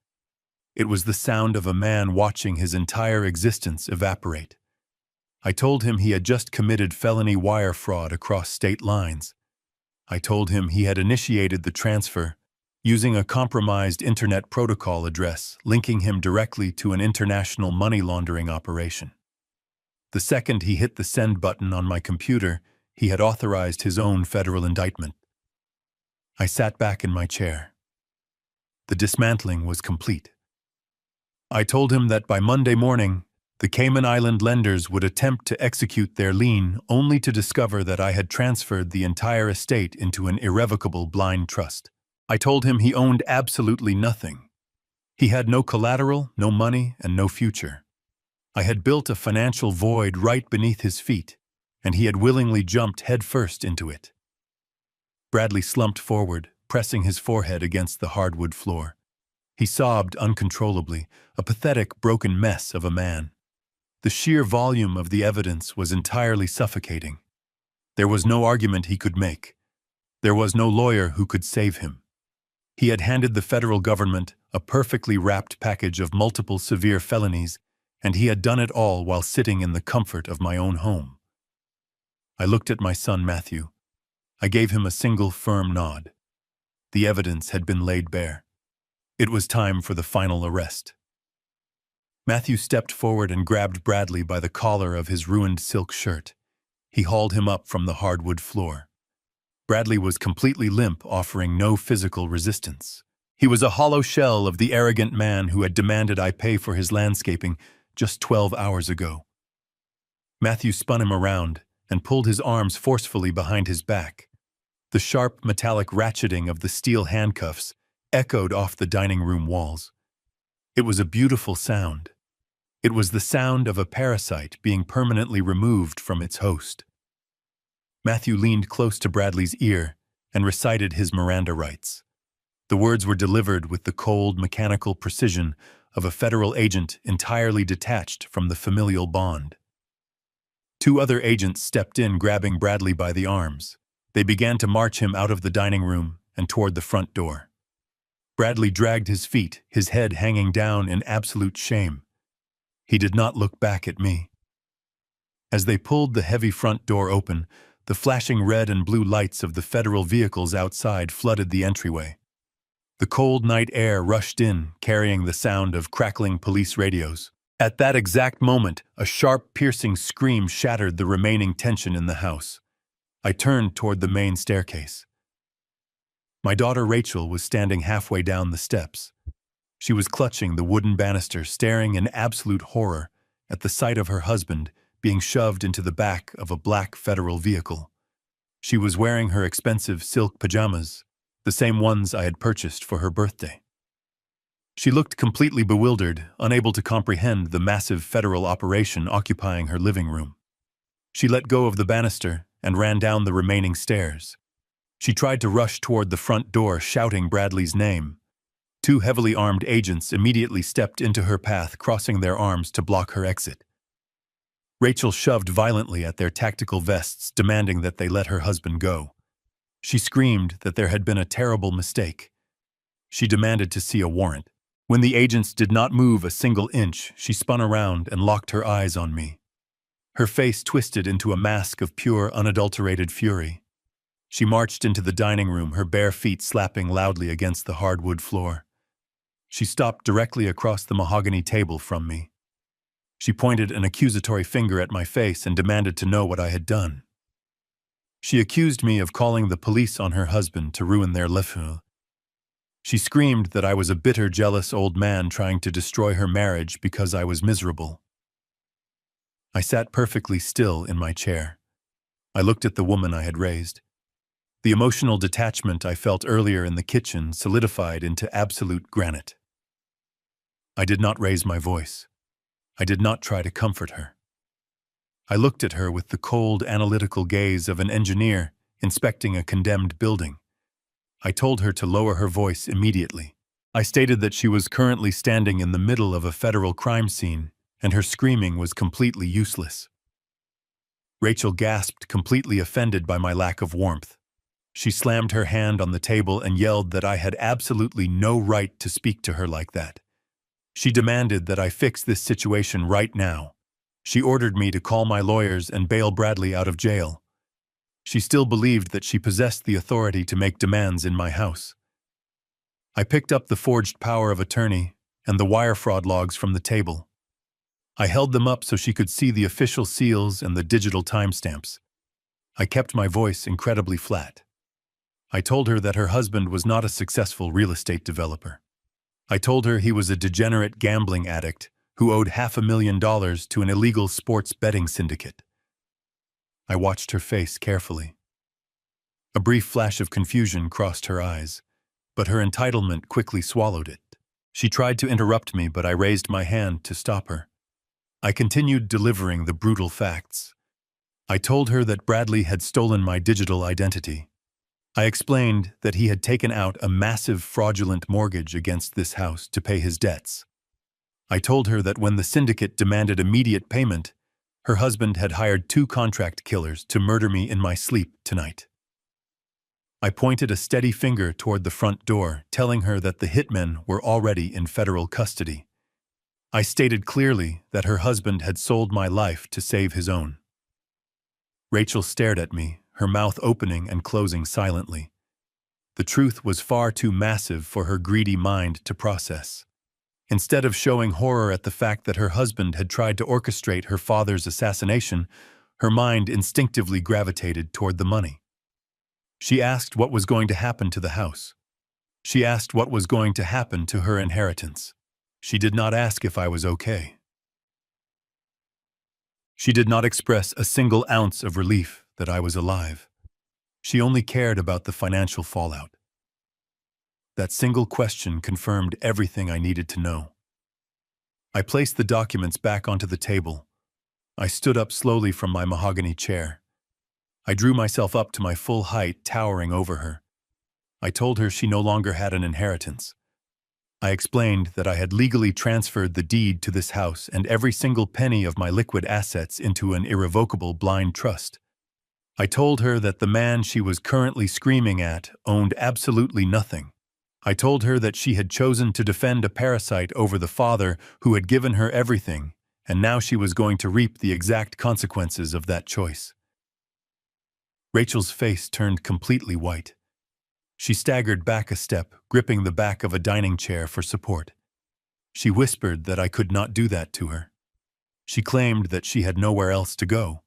It was the sound of a man watching his entire existence evaporate. I told him he had just committed felony wire fraud across state lines. I told him he had initiated the transfer using a compromised internet protocol address, linking him directly to an international money laundering operation. The second he hit the send button on my computer, he had authorized his own federal indictment. I sat back in my chair. The dismantling was complete. I told him that by Monday morning, the Cayman Island lenders would attempt to execute their lien only to discover that I had transferred the entire estate into an irrevocable blind trust. I told him he owned absolutely nothing. He had no collateral, no money, and no future. I had built a financial void right beneath his feet, and he had willingly jumped headfirst into it. Bradley slumped forward, pressing his forehead against the hardwood floor. He sobbed uncontrollably, a pathetic, broken mess of a man. The sheer volume of the evidence was entirely suffocating. There was no argument he could make. There was no lawyer who could save him. He had handed the federal government a perfectly wrapped package of multiple severe felonies, and he had done it all while sitting in the comfort of my own home. I looked at my son Matthew. I gave him a single firm nod. The evidence had been laid bare. It was time for the final arrest. Matthew stepped forward and grabbed Bradley by the collar of his ruined silk shirt. He hauled him up from the hardwood floor. Bradley was completely limp, offering no physical resistance. He was a hollow shell of the arrogant man who had demanded I pay for his landscaping just 12 hours ago. Matthew spun him around and pulled his arms forcefully behind his back. The sharp metallic ratcheting of the steel handcuffs echoed off the dining room walls. It was a beautiful sound. It was the sound of a parasite being permanently removed from its host. Matthew leaned close to Bradley's ear and recited his Miranda rights. The words were delivered with the cold, mechanical precision of a federal agent entirely detached from the familial bond. Two other agents stepped in, grabbing Bradley by the arms. They began to march him out of the dining room and toward the front door. Bradley dragged his feet, his head hanging down in absolute shame. He did not look back at me. As they pulled the heavy front door open, the flashing red and blue lights of the federal vehicles outside flooded the entryway. The cold night air rushed in, carrying the sound of crackling police radios. At that exact moment, a sharp, piercing scream shattered the remaining tension in the house. I turned toward the main staircase. My daughter Rachel was standing halfway down the steps. She was clutching the wooden banister, staring in absolute horror at the sight of her husband being shoved into the back of a black federal vehicle. She was wearing her expensive silk pajamas, the same ones I had purchased for her birthday. She looked completely bewildered, unable to comprehend the massive federal operation occupying her living room. She let go of the banister and ran down the remaining stairs. She tried to rush toward the front door, shouting Bradley's name. Two heavily armed agents immediately stepped into her path, crossing their arms to block her exit. Rachel shoved violently at their tactical vests, demanding that they let her husband go. She screamed that there had been a terrible mistake. She demanded to see a warrant. When the agents did not move a single inch, she spun around and locked her eyes on me. Her face twisted into a mask of pure, unadulterated fury. She marched into the dining room, her bare feet slapping loudly against the hardwood floor. She stopped directly across the mahogany table from me. She pointed an accusatory finger at my face and demanded to know what I had done. She accused me of calling the police on her husband to ruin their life. She screamed that I was a bitter, jealous old man trying to destroy her marriage because I was miserable. I sat perfectly still in my chair. I looked at the woman I had raised. The emotional detachment I felt earlier in the kitchen solidified into absolute granite. I did not raise my voice. I did not try to comfort her. I looked at her with the cold, analytical gaze of an engineer inspecting a condemned building. I told her to lower her voice immediately. I stated that she was currently standing in the middle of a federal crime scene, and her screaming was completely useless. Rachel gasped, completely offended by my lack of warmth. She slammed her hand on the table and yelled that I had absolutely no right to speak to her like that. She demanded that I fix this situation right now. She ordered me to call my lawyers and bail Bradley out of jail. She still believed that she possessed the authority to make demands in my house. I picked up the forged power of attorney and the wire fraud logs from the table. I held them up so she could see the official seals and the digital timestamps. I kept my voice incredibly flat. I told her that her husband was not a successful real estate developer. I told her he was a degenerate gambling addict who owed $500,000 to an illegal sports betting syndicate. I watched her face carefully. A brief flash of confusion crossed her eyes, but her entitlement quickly swallowed it. She tried to interrupt me, but I raised my hand to stop her. I continued delivering the brutal facts. I told her that Bradley had stolen my digital identity. I explained that he had taken out a massive fraudulent mortgage against this house to pay his debts. I told her that when the syndicate demanded immediate payment, her husband had hired 2 contract killers to murder me in my sleep tonight. I pointed a steady finger toward the front door, telling her that the hitmen were already in federal custody. I stated clearly that her husband had sold my life to save his own. Rachel stared at me, her mouth opening and closing silently. The truth was far too massive for her greedy mind to process. Instead of showing horror at the fact that her husband had tried to orchestrate her father's assassination, her mind instinctively gravitated toward the money. She asked what was going to happen to the house. She asked what was going to happen to her inheritance. She did not ask if I was okay. She did not express a single ounce of relief that I was alive. She only cared about the financial fallout. That single question confirmed everything I needed to know. I placed the documents back onto the table. I stood up slowly from my mahogany chair. I drew myself up to my full height, towering over her. I told her she no longer had an inheritance. I explained that I had legally transferred the deed to this house and every single penny of my liquid assets into an irrevocable blind trust. I told her that the man she was currently screaming at owned absolutely nothing. I told her that she had chosen to defend a parasite over the father who had given her everything, and now she was going to reap the exact consequences of that choice. Rachel's face turned completely white. She staggered back a step, gripping the back of a dining chair for support. She whispered that I could not do that to her. She claimed that she had nowhere else to go.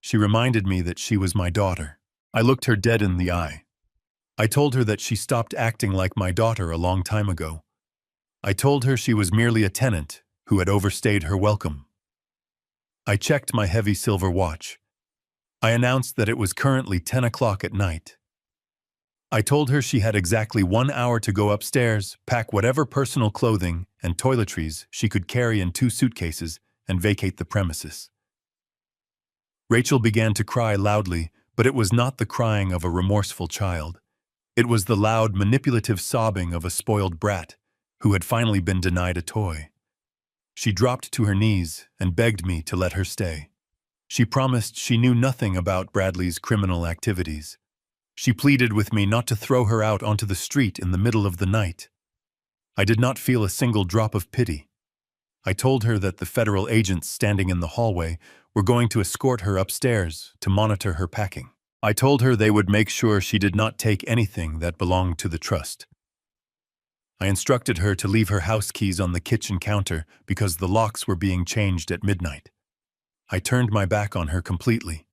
She reminded me that she was my daughter. I looked her dead in the eye. I told her that she stopped acting like my daughter a long time ago. I told her she was merely a tenant who had overstayed her welcome. I checked my heavy silver watch. I announced that it was currently 10 o'clock at night. I told her she had exactly 1 hour to go upstairs, pack whatever personal clothing and toiletries she could carry in 2 suitcases, and vacate the premises. Rachel began to cry loudly, but it was not the crying of a remorseful child. It was the loud, manipulative sobbing of a spoiled brat who had finally been denied a toy. She dropped to her knees and begged me to let her stay. She promised she knew nothing about Bradley's criminal activities. She pleaded with me not to throw her out onto the street in the middle of the night. I did not feel a single drop of pity. I told her that the federal agents standing in the hallway were going to escort her upstairs to monitor her packing. I told her they would make sure she did not take anything that belonged to the trust. I instructed her to leave her house keys on the kitchen counter because the locks were being changed at midnight. I turned my back on her completely.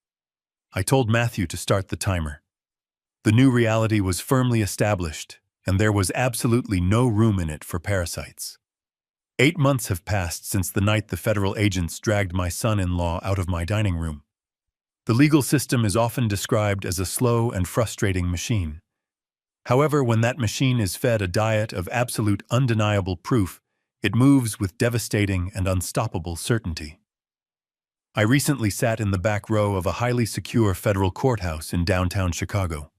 I told Matthew to start the timer. The new reality was firmly established, and there was absolutely no room in it for parasites. 8 months have passed since the night the federal agents dragged my son-in-law out of my dining room. The legal system is often described as a slow and frustrating machine. However, when that machine is fed a diet of absolute undeniable proof, it moves with devastating and unstoppable certainty. I recently sat in the back row of a highly secure federal courthouse in downtown Chicago.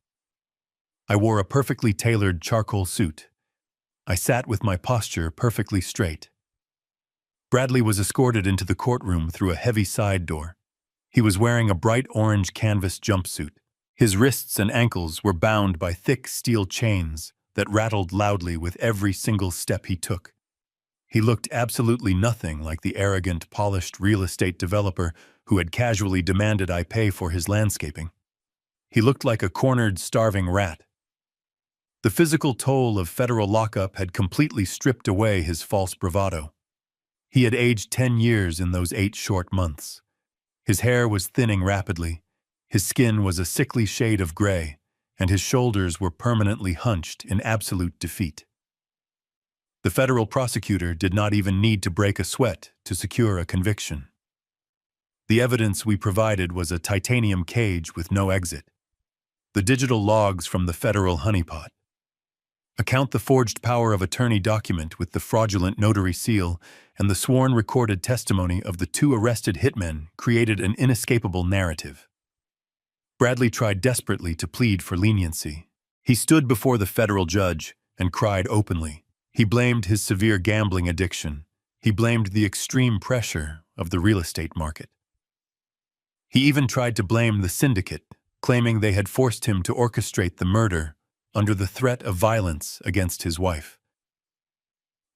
I wore a perfectly tailored charcoal suit. I sat with my posture perfectly straight. Bradley was escorted into the courtroom through a heavy side door. He was wearing a bright orange canvas jumpsuit. His wrists and ankles were bound by thick steel chains that rattled loudly with every single step he took. He looked absolutely nothing like the arrogant, polished real estate developer who had casually demanded I pay for his landscaping. He looked like a cornered, starving rat. The physical toll of federal lockup had completely stripped away his false bravado. He had aged 10 years in those 8 short months. His hair was thinning rapidly, his skin was a sickly shade of gray, and his shoulders were permanently hunched in absolute defeat. The federal prosecutor did not even need to break a sweat to secure a conviction. The evidence we provided was a titanium cage with no exit. The digital logs from the federal honeypot. Account the forged power of attorney document with the fraudulent notary seal, and the sworn recorded testimony of the 2 arrested hitmen created an inescapable narrative. Bradley tried desperately to plead for leniency. He stood before the federal judge and cried openly. He blamed his severe gambling addiction. He blamed the extreme pressure of the real estate market. He even tried to blame the syndicate, claiming they had forced him to orchestrate the murder under the threat of violence against his wife.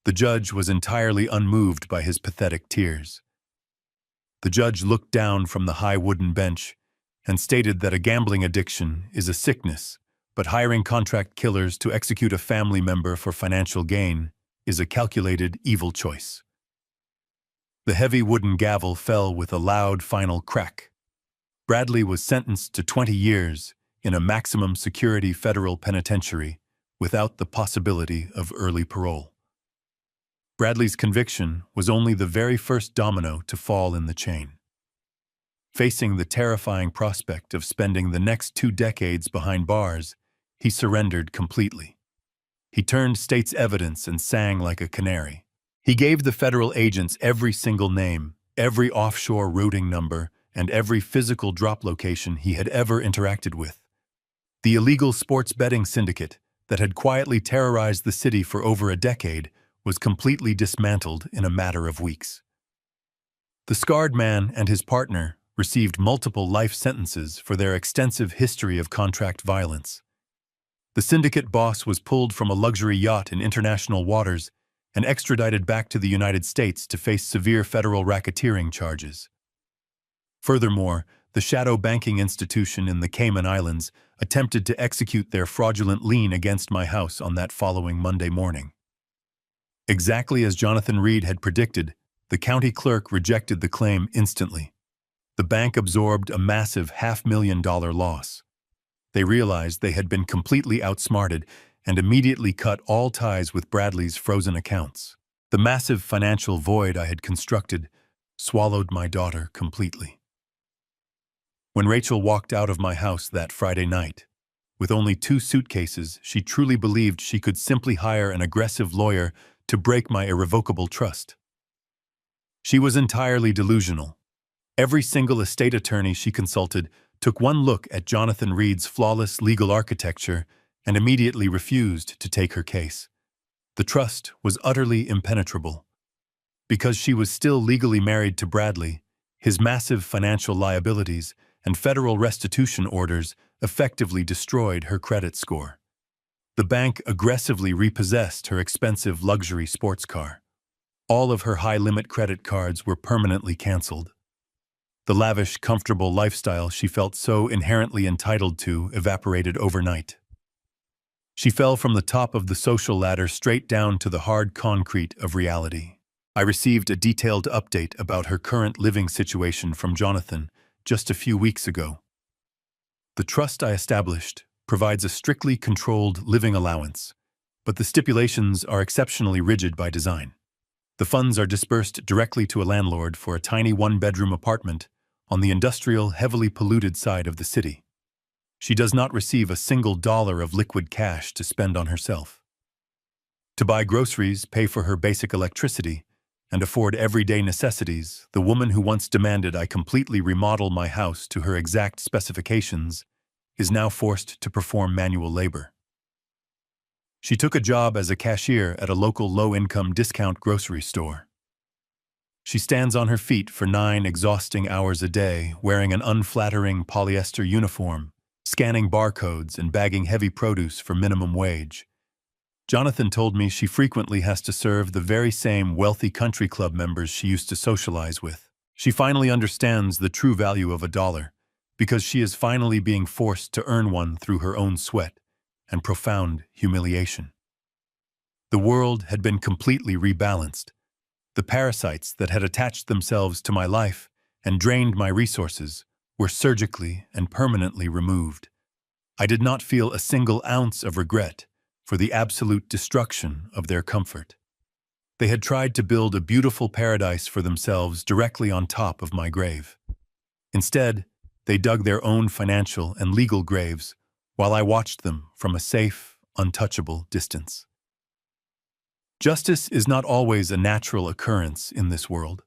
The judge was entirely unmoved by his pathetic tears. The judge looked down from the high wooden bench and stated that a gambling addiction is a sickness, but hiring contract killers to execute a family member for financial gain is a calculated evil choice. The heavy wooden gavel fell with a loud final crack. Bradley was sentenced to 20 years in a maximum security federal penitentiary without the possibility of early parole. Bradley's conviction was only the very first domino to fall in the chain. Facing the terrifying prospect of spending the next 2 decades behind bars, he surrendered completely. He turned state's evidence and sang like a canary. He gave the federal agents every single name, every offshore routing number, and every physical drop location he had ever interacted with. The illegal sports betting syndicate that had quietly terrorized the city for over a decade was completely dismantled in a matter of weeks. The scarred man and his partner received multiple life sentences for their extensive history of contract violence. The syndicate boss was pulled from a luxury yacht in international waters and extradited back to the United States to face severe federal racketeering charges. Furthermore, the shadow banking institution in the Cayman Islands attempted to execute their fraudulent lien against my house on that following Monday morning. Exactly as Jonathan Reed had predicted, the county clerk rejected the claim instantly. The bank absorbed a massive $500,000 loss. They realized they had been completely outsmarted and immediately cut all ties with Bradley's frozen accounts. The massive financial void I had constructed swallowed my daughter completely. When Rachel walked out of my house that Friday night, with only 2 suitcases, she truly believed she could simply hire an aggressive lawyer to break my irrevocable trust. She was entirely delusional. Every single estate attorney she consulted took one look at Jonathan Reed's flawless legal architecture and immediately refused to take her case. The trust was utterly impenetrable. Because she was still legally married to Bradley, his massive financial liabilities and federal restitution orders effectively destroyed her credit score. The bank aggressively repossessed her expensive luxury sports car. All of her high-limit credit cards were permanently canceled. The lavish, comfortable lifestyle she felt so inherently entitled to evaporated overnight. She fell from the top of the social ladder straight down to the hard concrete of reality. I received a detailed update about her current living situation from Jonathan just a few weeks ago. The trust I established provides a strictly controlled living allowance, but the stipulations are exceptionally rigid by design. The funds are dispersed directly to a landlord for a tiny one-bedroom apartment on the industrial, heavily polluted side of the city. She does not receive a single dollar of liquid cash to spend on herself. To buy groceries, pay for her basic electricity, and afford everyday necessities, the woman who once demanded I completely remodel my house to her exact specifications is now forced to perform manual labor. She took a job as a cashier at a local low-income discount grocery store. She stands on her feet for 9 exhausting hours a day, wearing an unflattering polyester uniform, scanning barcodes and bagging heavy produce for minimum wage. Jonathan told me she frequently has to serve the very same wealthy country club members she used to socialize with. She finally understands the true value of a dollar, because she is finally being forced to earn one through her own sweat and profound humiliation. The world had been completely rebalanced. The parasites that had attached themselves to my life and drained my resources were surgically and permanently removed. I did not feel a single ounce of regret for the absolute destruction of their comfort. They had tried to build a beautiful paradise for themselves directly on top of my grave. Instead, they dug their own financial and legal graves while I watched them from a safe, untouchable distance. Justice is not always a natural occurrence in this world.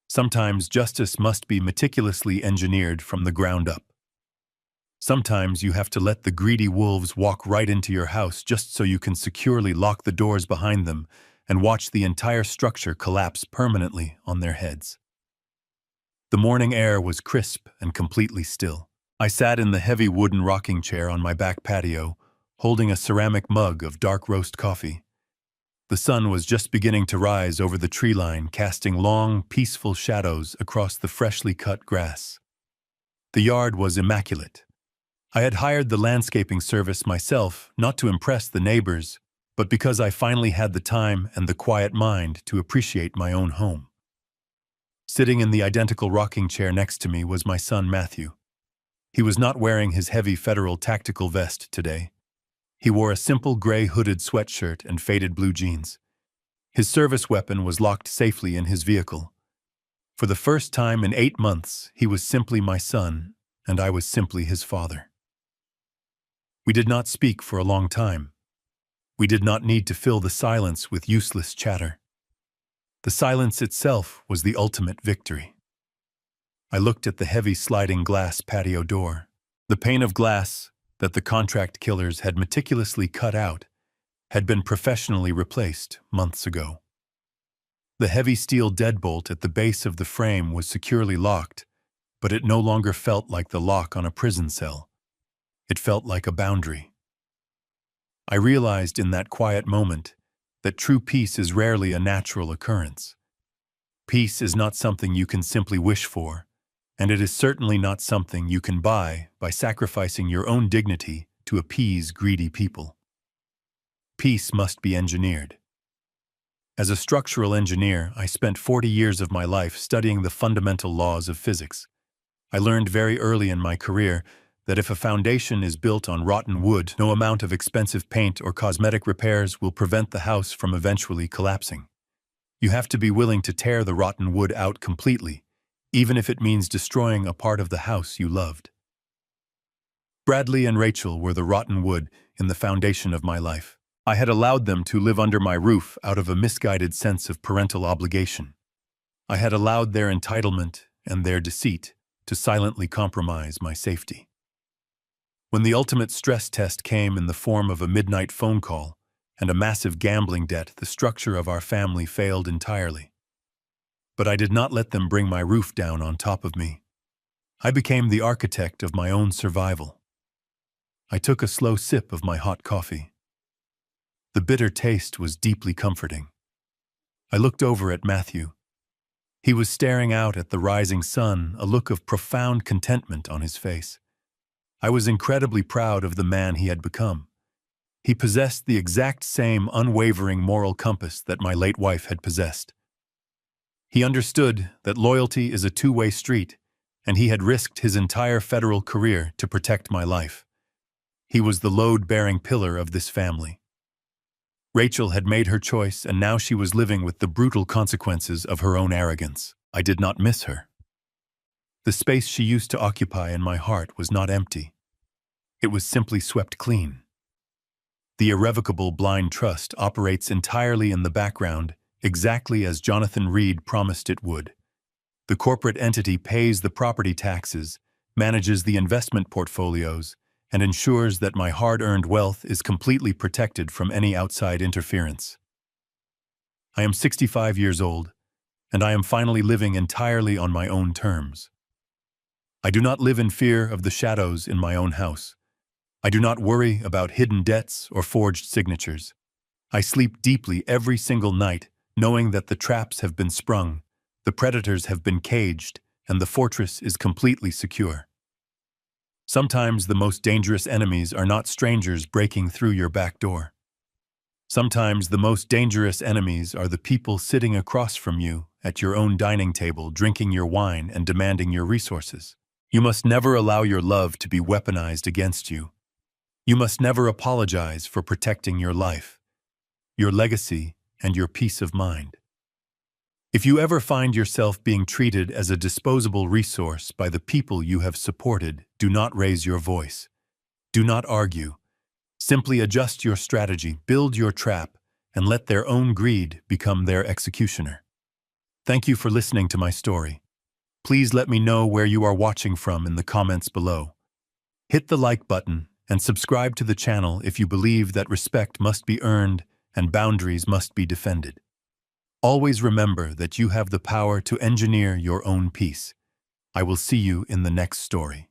Sometimes justice must be meticulously engineered from the ground up. Sometimes you have to let the greedy wolves walk right into your house just so you can securely lock the doors behind them and watch the entire structure collapse permanently on their heads. The morning air was crisp and completely still. I sat in the heavy wooden rocking chair on my back patio, holding a ceramic mug of dark roast coffee. The sun was just beginning to rise over the tree line, casting long, peaceful shadows across the freshly cut grass. The yard was immaculate. I had hired the landscaping service myself, not to impress the neighbors, but because I finally had the time and the quiet mind to appreciate my own home. Sitting in the identical rocking chair next to me was my son Matthew. He was not wearing his heavy federal tactical vest today. He wore a simple gray hooded sweatshirt and faded blue jeans. His service weapon was locked safely in his vehicle. For the first time in 8 months, he was simply my son, and I was simply his father. We did not speak for a long time. We did not need to fill the silence with useless chatter. The silence itself was the ultimate victory. I looked at the heavy sliding glass patio door. The pane of glass that the contract killers had meticulously cut out had been professionally replaced months ago. The heavy steel deadbolt at the base of the frame was securely locked, but it no longer felt like the lock on a prison cell. It felt like a boundary. I realized in that quiet moment that true peace is rarely a natural occurrence. Peace is not something you can simply wish for, and it is certainly not something you can buy by sacrificing your own dignity to appease greedy people. Peace must be engineered. As a structural engineer, I spent 40 years of my life studying the fundamental laws of physics. I learned very early in my career that if a foundation is built on rotten wood, no amount of expensive paint or cosmetic repairs will prevent the house from eventually collapsing. You have to be willing to tear the rotten wood out completely, even if it means destroying a part of the house you loved. Bradley and Rachel were the rotten wood in the foundation of my life. I had allowed them to live under my roof out of a misguided sense of parental obligation. I had allowed their entitlement and their deceit to silently compromise my safety. When the ultimate stress test came in the form of a midnight phone call and a massive gambling debt, the structure of our family failed entirely. But I did not let them bring my roof down on top of me. I became the architect of my own survival. I took a slow sip of my hot coffee. The bitter taste was deeply comforting. I looked over at Matthew. He was staring out at the rising sun, a look of profound contentment on his face. I was incredibly proud of the man he had become. He possessed the exact same unwavering moral compass that my late wife had possessed. He understood that loyalty is a two-way street, and he had risked his entire federal career to protect my life. He was the load-bearing pillar of this family. Rachel had made her choice, and now she was living with the brutal consequences of her own arrogance. I did not miss her. The space she used to occupy in my heart was not empty. It was simply swept clean. The irrevocable blind trust operates entirely in the background, exactly as Jonathan Reed promised it would. The corporate entity pays the property taxes, manages the investment portfolios, and ensures that my hard-earned wealth is completely protected from any outside interference. I am 65 years old, and I am finally living entirely on my own terms. I do not live in fear of the shadows in my own house. I do not worry about hidden debts or forged signatures. I sleep deeply every single night, knowing that the traps have been sprung, the predators have been caged, and the fortress is completely secure. Sometimes the most dangerous enemies are not strangers breaking through your back door. Sometimes the most dangerous enemies are the people sitting across from you at your own dining table, drinking your wine and demanding your resources. You must never allow your love to be weaponized against you. You must never apologize for protecting your life, your legacy, and your peace of mind. If you ever find yourself being treated as a disposable resource by the people you have supported, do not raise your voice. Do not argue. Simply adjust your strategy, build your trap, and let their own greed become their executioner. Thank you for listening to my story. Please let me know where you are watching from in the comments below. Hit the like button and subscribe to the channel if you believe that respect must be earned and boundaries must be defended. Always remember that you have the power to engineer your own peace. I will see you in the next story.